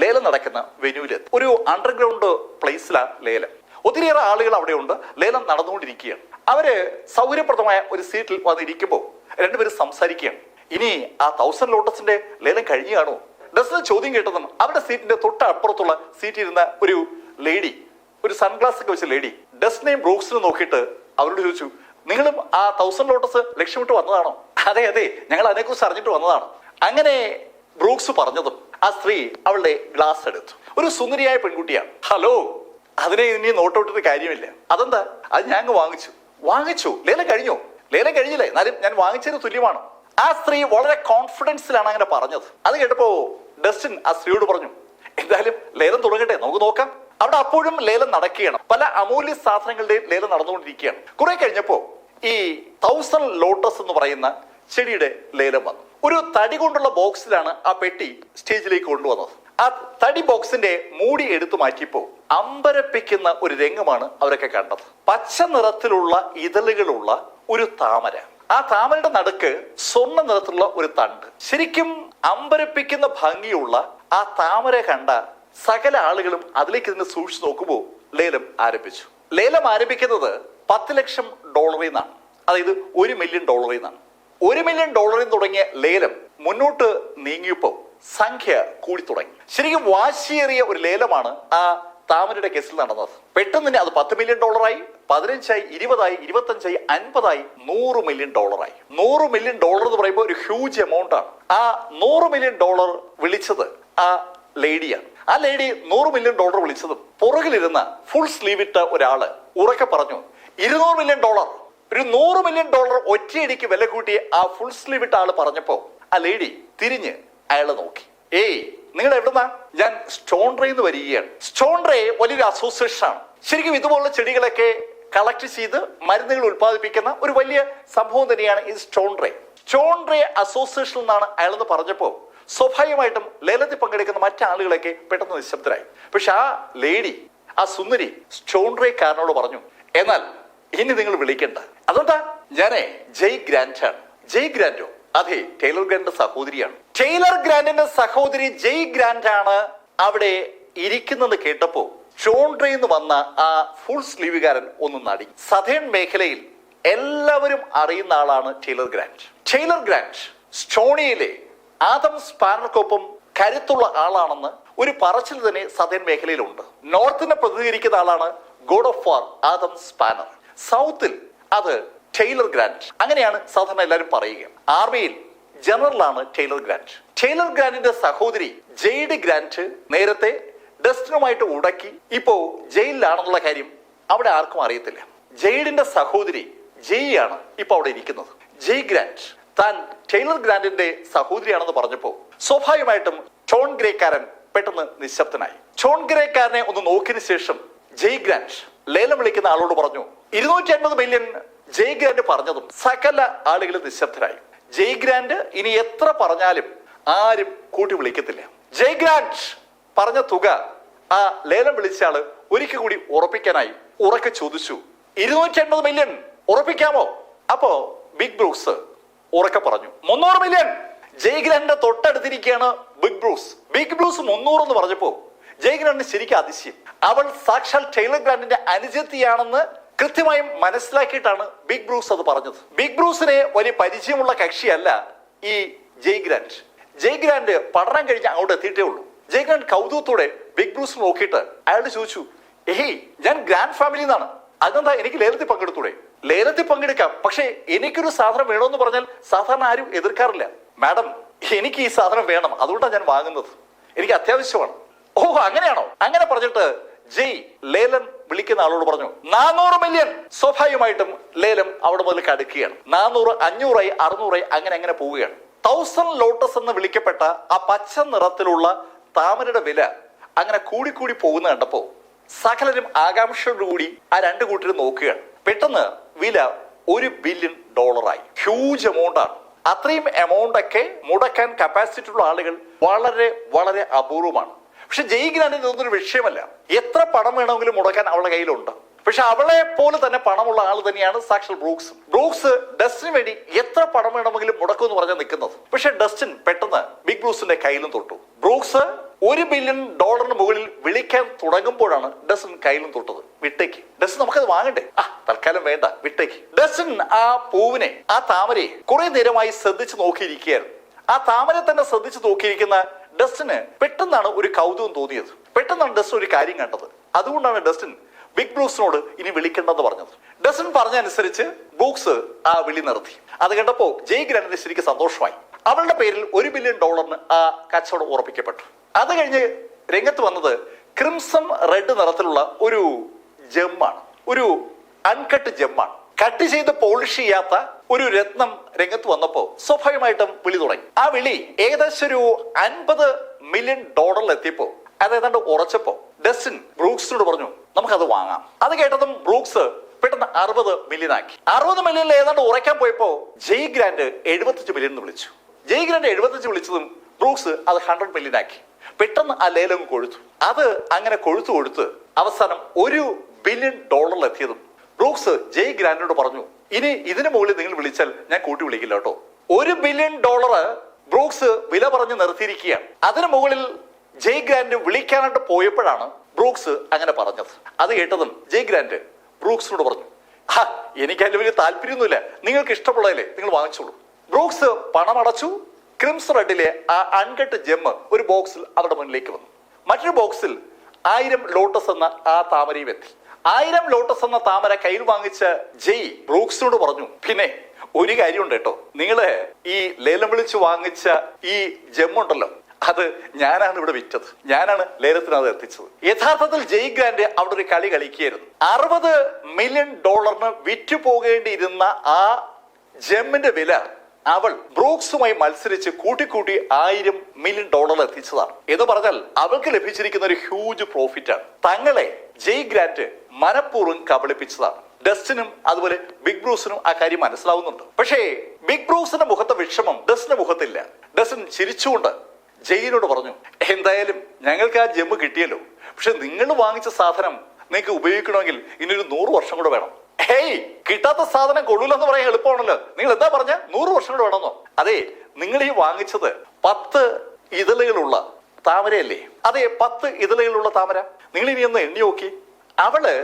ലേലം നടക്കുന്ന വെന്യൂവിലെത്തി. ഒരു അണ്ടർഗ്രൗണ്ട് പ്ലേസിലാണ് ലേലം. ഒത്തിരിയേറെ ആളുകൾ അവിടെ ഉണ്ട്, ലേലം നടന്നുകൊണ്ടിരിക്കുകയാണ്. അവര് സൗകര്യപ്രദമായ ഒരു സീറ്റിൽ വന്നിരിക്കുമ്പോൾ രണ്ടുപേരും സംസാരിക്കുകയാണ്. ഇനി ആ 1000 ലോട്ടസിന്റെ ലേലം കഴിഞ്ഞു കാണുമോ? ഡസ്റ്റിന് ചോദ്യം കേട്ടതും അവരുടെ സീറ്റിന്റെ തൊട്ടപ്പുറത്തുള്ള സീറ്റിൽ ഇരുന്ന ഒരു ലേഡി, ഒരു സൺഗ്ലാസ് ഒക്കെ വെച്ച ലേഡി, ഡസ്റ്റിനെയും ബ്രൂക്സിനെയും നോക്കിയിട്ട് അവരോട് ചോദിച്ചു, നിങ്ങളും ആ 1000 ലോട്ടസ് ലക്ഷ്യമിട്ട് വന്നതാണോ? അതെ, ഞങ്ങൾ അതിനെക്കുറിച്ച് അറിഞ്ഞിട്ട് വന്നതാണ്. അങ്ങനെ ബ്രൂക്സ് പറഞ്ഞതും ആ സ്ത്രീ അവളുടെ ഗ്ലാസ് എടുത്തു. ഒരു സുന്ദരിയായ പെൺകുട്ടിയാണ്. ഹലോ, അതിനെ ഇനി നോട്ടോട്ടിട്ട് കാര്യമില്ല. അതെന്താ? അത് ഞാൻ വാങ്ങിച്ചു. ലേലം കഴിഞ്ഞോ? ലേലം കഴിഞ്ഞില്ലേ, എന്നാലും ഞാൻ വാങ്ങിച്ചതിന് തുല്യമാണ്. ആ സ്ത്രീ വളരെ കോൺഫിഡൻസിലാണ് അങ്ങനെ പറഞ്ഞത്. അത് കേട്ടപ്പോ ഡസ്റ്റിൻ ആ സ്ത്രീയോട് പറഞ്ഞു, എന്തായാലും ലേലം തുടങ്ങട്ടെ, നമുക്ക് നോക്കാം. അവിടെ അപ്പോഴും ലേലം നടക്കുകയാണ്. പല അമൂല്യ സാധനങ്ങളുടെയും ലേലം നടന്നുകൊണ്ടിരിക്കുകയാണ്. കുറെ കഴിഞ്ഞപ്പോ ഈ 1000 ലോട്ടസ് എന്ന് പറയുന്ന ചെടിയുടെ ലേലം വന്നു. ഒരു തടി കൊണ്ടുള്ള ബോക്സിലാണ് ആ പെട്ടി സ്റ്റേജിലേക്ക് കൊണ്ടുവന്നത്. ആ തടി ബോക്സിന്റെ മൂടി എടുത്തു മാറ്റിയപ്പോ അമ്പരപ്പിക്കുന്ന ഒരു രംഗമാണ് അവരൊക്കെ കണ്ടത്. പച്ച നിറത്തിലുള്ള ഇതളുകളുള്ള ഒരു താമര, ആ താമരയുടെ നടുക്ക് സ്വർണ്ണ നിറത്തിലുള്ള ഒരു തണ്ട്. ശരിക്കും അമ്പരപ്പിക്കുന്ന ഭംഗിയുള്ള ആ താമര കണ്ട സകല ആളുകളും അതിലേക്ക് തന്നെ സൂക്ഷിച്ചു നോക്കുമ്പോൾ ലേലം ആരംഭിച്ചു. ലേലം ആരംഭിക്കുന്നത് $10 ലക്ഷം നിന്നാണ്, അതായത് $1 മില്യൺ നിന്നാണ്. $1 മില്യൺ തുടങ്ങിയ ലേലം മുന്നോട്ട് നീങ്ങിയപ്പോൾ സംഖ്യ കൂടി തുടങ്ങി. ശരിക്കും വാശിയേറിയ ഒരു ലേലമാണ് ആ താമരയുടെ കേസിൽ നടന്നത്. പെട്ടെന്ന് തന്നെ അത് $10 മില്യൺ 15ആയി, 20ആയി, 25ആയി, 50ആയി, $100 മില്യൺ $100 മില്യൺ എന്ന് പറയുമ്പോൾ ഒരു ഹ്യൂജ് എമൗണ്ട് ആണ്. ആ $100 മില്യൺ വിളിച്ചത് ആ ലേഡിയാണ്. ആ ലേഡി $100 മില്യൺ വിളിച്ചതും പുറകിലിരുന്ന ഫുൾ സ്ലീവ് ഇട്ട ഒരാള് ഉറക്കെ പറഞ്ഞു, $200 മില്യൺ, ഒരു $100 മില്യൺ ഒറ്റയടിക്ക് വില കൂട്ടി ആ ഫുൾ സ്ലീവ് ഇട്ട ആള് പറഞ്ഞപ്പോ ആ ലേഡി തിരിഞ്ഞ് അയാളെ നോക്കി. ഏയ്, നിങ്ങൾ എവിടുന്നാ? ഞാൻ സ്റ്റോൺട്രേന്ന് വരികയാണ്. സ്റ്റോൺട്രേ വലിയൊരു അസോസിയേഷൻ ആണ്. ശരിക്കും ഇതുപോലുള്ള ചെടികളൊക്കെ കളക്ട് ചെയ്ത് മരുന്നുകൾ ഉത്പാദിപ്പിക്കുന്ന ഒരു വലിയ സംഭവം തന്നെയാണ് ഈ സ്റ്റോൺട്രേ. സ്റ്റോൺട്രേ അസോസിയേഷൻ എന്നാണ് അയാളെന്ന് പറഞ്ഞപ്പോ സ്വാഭാവികമായിട്ടും ലേലത്തിൽ പങ്കെടുക്കുന്ന മറ്റാളുകളൊക്കെ പെട്ടെന്ന് നിശബ്ദരായി. പക്ഷെ ആ ലേഡി, ആ സുന്ദരി സ്റ്റോൺട്രേക്കാരനോട് പറഞ്ഞു, എന്നാൽ ഇനി നിങ്ങൾ വിളിക്കണ്ട. അതുകൊണ്ടാ ഞാനേ ജയ് ഗ്രാൻഡ് ആണ്. ജയ് ഗ്രാൻഡോ? അതെ, ടൈലർ ഗ്രാൻഡിന്റെ സഹോദരിയാണ്. ടൈലർ ഗ്രാൻഡിന്റെ സഹോദരി ജയ് ഗ്രാൻഡ് ആണ് അവിടെ ഇരിക്കുന്നത് കേട്ടപ്പോ സ്റ്റോൺട്രേന്ന് വന്ന ആ ഫുൾ സ്ലീവുകാരൻ ഒന്ന് നടി. സദേൺ മേഖലയിൽ എല്ലാവരും അറിയുന്ന ആളാണ് ടൈലർ ഗ്രാൻഡ്. ടൈലർ ഗ്രാൻഡ് സ്റ്റോണിയിലെ ആദം സ്പാനർക്കൊപ്പം കരുത്തുള്ള ആളാണെന്ന് ഒരു പറച്ചിൽ തന്നെ സദേൺ മേഖലയിലുണ്ട്. നോർത്തിനെ പ്രതിനിധീകരിക്കുന്ന ആളാണ് god of war Adam Spanner. സൗത്തിൽ അത് ടൈലർ ഗ്രാൻഡ്. അങ്ങനെയാണ് സാധാരണ എല്ലാവരും പറയുക. ആർമിയിൽ ജനറലാണ് ടൈലർ ഗ്രാൻഡ്. ടൈലർ ഗ്രാൻഡിന്റെ സഹോദരി ജെയ്ഡ് ഗ്രാൻഡ് നേരത്തെ ഡസ്റ്റിനുമായിട്ട് ഉടക്കി ഇപ്പോ ജയിലിലാണെന്നുള്ള കാര്യം അവിടെ ആർക്കും അറിയത്തില്ല. ജെയ്ഡിന്റെ സഹോദരി ജെയ് ആണ് ഇപ്പൊ അവിടെ ഇരിക്കുന്നത്. ജെയ് ഗ്രാൻഡ് താൻ ടൈലർ ഗ്രാൻഡിന്റെ സഹോദരിയാണെന്ന് പറഞ്ഞപ്പോ സ്വാഭാവികമായിട്ടും ഷോൺ ഗ്രേക്കാരൻ പെട്ടെന്ന് നിശബ്ദനായി. ഷോൺ ഗ്രേക്കാരനെ ഒന്ന് നോക്കിയതിനു ശേഷം ജെയ് ഗ്രാൻഡ് ലേലം വിളിക്കുന്ന ആളോട് പറഞ്ഞു, 250 മില്യൺ. ജെയ് ഗ്രാൻഡ് പറഞ്ഞതും സകല ആളുകളും നിശബ്ദരായി. ജെയ് ഗ്രാൻഡ് ഇനി എത്ര പറഞ്ഞാലും ആരും കൂട്ടി വിളിക്കത്തില്ല. ജെയ് ഗ്രാൻഡ് പറഞ്ഞ തുക ആ ലേലം വിളിച്ച ആള് ഒരിക്കൽ കൂടി ഉറപ്പിക്കാനായി ഉറക്കെ ചോദിച്ചു, 250 മില്യൺ ഉറപ്പിക്കാമോ? അപ്പോ ബിഗ് ബ്രൂസ് ഉറക്കെ പറഞ്ഞു, 300 മില്യൺ. ജെയ് ഗ്രാൻഡിന്റെ തൊട്ടടുത്തിരിക്കുകയാണ് ബിഗ് ബ്രൂസ്. ബിഗ് ബ്രൂസ് 300 എന്ന് പറഞ്ഞപ്പോ ജെയ് ഗ്രാൻഡിന് ശരിക്കും അതിശയം. അവൾ സാക്ഷാൽ ടൈലർ ഗ്രാൻഡിന്റെ അനുജത്തിയാണെന്ന് കൃത്യമായും മനസ്സിലാക്കിയിട്ടാണ് ബിഗ് ബ്രൂസ് അത് പറഞ്ഞത്. ബിഗ് ബ്രൂസിനെ വലിയ പരിചയമുള്ള കക്ഷിയല്ല ഈ ജെയ് ഗ്രാൻഡ്. ജെയ് ഗ്രാൻഡ് പഠനം കഴിഞ്ഞ് അങ്ങോട്ട് എത്തിയിട്ടേ ഉള്ളൂ. ജെയ് ഗ്രാൻഡ് കൗതുകത്തോടെ ബിഗ് ബ്രൂസ് നോക്കിയിട്ട് അയാൾ ചോദിച്ചു, ഏയ്, ഞാൻ ഗ്രാൻഡ് ഫാമിലി എന്നാണ്. അതെന്താ, എനിക്ക് ലേലത്തിൽ പങ്കെടുത്തൂടെ? ലേലത്തിൽ പങ്കെടുക്കാം, പക്ഷെ എനിക്കൊരു സാധനം വേണമെന്ന് പറഞ്ഞാൽ സാധാരണ ആരും എതിർക്കാറില്ല. മാഡം, എനിക്ക് ഈ സാധനം വേണം, അതുകൊണ്ടാണ് ഞാൻ വാങ്ങുന്നത്, എനിക്ക് അത്യാവശ്യമാണ്. ഓ, അങ്ങനെയാണോ? അങ്ങനെ പറഞ്ഞിട്ട് ജയ് ലേലം വിളിക്കുന്ന ആളോട് പറഞ്ഞു, 400 മില്യൺ. സ്വാഭാവികമായിട്ടും ലേലം അവിടെ മുതൽ കടുക്കുകയാണ്. 400, 500, 600 അങ്ങനെ പോവുകയാണ്. 1000 ലോട്ടസ് എന്ന് വിളിക്കപ്പെട്ട ആ പച്ച നിറത്തിലുള്ള താമരയുടെ വില അങ്ങനെ കൂടി പോകുന്ന കണ്ടപ്പോ സകലരും ആകാംക്ഷയോടുകൂടി ആ രണ്ട് കൂട്ടരും നോക്കുകയാണ്. പെട്ടെന്ന് വില $1 ബില്യൺ ആയി. ഹ്യൂജ് എമൗണ്ട് ആണ്. അത്രയും എമൗണ്ട് ഒക്കെ മുടക്കാൻ കപ്പാസിറ്റി ഉള്ള ആളുകൾ വളരെ വളരെ അപൂർവമാണ്. പക്ഷെ ജയ് ഗ്രാൻഡിന് ഇതൊന്നൊരു വിഷയമല്ല. എത്ര പണം വേണമെങ്കിലും മുടക്കാൻ അവളുടെ കയ്യിലുണ്ട്. പക്ഷെ അവളെ പോലെ തന്നെ പണമുള്ള ആൾ തന്നെയാണ് സാക്ഷാൽ ബ്രൂക്സ്. ബ്രൂക്സ് ഡസ്റ്റിന് വേണ്ടി എത്ര പണം വേണമെങ്കിലും മുടക്കും എന്ന് പറഞ്ഞാൽ നിൽക്കുന്നത്. പക്ഷെ ഡസ്റ്റിൻ പെട്ടെന്ന് ബിഗ് ബ്രൂസിന്റെ കയ്യിലും തൊട്ടു. ബ്രൂക്സ് $1 ബില്യൺ മുകളിൽ വിളിക്കാൻ തുടങ്ങുമ്പോഴാണ് ഡസ്റ്റിൻ കയ്യിലും തൊട്ടത്. വിട്ടേക്ക് ഡസ്റ്റിൻ, നമുക്കത് വാങ്ങണ്ടേ? തൽക്കാലം വേണ്ട, വിട്ടേക്ക്. ഡസ്റ്റിൻ ആ പൂവിനെ, ആ താമരയെ കുറെ നേരമായി ശ്രദ്ധിച്ചു നോക്കിയിരിക്കുകയായിരുന്നു. ആ താമരയെ തന്നെ ശ്രദ്ധിച്ചു നോക്കിയിരിക്കുന്ന ഡസ്റ്റിന് പെട്ടെന്നാണ് ഒരു കൗതുകം തോന്നിയത്. പെട്ടെന്നാണ് ഡസ്റ്റിൻ ഒരു കാര്യം കണ്ടത്. അതുകൊണ്ടാണ് ഡസ്റ്റിൻ ബിഗ് ബ്രൂക്സിനോട് ഇനി വിളിക്കേണ്ടെന്ന് പറഞ്ഞത്. ഡസ്റ്റിൻ പറഞ്ഞനുസരിച്ച് ബ്രൂക്സ് ആ വിളി നിർത്തി. അത് കണ്ടപ്പോ ജയ് ഗ്രാൻഡിന് ശരിക്കും സന്തോഷമായി. അവളുടെ പേരിൽ $1 ബില്യൺ ആ കച്ചവടം ഉറപ്പിക്കപ്പെട്ടു. അത് കഴിഞ്ഞ് രംഗത്ത് വന്നത് ക്രിംസൺ റെഡ് നിറത്തിലുള്ള ഒരു ജെമ്മാണ്, ഒരു അൺകട്ട് ജെമ്മാണ്. കട്ട് ചെയ്ത് പോളിഷ് ചെയ്യാത്ത ഒരു രത്നം രംഗത്ത് വന്നപ്പോ സ്വാഭാവികമായിട്ടും വിളി തുടങ്ങി. ആ വിളി ഏകദേശം ഒരു $50 മില്യൺ എത്തിയപ്പോ, അത് ഏതാണ്ട് ഉറച്ചപ്പോ ഡസ്റ്റിൻ ബ്രൂക്സിനോട് പറഞ്ഞു, നമുക്കത് വാങ്ങാം. അത് കേട്ടതും ബ്രൂക്സ് പെട്ടെന്ന് 60 മില്യൺ ആക്കി. 60 മില്യണിൽ ഏതാണ്ട് ഉറയ്ക്കാൻ പോയപ്പോ ജയ് ഗ്രാൻഡ് 75 മില്യൺ എന്ന് വിളിച്ചു. ജയ് ഗ്രാൻഡ് 75 വിളിച്ചതും ബ്രൂക്സ് അത് 100 മില്യൺ ആക്കി. പെട്ടെന്ന് ആ ലേലം കൊഴുത്തു. അത് അങ്ങനെ കൊഴുത്ത് അവസാനം $1 ബില്യൺ എത്തിയതും ബ്രൂക്സ് ജയ് ഗ്രാൻഡിനോട് പറഞ്ഞു, ഇനി ഇതിനു മുകളിൽ നിങ്ങൾ വിളിച്ചാൽ ഞാൻ കൂട്ടി വിളിക്കില്ല കേട്ടോ. $1 ബില്യൺ ബ്രൂക്സ് വില പറഞ്ഞ് നിർത്തിയിരിക്കുകയാണ്. അതിനു മുകളിൽ ജയ് ഗ്രാൻഡ് വിളിക്കാനായിട്ട് പോയപ്പോഴാണ് ബ്രൂക്സ് അങ്ങനെ പറഞ്ഞത്. അത് കേട്ടതും ജയ് ഗ്രാൻഡ് ബ്രൂക്സിനോട് പറഞ്ഞു, എനിക്ക് അതിൽ വലിയ താല്പര്യമൊന്നുമില്ല, നിങ്ങൾക്ക് ഇഷ്ടമുള്ളതല്ലേ, നിങ്ങൾ വാങ്ങിച്ചോളൂ. ബ്രൂക്സ് പണം അടച്ചു. ക്രിംസൺ റെഡിലെ ആ അൺകട്ട് ജെമ്മ് ഒരു ബോക്സിൽ അവരുടെ മുന്നിലേക്ക് വന്നു. മറ്റൊരു ബോക്സിൽ 1000 ലോട്ടസ് എന്ന ആ താമരയും എത്തി. 1000 ലോട്ടസ് എന്ന താമര കയ്യിൽ വാങ്ങിച്ച ജയ് ബ്രൂക്സിനോട് പറഞ്ഞു, പിന്നെ ഒരു കാര്യമുണ്ട് കേട്ടോ, നിങ്ങള് ഈ ലേലം വിളിച്ച് വാങ്ങിച്ച ഈ ജെമ്മുണ്ടല്ലോ, അത് ഞാനാണ് ഇവിടെ വിറ്റത്, ഞാനാണ് ലേലത്തിന് അത് എത്തിച്ചത്. യഥാർത്ഥത്തിൽ ജയ് ഗ്രാന്റ് അവിടെ ഒരു കളി കളിക്കുകയായിരുന്നു. $60 മില്യൺ വിറ്റു പോകേണ്ടിയിരുന്ന ആ ജെമ്മിന്റെ വില അവൾ ബ്രൂക്സുമായി മത്സരിച്ച് കൂട്ടിക്കൂട്ടി $100 മില്യൺ എത്തിച്ചതാണ്. എന്ന് പറഞ്ഞാൽ അവൾക്ക് ലഭിച്ചിരിക്കുന്ന ഒരു ഹ്യൂജ് പ്രോഫിറ്റ് ആണ്. തങ്ങളെ ജയ് ഗ്രാന്റ് മനഃപൂർവ്വം കബളിപ്പിച്ചതാണ്. ഡസ്റ്റിനും അതുപോലെ ബിഗ് ബ്രൂസിനും ആ കാര്യം മനസ്സിലാവുന്നുണ്ട്. പക്ഷേ ബിഗ് ബ്രൂസിന്റെ മുഖത്തെ വിഷമം ഡസ്റ്റിന്റെ മുഖത്തില്ല. ഡസ്റ്റിൻ ചിരിച്ചുകൊണ്ട് ജയിനോട് പറഞ്ഞു, എന്തായാലും ഞങ്ങൾക്ക് ആ ജെമ്മ് കിട്ടിയല്ലോ, പക്ഷെ നിങ്ങൾ വാങ്ങിച്ച സാധനം നിങ്ങൾക്ക് ഉപയോഗിക്കണമെങ്കിൽ ഇനിയൊരു 100 വർഷം കൂടെ വേണം. ഹേയ്, കിട്ടാത്ത സാധനം കൊള്ളൂലെന്ന് പറയാൻ എളുപ്പമാണല്ലോ. നിങ്ങൾ എന്താ പറഞ്ഞ 100 വർഷം കൂടെ വേണമെന്നോ? അതെ, നിങ്ങൾ ഈ വാങ്ങിച്ചത് 10 ഇതളുകളുള്ള താമരയല്ലേ? അതെ, 10 ഇതളുകളുള്ള താമര. നിങ്ങൾ ഇനി ഒന്ന് എണ്ണി നോക്കി. അവള്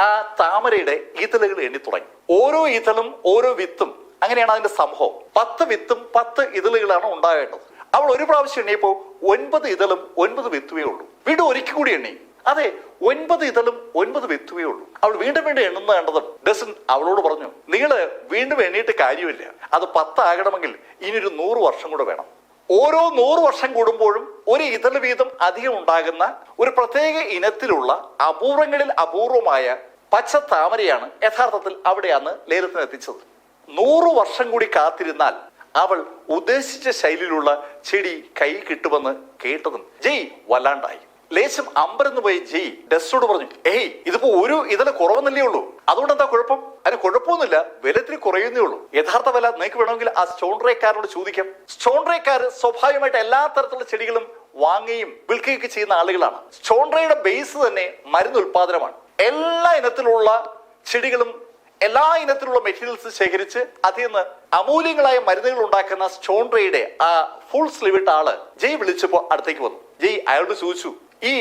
ആ താമരയുടെ ഇതളുകൾ എണ്ണി തുടങ്ങി. ഓരോ ഇതളും ഓരോ വിത്തും, അങ്ങനെയാണ് അതിന്റെ സംഭവം. 10 വിത്തും 10 ഇതളുകളാണ് ഉണ്ടാകേണ്ടത്. അവൾ ഒരു പ്രാവശ്യം എണ്ണിയപ്പോ 9 ഇതളും 9 വിത്തുവേ ഉള്ളൂ. വീണ്ടും ഒരിക്കൽ കൂടി എണ്ണി. അതെ, 9 ഇതളും 9 വിത്തുവേ ഉള്ളൂ. അവൾ വീണ്ടും വീണ്ടും എണ്ണുന്ന കണ്ടതും ഡസൻ അവളോട് പറഞ്ഞു, നിങ്ങള് വീണ്ടും എണ്ണിയിട്ട് കാര്യമില്ല, അത് 10 ആകണമെങ്കിൽ ഇനിയൊരു 100 വർഷം കൂടെ വേണം. ഓരോ 100 വർഷം കൂടുമ്പോഴും ഒരു ഇതൾ വീതം അധികം ഉണ്ടാകുന്ന ഒരു പ്രത്യേക ഇനത്തിലുള്ള അപൂർവങ്ങളിൽ അപൂർവമായ പച്ച താമരയാണ് യഥാർത്ഥത്തിൽ അവിടെയാണ് ലേലത്തിന് എത്തിച്ചത്. 100 വർഷം കൂടി കാത്തിരുന്നാൽ അവൾ ഉദ്ദേശിച്ച ശൈലിയിലുള്ള ചെടി കൈ കിട്ടുമെന്ന് കേട്ടതും ജയ് വല്ലാണ്ടായി. ലേശം അമ്പരന്ന് പോയി ജയ് ഡസ്റ്റോട് പറഞ്ഞു, ഏയ്, ഇതിപ്പോ ഒരു ഇതിന് കുറവെന്നല്ലേ ഉള്ളൂ, അതുകൊണ്ട് എന്താ കുഴപ്പം? അതിന് കുഴപ്പമൊന്നുമില്ല, വിലത്തിന് കുറയുന്നേ ഉള്ളൂ. യഥാർത്ഥ വില നിങ്ങൾക്ക് വേണമെങ്കിൽ ആ സ്റ്റോൺറേക്കാരനോട് ചോദിക്കാം. സ്റ്റോൺറേക്കാർ സ്വാഭാവികമായിട്ട് എല്ലാ തരത്തിലുള്ള ചെടികളും വാങ്ങുകയും വിൽക്കുകയൊക്കെ ചെയ്യുന്ന ആളുകളാണ്. സ്റ്റോൺറേയുടെ ബേസ് തന്നെ മരുന്ന് ഉൽപാദനമാണ്. എല്ലാ ഇനത്തിലുള്ള ചെടികളും എല്ലാ ഇനത്തിലുള്ള മെറ്റീരിയൽസ് ശേഖരിച്ച് അതിൽ നിന്ന് അമൂല്യങ്ങളായ മരുന്നുകൾ ഉണ്ടാക്കുന്ന സ്റ്റോൺറേയുടെ ആ ഫുൾ സ്ലീവിട്ട ആള് ജയ് വിളിച്ചപ്പോ അടുത്തേക്ക് വന്നു. ജയ് അയാളോട് ചോദിച്ചു, ഈ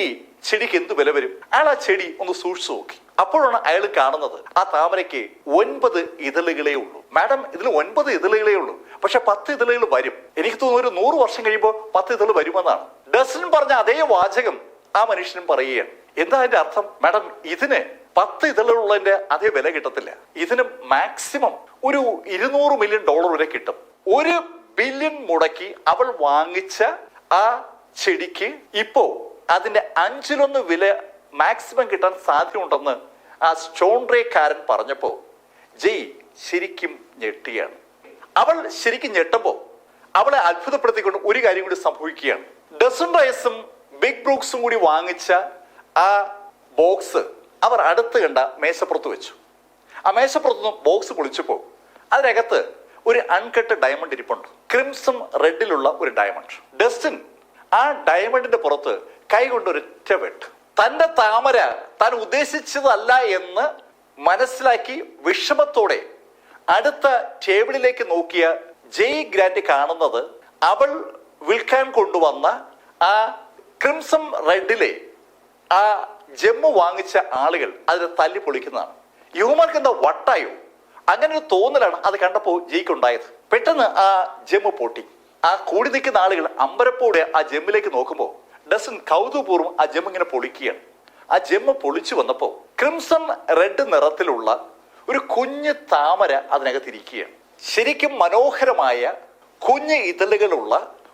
ചെടിക്ക് എന്ത് വില വരും? അയാൾ ആ ചെടി ഒന്ന് സൂക്ഷിച്ചു നോക്കി. അപ്പോഴാണ് അയാൾ കാണുന്നത് ആ താമരയ്ക്ക് 9 ഇതളുകളേ ഉള്ളൂ. മാഡം, ഇതിൽ 9 ഇതളുകളേ ഉള്ളൂ, പക്ഷെ 10 ഇതളുകൾ വരും. എനിക്ക് തോന്നുന്നു ഒരു 100 വർഷം കഴിയുമ്പോൾ 10 ഇതൾ വരുമെന്നാണ്. ഡസൻ പറഞ്ഞ അതേ വാചകം ആ മനുഷ്യനും പറയുകയാണ്. എന്താ അതിന്റെ അർത്ഥം? മാഡം, ഇതിന് 10 ഇതളുള്ളതിന്റെ അതേ വില കിട്ടത്തില്ല. ഇതിന് മാക്സിമം ഒരു $200 മില്യൺ വരെ കിട്ടും. 1 ബില്യൺ മുടക്കി അവൾ വാങ്ങിച്ച ആ ചെടിക്ക് ഇപ്പോ അതിന്റെ 5-1 വില മാക്സിമം കിട്ടാൻ സാധ്യതയുണ്ടെന്ന് ആ സ്റ്റോൺറേക്കാരൻ പറഞ്ഞപ്പോ ജയ് ശരിക്കും ഞെട്ടിയാണ്. അവൾ ശരിക്കും ഞെട്ടപ്പോ അവളെ അത്ഭുതപ്പെടുത്തിക്കൊണ്ട് ഒരു കാര്യം കൂടി സംഭവിക്കുകയാണ്. ഡസൻ റൈസും ബിഗ് ബ്രൂക്സും കൂടി വാങ്ങിച്ച ആ ബോക്സ് അവർ അടുത്ത് കണ്ട മേശപ്പുറത്ത് വെച്ചു. ആ മേശപ്പുറത്തുനിന്ന് ബോക്സ് പൊളിച്ചപ്പോ അതിനകത്ത് ഒരു അൺകട്ട് ഡയമണ്ട് ഇരിപ്പുണ്ട്. ക്രിംസൺ റെഡിലുള്ള ഒരു ഡയമണ്ട്. ഡസ്റ്റിൻ ആ ഡയമണ്ടിന്റെ പുറത്ത് കൈകൊണ്ട് ഒരൊറ്റ വെട്ട്. തന്റെ താമര താൻ ഉദ്ദേശിച്ചതല്ല എന്ന് മനസ്സിലാക്കി വിഷമത്തോടെ അടുത്ത ടേബിളിലേക്ക് നോക്കിയ ജയ് ഗ്രാന്റ് കാണുന്നത് അവൾ വിൽക്കാൻ കൊണ്ടുവന്ന ആ ക്രിംസൺ റെഡിലെ ആ ജെമ്മ് വാങ്ങിച്ച ആളുകൾ അതിനെ തല്ലി പൊളിക്കുന്നതാണ്. യുവമാർക്ക് എന്താ വട്ടായോ? അങ്ങനെ ഒരു തോന്നലാണ് അത് കണ്ടപ്പോൾ ജയ്ക്ക് ഉണ്ടായത്. പെട്ടെന്ന് ആ ജെമ്മ് പൊട്ടി. ആ കൂടി നിൽക്കുന്ന ആളുകൾ അമ്പരപ്പോടെ ആ ജെമ്മിലേക്ക് നോക്കുമ്പോൾ ഡസൻ കൗതുകപൂർവ്വം ആ ജെമ്മ് ഇങ്ങനെ പൊളിക്കുകയാണ്. ആ ജെമ്മ് പൊളിച്ചു വന്നപ്പോ ക്രിംസൺ റെഡ് നിറത്തിലുള്ള ഒരു കുഞ്ഞ് താമര അതിനകത്തിരിക്കുകയാണ്. ശരിക്കും മനോഹരമായ കുഞ്ഞ് ഇതളുകളുള്ള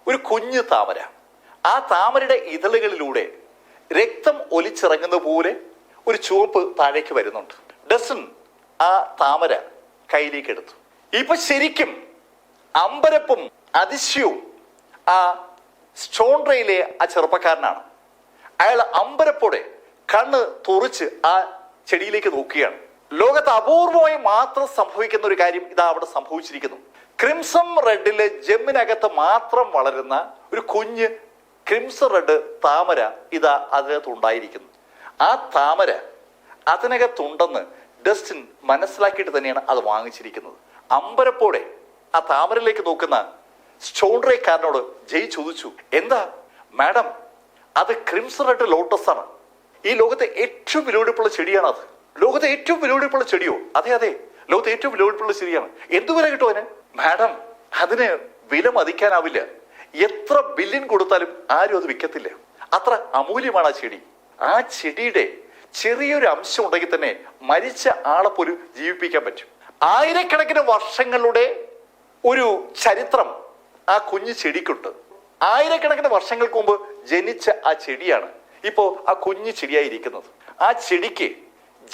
ഒരു കുഞ്ഞ് താമര. ആ താമരയുടെ ഇതളുകളിലൂടെ രക്തം ഒലിച്ചിറങ്ങുന്ന പോലെ ഒരു ചുവപ്പ് താഴേക്ക് വരുന്നുണ്ട്. ഡസൻ ആ താമര കയ്യിലേക്ക് എടുത്തു. ഇപ്പൊ ശരിക്കും അമ്പരപ്പും അതിശയവും ആ സ്റ്റോൺറേയിലെ ആ ചെറുപ്പക്കാരനാണ്. അയാൾ അമ്പരപ്പോടെ കണ്ണ് തുറിച്ച് ആ ചെടിയിലേക്ക് നോക്കുകയാണ്. ലോകത്ത് അപൂർവമായി മാത്രം സംഭവിക്കുന്ന ഒരു കാര്യം ഇതാ അവിടെ സംഭവിച്ചിരിക്കുന്നു. ക്രിംസൺ റെഡിലെ ജെമ്മിനകത്ത് മാത്രം വളരുന്ന ഒരു കുഞ്ഞ് ക്രിംസൺ റെഡ് താമര ഇതാ അതിനകത്ത് ഉണ്ടായിരിക്കുന്നു. ആ താമര അതിനകത്തുണ്ടെന്ന് ഡസ്റ്റിൻ മനസ്സിലാക്കിയിട്ട് തന്നെയാണ് അത് വാങ്ങിച്ചിരിക്കുന്നത്. അമ്പരപ്പോടെ ആ താമരയിലേക്ക് നോക്കുന്ന സ്റ്റോൺറേക്കാരനോട് ജയ് ചോദിച്ചു, എന്താ മാഡം, അത് ക്രിംസൺ റെഡ് ലോട്ടസ് ആണ്. ഈ ലോകത്തെ ഏറ്റവും വിലപിടിപ്പുള്ള ചെടിയാണ് അത്. ലോകത്തെ ഏറ്റവും വിലപിടിപ്പുള്ള ചെടിയോ? അതെ അതെ, ലോകത്തെ ഏറ്റവും വിലപിടിപ്പുള്ള ചെടിയാണ്. എന്തു വില കിട്ടും അതിന്? മാഡം, അതിന് വില മതിക്കാനാവില്ല. എത്ര ബില്യൺ കൊടുത്താലും ആരും അത് വിൽക്കത്തില്ല. അത്ര അമൂല്യമാണ് ആ ചെടി. ആ ചെടിയുടെ ചെറിയൊരു അംശം ഉണ്ടെങ്കിൽ തന്നെ മരിച്ച ആളെ പോലും ജീവിപ്പിക്കാൻ പറ്റും. ആയിരക്കണക്കിന് വർഷങ്ങളുടെ ഒരു ചരിത്രം ആ കുഞ്ഞു ചെടിക്കുണ്ട്. ആയിരക്കണക്കിന് വർഷങ്ങൾക്ക് മുമ്പ് ജനിച്ച ആ ചെടിയാണ് ഇപ്പോ ആ കുഞ്ഞു ചെടിയായി ഇരിക്കുന്നത്. ആ ചെടിക്ക്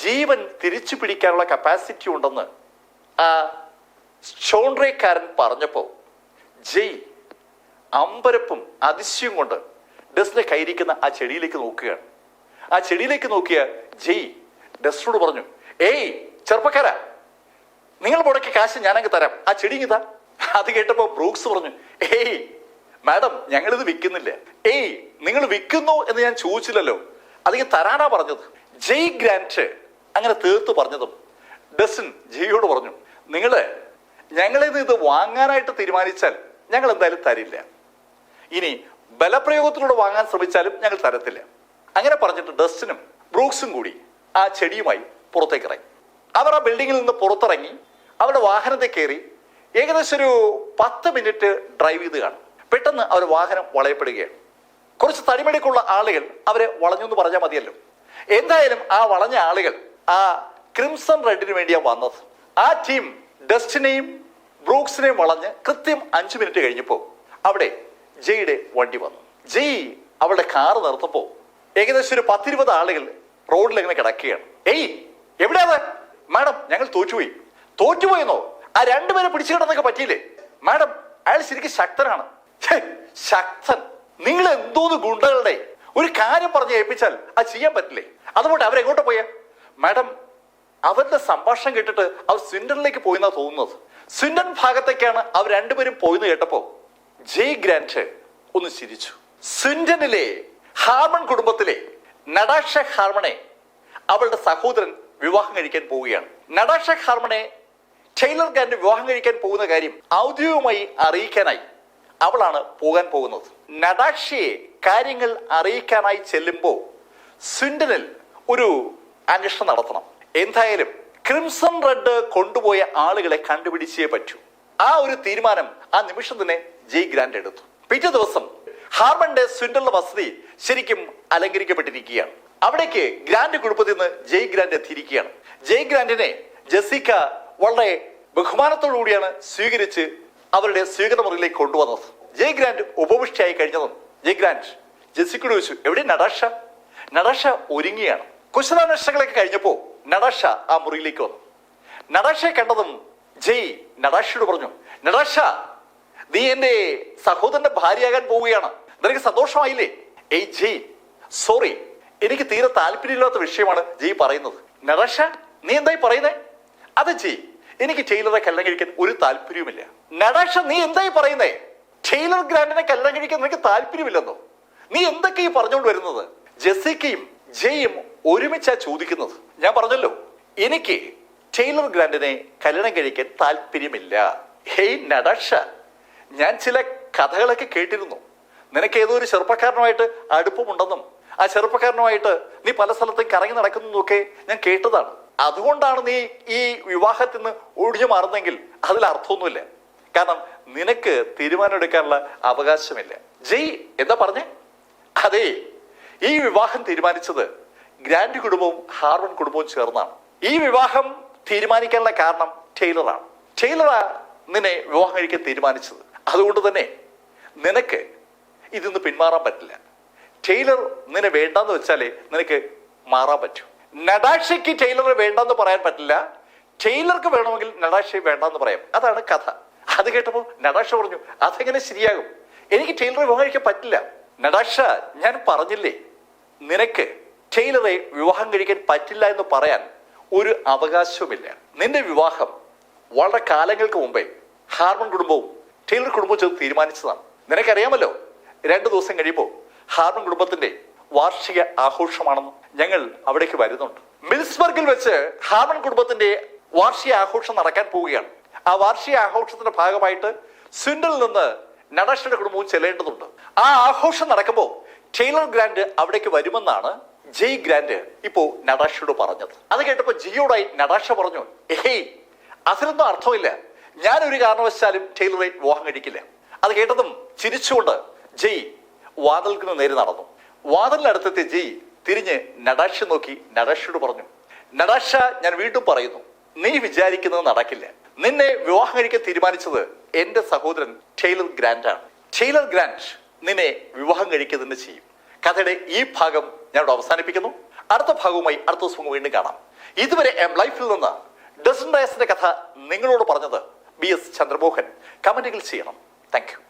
ജീവൻ തിരിച്ചു പിടിക്കാനുള്ള കപ്പാസിറ്റി ഉണ്ടെന്ന് ആ ഷോൺറേക്കാരൻ പറഞ്ഞപ്പോ ജയ് അമ്പരപ്പും അതിശയം കൊണ്ട് ഡസ്റ്റിന്റെ കയ്യിരിക്കുന്ന ആ ചെടിയിലേക്ക് നോക്കുകയാണ്. ആ ചെടിയിലേക്ക് നോക്കിയ ജയ് ഡസ്റ്റിനോട് പറഞ്ഞു, ഏയ് ചെറുപ്പക്കാരാ, നിങ്ങൾ മുടക്കി കാശ് ഞാനങ്ങ് തരാം, ആ ചെടി ഇതാ. അത് കേട്ടപ്പോ ബ്രൂക്സ് പറഞ്ഞു, ഏയ് മാഡം, ഞങ്ങളിത് വിൽക്കുന്നില്ല. ഏയ് നിങ്ങൾ വിൽക്കുന്നു എന്ന് ഞാൻ ചോദിച്ചില്ലല്ലോ, അതിന് തരാനാ പറഞ്ഞത്. ജയ് ഗ്രാന്റ് അങ്ങനെ തീർത്ത് പറഞ്ഞതും ഡസ്റ്റിൻ ജയ്യോട് പറഞ്ഞു, ഞങ്ങളിത് വാങ്ങാനായിട്ട് തീരുമാനിച്ചാൽ ഞങ്ങൾ എന്തായാലും തരില്ല, ഇനി ബലപ്രയോഗത്തിലൂടെ വാങ്ങാൻ ശ്രമിച്ചാലും ഞങ്ങൾ തരത്തില്ല. അങ്ങനെ പറഞ്ഞിട്ട് ഡസ്റ്റിനും ബ്രൂക്സും കൂടി ആ ചെടിയുമായി പുറത്തേക്ക് ഇറങ്ങി. അവർ ആ ബിൽഡിങ്ങിൽ നിന്ന് പുറത്തിറങ്ങി അവരുടെ വാഹനത്തെ കയറി ഏകദേശം ഒരു 10 മിനിറ്റ് ഡ്രൈവ് ചെയ്ത് കാണും. പെട്ടെന്ന് അവർ വാഹനം വളയപ്പെടുകയാണ്. കുറച്ച് തടിമടിക്കുള്ള ആളുകൾ അവരെ വളഞ്ഞു എന്ന് പറഞ്ഞാൽ മതിയല്ലോ. എന്തായാലും ആ വളഞ്ഞ ആളുകൾ ആ ക്രിംസൺ റെഡിന് വേണ്ടിയാണ് വന്നത്. ആ ടീം ഡസ്റ്റിനെയും ബ്രൂക്സിനെയും വളഞ്ഞ് കൃത്യം 5 മിനിറ്റ് കഴിഞ്ഞപ്പോൾ അവിടെ ജയ്യുടെ വണ്ടി വന്നു. ജയ് അവളുടെ കാറ് നിർത്തപ്പോ ഏകദേശം ഒരു 10-20 ആളുകൾ റോഡിൽ എങ്ങനെ കിടക്കുകയാണ്. ഏയ് എവിടെയാ മാഡം, ഞങ്ങൾ തോറ്റുപോയെന്നോ? ആ 2 പേരെ പിടിച്ചു കിടന്നൊക്കെ പറ്റിയില്ലേ മാഡം? അയാൾ ശരിക്കും ശക്തനാണ്. ശക്തൻ? നിങ്ങൾ എന്തോന്ന് ഗുണ്ടകളുടെ ഒരു കാര്യം പറഞ്ഞ് ഏൽപ്പിച്ചാൽ അത് ചെയ്യാൻ പറ്റില്ലേ? അതുകൊണ്ട് അവരെങ്ങോട്ട് പോയ മാഡം? അവരുടെ സംഭാഷണം കേട്ടിട്ട് അവർ സ്വിൻഡനിലേക്ക് പോയെന്നാ തോന്നുന്നത്. സ്വിൻഡൻ ഭാഗത്തേക്കാണ് അവർ 2 പേരും പോയെന്ന് കേട്ടപ്പോ ജയ് ഗ്രാന്റ് ഒന്ന് ചിരിച്ചു. സ്വിൻഡനിലെ ഹാർമൺ കുടുംബത്തിലെ നടാഷ ഹാർമണെ അവളുടെ സഹോദരൻ വിവാഹം കഴിക്കാൻ പോവുകയാണ്. നടാഷ ഹാർമണെ ടൈലർ ഗ്രാന്റ് വിവാഹം കഴിക്കാൻ പോകുന്ന കാര്യം ഔദ്യോഗികമായി അറിയിക്കാനായി അവളാണ് പോകാൻ പോകുന്നത്. നടാഷയെ കാര്യങ്ങൾ അറിയിക്കാനായി ചെല്ലുമ്പോൾ സ്വിൻഡനിൽ ഒരു അന്വേഷണം നടത്തണം. എന്തായാലും ക്രിംസൺ റെഡ് കൊണ്ടുപോയ ആളുകളെ കണ്ടുപിടിച്ചേ പറ്റൂ. ആ ഒരു തീരുമാനം ആ നിമിഷം തന്നെ ജയ് ഗ്രാന്റ് എടുത്തു. പിറ്റേ ദിവസം ഹാർമന്റെ സ്വിൻഡനിലെ വസതി ശരിക്കും അലങ്കരിക്കപ്പെട്ടിരിക്കുകയാണ്. അവിടേക്ക് ഗ്രാന്റ് കുടുംബത്തിൽ നിന്ന് ജയ് ഗ്രാന്റ് എത്തിയിരിക്കുകയാണ്. ജയ് ഗ്രാന്റിനെ ജെസിക്ക വളരെ ബഹുമാനത്തോടു കൂടിയാണ് സ്വീകരിച്ച് അവരുടെ സ്വീകരണ മുറിയിലേക്ക് കൊണ്ടുവന്നത്. ജയ് ഗ്രാന്റ് ഉപവിഷ്ടിയായി കഴിഞ്ഞതും ജയ് ഗ്രാന്റ് ജെസിക്കയോട് ചോദിച്ചു, എവിടെ നടാഷ? നടാഷ ഒരുങ്ങിയാണ്. കുശലാന്വേഷണങ്ങളൊക്കെ കഴിഞ്ഞപ്പോ നടാഷ ആ മുറിയിലേക്ക് വന്നു. നടാഷയെ കണ്ടതും ജയ് നടാഷയോട് പറഞ്ഞു, നടാഷ, നീ എന്റെ സഹോദരന്റെ ഭാര്യയാകാൻ പോവുകയാണ്, നിനക്ക് സന്തോഷമായില്ലേ? ഏയ് ജയ്, സോറി, എനിക്ക് തീരെ താല്പര്യമില്ലാത്ത വിഷയമാണ് ജയ് പറയുന്നത്. നടാഷ, നീ എന്തായി പറയുന്നേ? അത് ജയ്, എനിക്ക് ടൈലറെ കല്യാണം കഴിക്കാൻ ഒരു താല്പര്യവുമില്ല. നടാഷ, നീ എന്തായി പറയുന്നേ? ടൈലർ ഗ്രാന്റിനെ കല്യാണം കഴിക്കാൻ നിനക്ക് താല്പര്യമില്ലെന്നോ? നീ എന്തൊക്കെ പറഞ്ഞുകൊണ്ട് വരുന്നത്? ജെസിക്കയും ജയും ഒരുമിച്ചാ ചോദിക്കുന്നത്. ഞാൻ പറഞ്ഞല്ലോ, എനിക്ക് ടൈലർ ഗ്രാന്റിനെ കല്യാണം കഴിക്കാൻ താല്പര്യമില്ല. ഹേയ് നടാഷ, ഞാൻ ചില കഥകളൊക്കെ കേട്ടിരുന്നു. നിനക്ക് ഏതോ ഒരു ചെറുപ്പക്കാരനുമായിട്ട് അടുപ്പമുണ്ടെന്നും ആ ചെറുപ്പക്കാരനുമായിട്ട് നീ പല സ്ഥലത്തും കറങ്ങി നടക്കുന്നതൊക്കെ ഞാൻ കേട്ടതാണ്. അതുകൊണ്ടാണ് നീ ഈ വിവാഹത്തിൽ നിന്ന് ഒഴിഞ്ഞു മാറുന്നെങ്കിൽ അതിൽ അർത്ഥമൊന്നുമില്ല. കാരണം നിനക്ക് തീരുമാനം എടുക്കാനുള്ള അവകാശമില്ല. ജയ് എന്താ പറഞ്ഞേ? അതെ, ഈ വിവാഹം തീരുമാനിച്ചത് ഗ്രാന്റ് കുടുംബവും ഹാർമൺ കുടുംബവും ചേർന്നാണ്. ഈ വിവാഹം തീരുമാനിക്കാനുള്ള കാരണം ടൈലറാണ്. ടൈലറാ നിന്നെ വിവാഹം കഴിക്കാൻ തീരുമാനിച്ചത്. അതുകൊണ്ട് തന്നെ നിനക്ക് ഇതിന്ന് പിന്മാറാൻ പറ്റില്ല. ടൈലർ നിന്നെ വേണ്ടെന്ന് വെച്ചാലേ നിനക്ക് മാറാൻ പറ്റൂ. നടാഷയ്ക്ക് ടൈലറെ വേണ്ടെന്ന് പറയാൻ പറ്റില്ല, ടൈലർക്ക് വേണമെങ്കിൽ നടാഷയെ വേണ്ടെന്ന് പറയാം. അതാണ് കഥ. അത് കേട്ടപ്പോ നടാഷ പറഞ്ഞു, അതെങ്ങനെ ശരിയാകും? എനിക്ക് ടൈലറെ വിവാഹം കഴിക്കാൻ പറ്റില്ല. നടാഷ, ഞാൻ പറഞ്ഞില്ലേ, നിനക്ക് ടൈലറെ വിവാഹം കഴിക്കാൻ പറ്റില്ല എന്ന് പറയാൻ ഒരു അവകാശവുമില്ല. നിന്റെ വിവാഹം വളരെ കാലങ്ങൾക്ക് മുമ്പേ ഹാർമൺ കുടുംബവും ടൈലർ കുടുംബവും ചേർന്ന് തീരുമാനിച്ചതാണ്. നിനക്കറിയാമല്ലോ, 2 ദിവസം കഴിയുമ്പോൾ ഹാർമൺ കുടുംബത്തിന്റെ വാർഷിക ആഘോഷമാണെന്ന്. ഞങ്ങൾ അവിടേക്ക് വരുന്നുണ്ട്. മിൽസ്ബർഗിൽ വെച്ച് ഹാർമൺ കുടുംബത്തിന്റെ വാർഷിക ആഘോഷം നടക്കാൻ പോവുകയാണ്. ആ വാർഷിക ആഘോഷത്തിന്റെ ഭാഗമായിട്ട് സ്വിൻഡനിൽ നിന്ന് നടാഷയുടെ കുടുംബവും ചെല്ലേണ്ടതുണ്ട്. ആ ആഘോഷം നടക്കുമ്പോൾ ടൈലർ ഗ്രാന്റ് അവിടേക്ക് വരുമെന്നാണ് ജയ് ഗ്രാന്റ് ഇപ്പോ നടാഷയോട് പറഞ്ഞത്. അത് കേട്ടപ്പോ ജയോടായി നടാഷ പറഞ്ഞു, ഏയ് അതിലൊന്നും അർത്ഥമില്ല, ഞാൻ ഒരു കാരണവശാലും ടൈലറെ വിവാഹം കഴിക്കില്ല. അത് കേട്ടതും ചിരിച്ചുകൊണ്ട് ജയ് വാതിൽക്കിന് നേരെ നടന്നു. വാതിലിനടുത്തെത്തിയ ജയ് തിരിഞ്ഞ് നടാഷ നോക്കി നടാഷയോട് പറഞ്ഞു, നടാഷ, ഞാൻ വീണ്ടും പറയുന്നു, നീ വിചാരിക്കുന്നത് നടക്കില്ല. നിന്നെ വിവാഹം കഴിക്കാൻ തീരുമാനിച്ചത് എന്റെ സഹോദരൻ ടൈലർ ഗ്രാന്റ് ആണ്. ടൈലർ ഗ്രാന്റ് നിന്നെ വിവാഹം കഴിക്കുക തന്നെ ചെയ്യും. കഥയുടെ ഈ ഭാഗം ഞാനിവിടെ അവസാനിപ്പിക്കുന്നു. അടുത്ത ഭാഗവുമായി അടുത്ത ദിവസം വീണ്ടും കാണാം. ഇതുവരെ എം ലൈഫിൽ നിന്ന് ഡസൻ റൈസിന്റെ കഥ നിങ്ങളോട് പറഞ്ഞത് BS ചന്ദ്രമോഹൻ. കമന്റുകൾ ചെയ്യണം. Thank you.